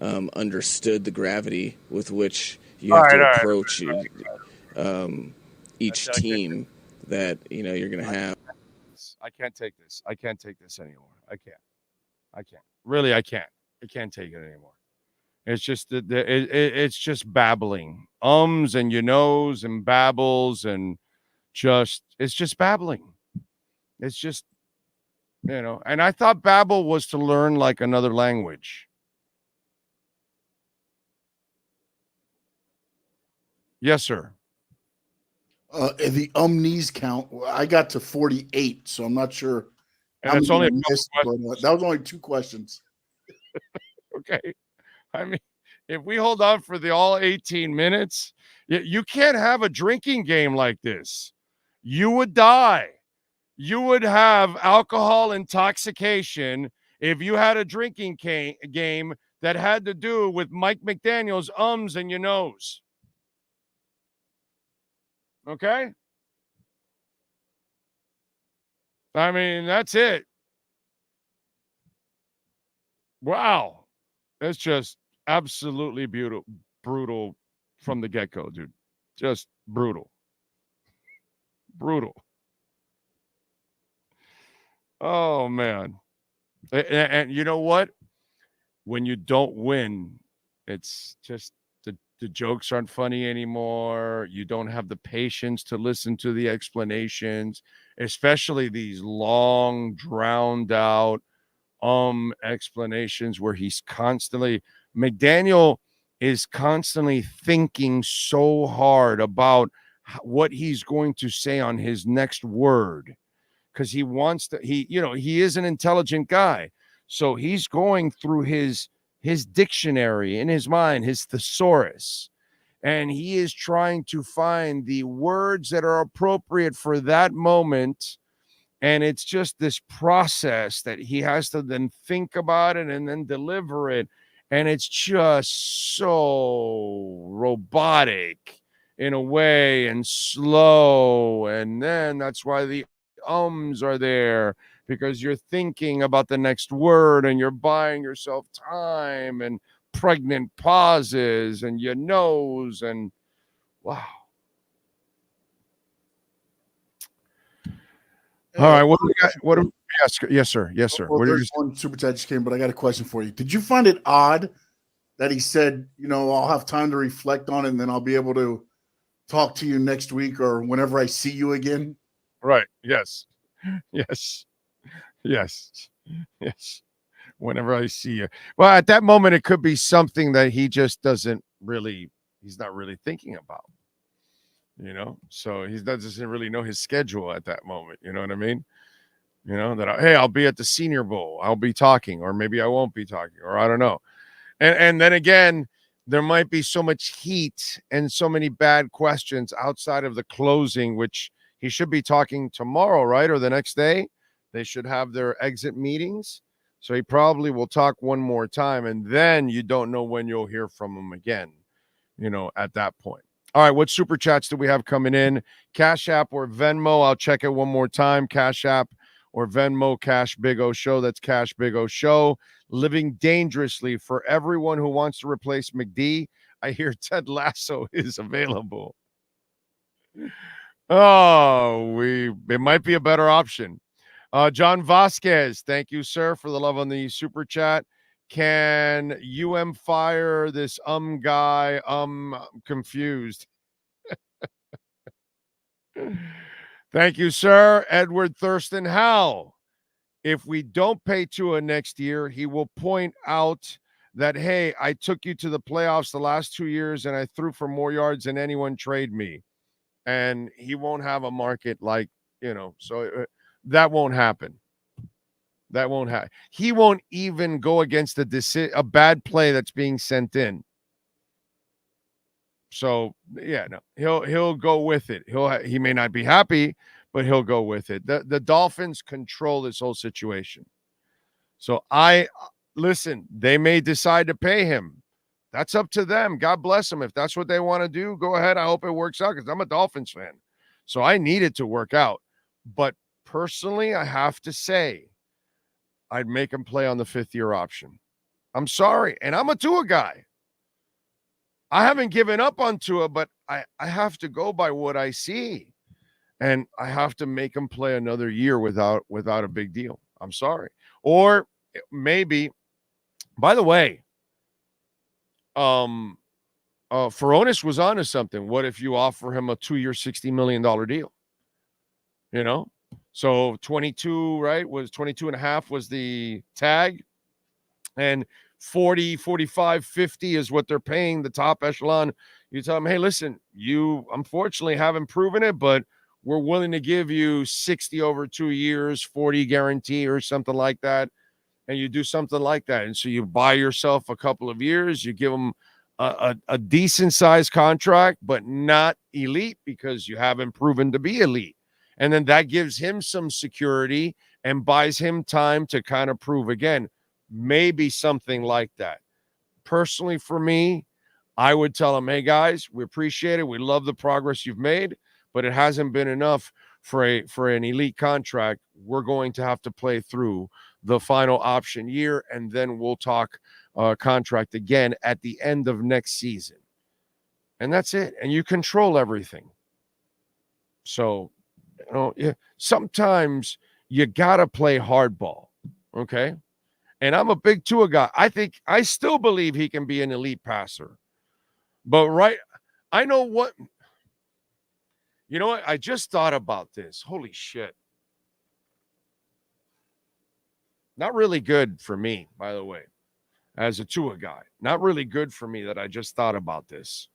understood the gravity with which you have to approach each team that you're going to have. I can't take this. I can't take this anymore. I can't. Really, I can't. I can't take it anymore. It's just it's just babbling, and and babbles, and it's just babbling. It's just. And I thought Babel was to learn like another language. Yes, sir. The knees count, I got to 48, so I'm not sure. And it's only that was only 2 questions. Okay. I mean, if we hold on for all 18 minutes, you can't have a drinking game like this. You would die. You would have alcohol intoxication if you had a drinking game that had to do with Mike McDaniel's and your nose. Okay? I mean, that's it. Wow. It's just absolutely brutal from the get-go, dude. Just brutal. Brutal. Oh, man. And you know what? When you don't win, it's just the jokes aren't funny anymore. You don't have the patience to listen to the explanations, especially these long, drowned out explanations where McDaniel is constantly thinking so hard about what he's going to say on his next word. Because he wants to, he is an intelligent guy. So he's going through his his dictionary in his mind, his thesaurus, and he is trying to find the words that are appropriate for that moment. And it's just this process that he has to then think about it and then deliver it. And it's just so robotic in a way and slow. And then that's why the ums are there, because you're thinking about the next word and you're buying yourself time and pregnant pauses and your nose and wow. All right, what do we got? What do yes, sir. Yes, sir. Well, What there's one super chat just came, but I got a question for you. Did you find it odd that he said, I'll have time to reflect on it and then I'll be able to talk to you next week or whenever I see you again? Right. Yes. Yes. Yes. Yes. Whenever I see you. Well, at that moment, it could be something that he just doesn't really, he's not really thinking about. So he doesn't really know his schedule at that moment. You know what I mean? Hey, I'll be at the Senior Bowl. I'll be talking, or maybe I won't be talking, or I don't know. And then again, there might be so much heat and so many bad questions outside of the closing, which he should be talking tomorrow, right? Or the next day. They should have their exit meetings. So he probably will talk one more time, and then you don't know when you'll hear from him again, at that point. All right, what super chats do we have coming in? Cash App or Venmo? I'll check it one more time. Cash App or Venmo, Cash Big O Show. That's Cash Big O Show. Living dangerously for everyone who wants to replace McD. I hear Ted Lasso is available. It might be a better option. John Vasquez, thank you, sir, for the love on the super chat. Can fire this guy? I'm confused. Thank you, sir. Edward Thurston, how? If we don't pay Tua next year, he will point out that, hey, I took you to the playoffs the last 2 years and I threw for more yards than anyone trade me. And he won't have a market like, so that won't happen. That won't happen. He won't even go against a bad play that's being sent in. So yeah, no, he'll go with it. He may not be happy, but he'll go with it. The Dolphins control this whole situation. So listen, they may decide to pay him. That's up to them. God bless them. If that's what they want to do, go ahead. I hope it works out because I'm a Dolphins fan. So I need it to work out. But personally, I have to say, I'd make him play on the 5th-year option. I'm sorry. And I'm a Tua guy. I haven't given up on Tua, but I have to go by what I see. And I have to make him play another year without a big deal. I'm sorry. Or maybe, by the way, Furones was onto something. What if you offer him a 2-year, $60 million deal? So 22, right? Was 22 and a half was the tag. And 40, 45, 50 is what they're paying the top echelon. You tell them, hey, listen, you unfortunately haven't proven it, but we're willing to give you 60 over 2 years, 40 guarantee or something like that. And you do something like that. And so you buy yourself a couple of years, you give them a decent sized contract, but not elite because you haven't proven to be elite. And then that gives him some security and buys him time to kind of prove again. Maybe something like that. Personally, for me, I would tell him, hey, guys, we appreciate it. We love the progress you've made, but it hasn't been enough for an elite contract. We're going to have to play through the final option year, and then we'll talk contract again at the end of next season. And that's it. And you control everything. So, sometimes you got to play hardball, okay? And I'm a big Tua guy. I still believe he can be an elite passer. But I know what. You know what? I just thought about this. Holy shit. Not really good for me, by the way, as a Tua guy. Not really good for me that I just thought about this.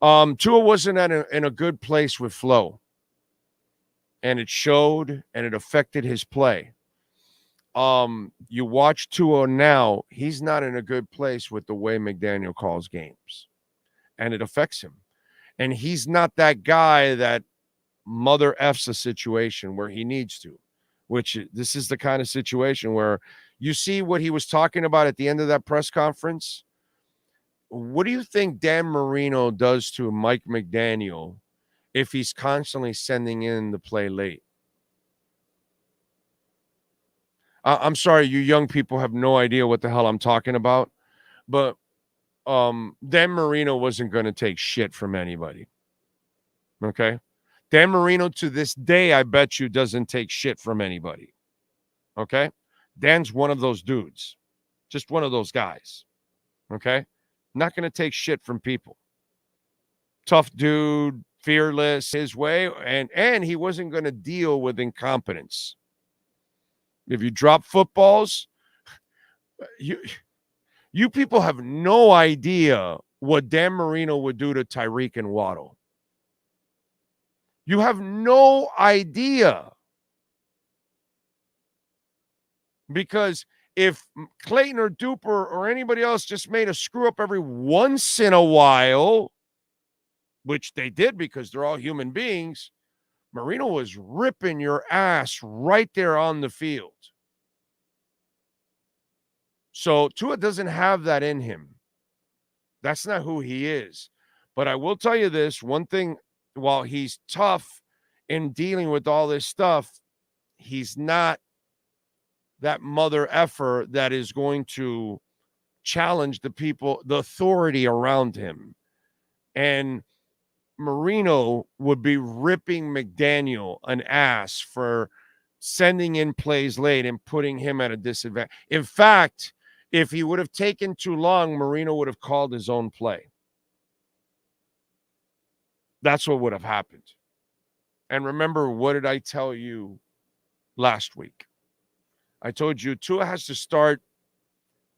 Tua wasn't in a good place with flow. And it showed, and it affected his play. You watch Tua now, he's not in a good place with the way McDaniel calls games, and it affects him. And he's not that guy that mother F's a situation where he needs to, which this is the kind of situation where you see what he was talking about at the end of that press conference. What do you think Dan Marino does to Mike McDaniel if he's constantly sending in the play late? I'm sorry, you young people have no idea what the hell I'm talking about, but Dan Marino wasn't going to take shit from anybody. Okay? Dan Marino to this day, I bet you, doesn't take shit from anybody. Okay? Dan's one of those dudes. Just one of those guys. Okay? Not going to take shit from people. Tough dude, fearless, his way, and he wasn't going to deal with incompetence. If you drop footballs, you people have no idea what Dan Marino would do to Tyreek and Waddle. You have no idea. Because if Clayton or Duper or anybody else just made a screw up every once in a while, which they did because they're all human beings, Marino was ripping your ass right there on the field. So Tua doesn't have that in him. That's not who he is. But I will tell you this, one thing, while he's tough in dealing with all this stuff, he's not that mother effer that is going to challenge the people, the authority around him. And Marino would be ripping McDaniel an ass for sending in plays late and putting him at a disadvantage. In fact, if he would have taken too long, Marino would have called his own play. That's what would have happened. And remember, what did I tell you last week? I told you Tua has to start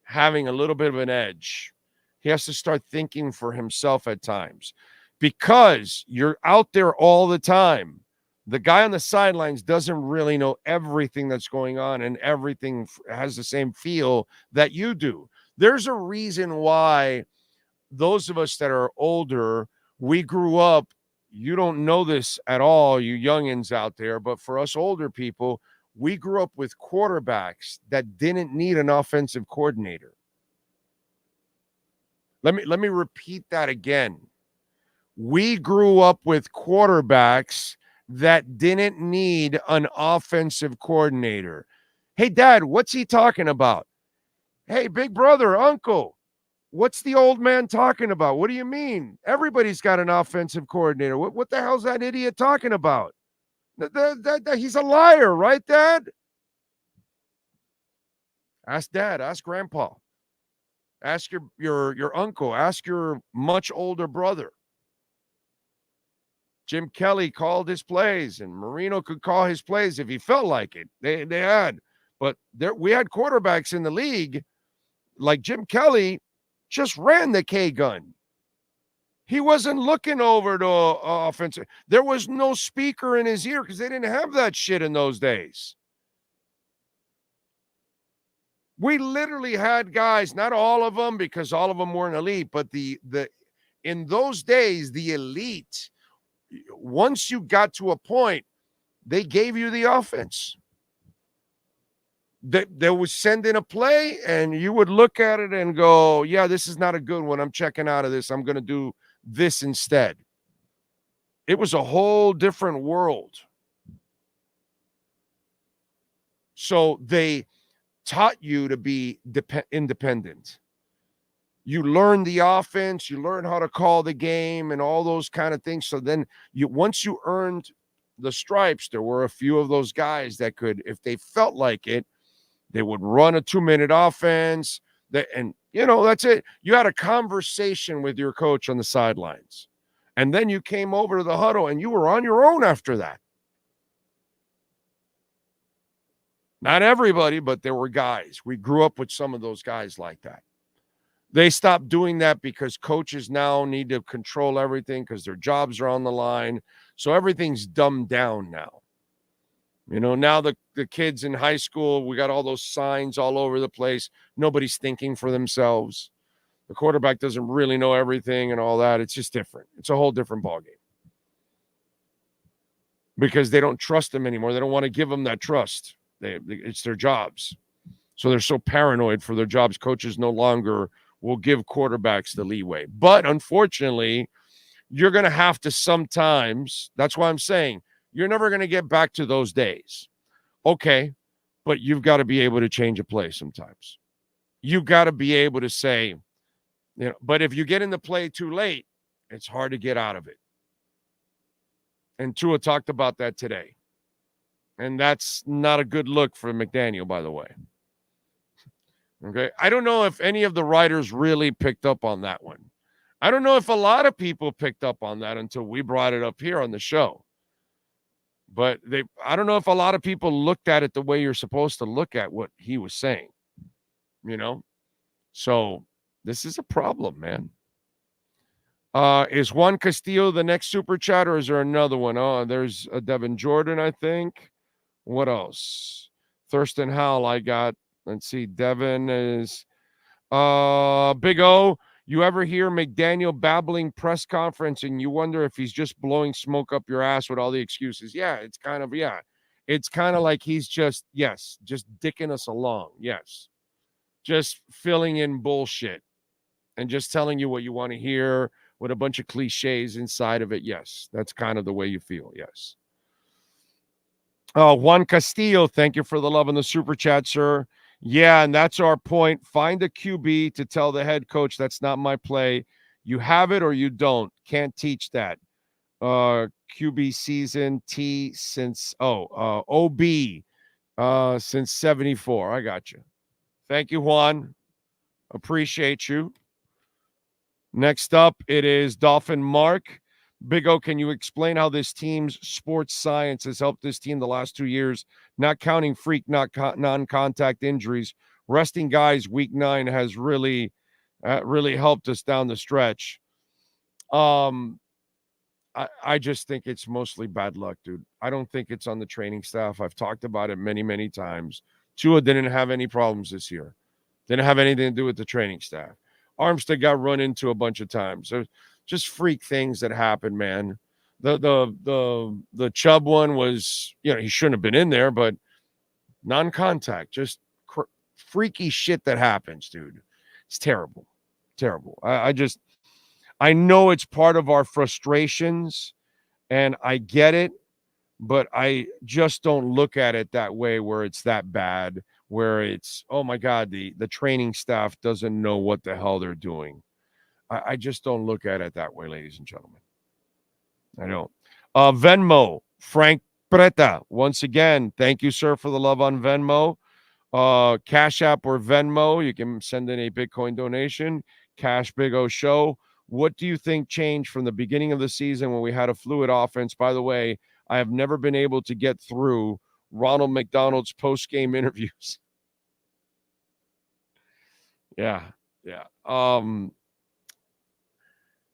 having a little bit of an edge. He has to start thinking for himself at times because you're out there all the time. The guy on the sidelines doesn't really know everything that's going on, and everything has the same feel that you do. There's a reason why those of us that are older, we grew up, you don't know this at all, you youngins out there, but for us older people, we grew up with quarterbacks that didn't need an offensive coordinator. Let me repeat that again. We grew up with quarterbacks that didn't need an offensive coordinator. Hey, Dad, what's he talking about? Hey, big brother, uncle, what's the old man talking about? What do you mean? Everybody's got an offensive coordinator. What the hell's that idiot talking about? He's a liar, right, Dad? Ask Dad, ask Grandpa, ask your uncle, ask your much older brother. Jim Kelly called his plays, and Marino could call his plays if he felt like it. They had, but we had quarterbacks in the league like Jim Kelly just ran the K gun. He wasn't looking over to offensive. There was no speaker in his ear because they didn't have that shit in those days. We literally had guys, not all of them because all of them weren't elite, but the in those days, the elite, once you got to a point, they gave you the offense. They would send in a play, and you would look at it and go, yeah, this is not a good one. I'm checking out of this. I'm going to do this instead. It was a whole different world. So they taught you to be independent. You learn the offense, you learn how to call the game and all those kind of things. So then once you earned the stripes, there were a few of those guys that could, if they felt like it, they would run a 2-minute offense. And, that's it. You had a conversation with your coach on the sidelines. And then you came over to the huddle and you were on your own after that. Not everybody, but there were guys. We grew up with some of those guys like that. They stopped doing that because coaches now need to control everything because their jobs are on the line. So everything's dumbed down now. You know, now the kids in high school, we got all those signs all over the place. Nobody's thinking for themselves. The quarterback doesn't really know everything and all that. It's just different. It's a whole different ballgame. Because they don't trust them anymore. They don't want to give them that trust. It's their jobs. So they're so paranoid for their jobs. Coaches no longer will give quarterbacks the leeway. But unfortunately, you're going to have to sometimes, that's why I'm saying, you're never going to get back to those days. Okay, but you've got to be able to change a play sometimes. You've got to be able to say, but if you get in the play too late, it's hard to get out of it. And Tua talked about that today. And that's not a good look for McDaniel, by the way. Okay, I don't know if any of the writers really picked up on that one. I don't know if a lot of people picked up on that until we brought it up here on the show. But I don't know if a lot of people looked at it the way you're supposed to look at what he was saying. So this is a problem, man. Is Juan Castillo the next super chat, or is there another one? Oh, there's a Devin Jordan, I think. What else? Thurston Howell, I got. Let's see. Devin is Big O. You ever hear McDaniel babbling press conference and you wonder if he's just blowing smoke up your ass with all the excuses? Yeah, it's kind of like he's just dicking us along. Yes. Just filling in bullshit and just telling you what you want to hear with a bunch of cliches inside of it. Yes, that's kind of the way you feel. Yes. Juan Castillo, thank you for the love in the super chat, sir. Yeah, and that's our point. Find a QB to tell the head coach that's not my play. You have it or you don't. Can't teach that. QB season T since OB since 74. I got you. Thank you, Juan. Appreciate you. Next up, it is Dolphin Mark. Big O, can you explain how this team's sports science has helped this team the last 2 years, not counting freak, non-contact injuries? Resting guys week 9 has really helped us down the stretch. I just think it's mostly bad luck, dude. I don't think it's on the training staff. I've talked about it many, many times. Tua didn't have any problems this year. Didn't have anything to do with the training staff. Armstead got run into a bunch of times. So just freak things that happen, man. The Chubb one was, he shouldn't have been in there, but non-contact, just freaky shit that happens, dude. It's terrible. Terrible. I know it's part of our frustrations, and I get it, but I just don't look at it that way where it's that bad, where it's, oh my God, the training staff doesn't know what the hell they're doing. I just don't look at it that way, ladies and gentlemen. I don't. Venmo, Frank Preta. Once again, thank you, sir, for the love on Venmo. Cash App or Venmo, you can send in a Bitcoin donation. Cash Big O Show. What do you think changed from the beginning of the season when we had a fluid offense? By the way, I have never been able to get through Ronald McDonald's post-game interviews. Yeah.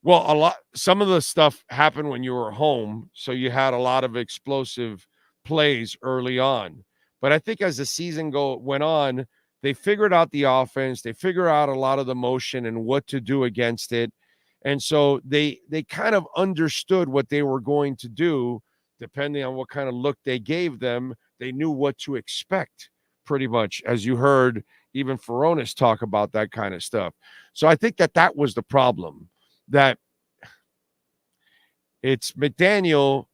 Well, some of the stuff happened when you were home, so you had a lot of explosive plays early on. But I think as the season went on, they figured out the offense, they figured out a lot of the motion and what to do against it. And so they kind of understood what they were going to do, depending on what kind of look they gave them. They knew what to expect, pretty much, as you heard even Furones talk about that kind of stuff. So I think that was the problem. That it's McDaniel,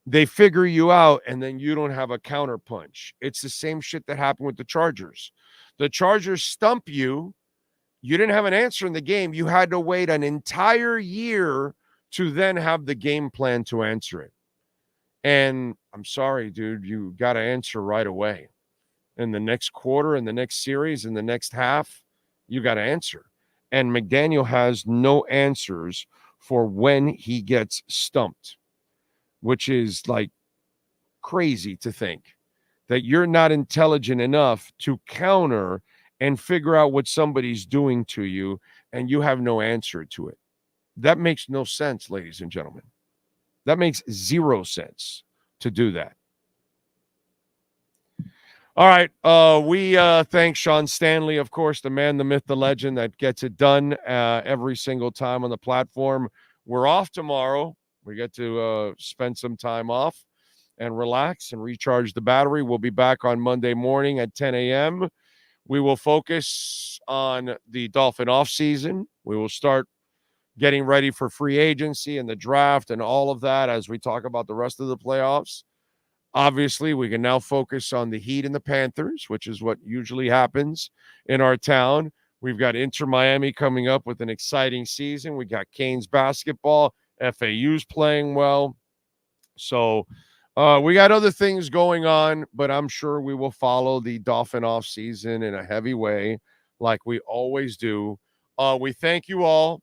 they figure you out, and then you don't have a counter punch. It's the same shit that happened with the Chargers. The Chargers stump you. You didn't have an answer in the game. You had to wait an entire year to then have the game plan to answer it. And I'm sorry, dude, you got to answer right away. In the next quarter, in the next series, in the next half, you got to answer. And McDaniel has no answers for when he gets stumped, which is like crazy to think that you're not intelligent enough to counter and figure out what somebody's doing to you, and you have no answer to it. That makes no sense, ladies and gentlemen. That makes zero sense to do that. All right. We thank Sean Stanley, of course, the man, the myth, the legend that gets it done every single time on the platform. We're off tomorrow. We get to spend some time off and relax and recharge the battery. We'll be back on Monday morning at 10 a.m. We will focus on the Dolphin offseason. We will start getting ready for free agency and the draft and all of that as we talk about the rest of the playoffs. Obviously, we can now focus on the Heat and the Panthers, which is what usually happens in our town. We've got Inter Miami coming up with an exciting season. We got Canes basketball. FAU's playing well. So we got other things going on, but I'm sure we will follow the Dolphin offseason in a heavy way like we always do. We thank you all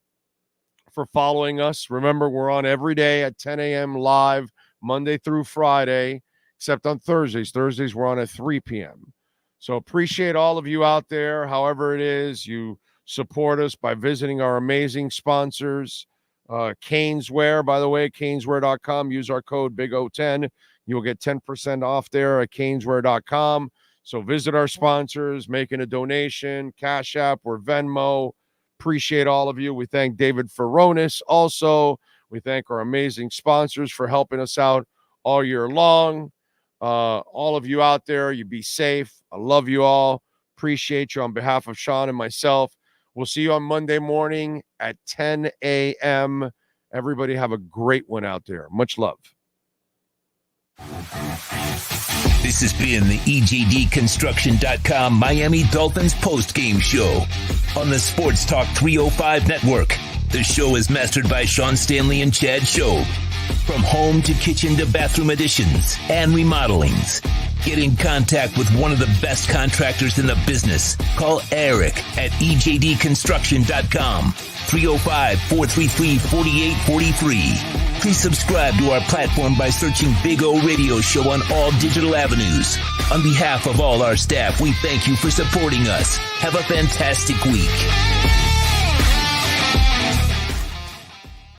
for following us. Remember, we're on every day at 10 a.m. live, Monday through Friday, except on Thursdays. Thursdays, we're on at 3 p.m. So appreciate all of you out there. However it is, you support us by visiting our amazing sponsors. Caneswear, by the way, caneswear.com. Use our code BIG010. You'll get 10% off there at caneswear.com. So visit our sponsors, making a donation, Cash App or Venmo. Appreciate all of you. We thank David Furones also. We thank our amazing sponsors for helping us out all year long. All of you out there, you be safe. I love you all. Appreciate you on behalf of Sean and myself. We'll see you on Monday morning at 10 a.m. Everybody have a great one out there. Much love. This has been the EJDconstruction.com Miami Dolphins postgame show on the Sports Talk 305 network. The show is mastered by Sean Stanley and Chad Show. From home to kitchen to bathroom additions and remodelings. Get in contact with one of the best contractors in the business. Call Eric at EJDconstruction.com. 305-433-4843. Please subscribe to our platform by searching Big O Radio Show on all digital avenues. On behalf of all our staff, we thank you for supporting us. Have a fantastic week.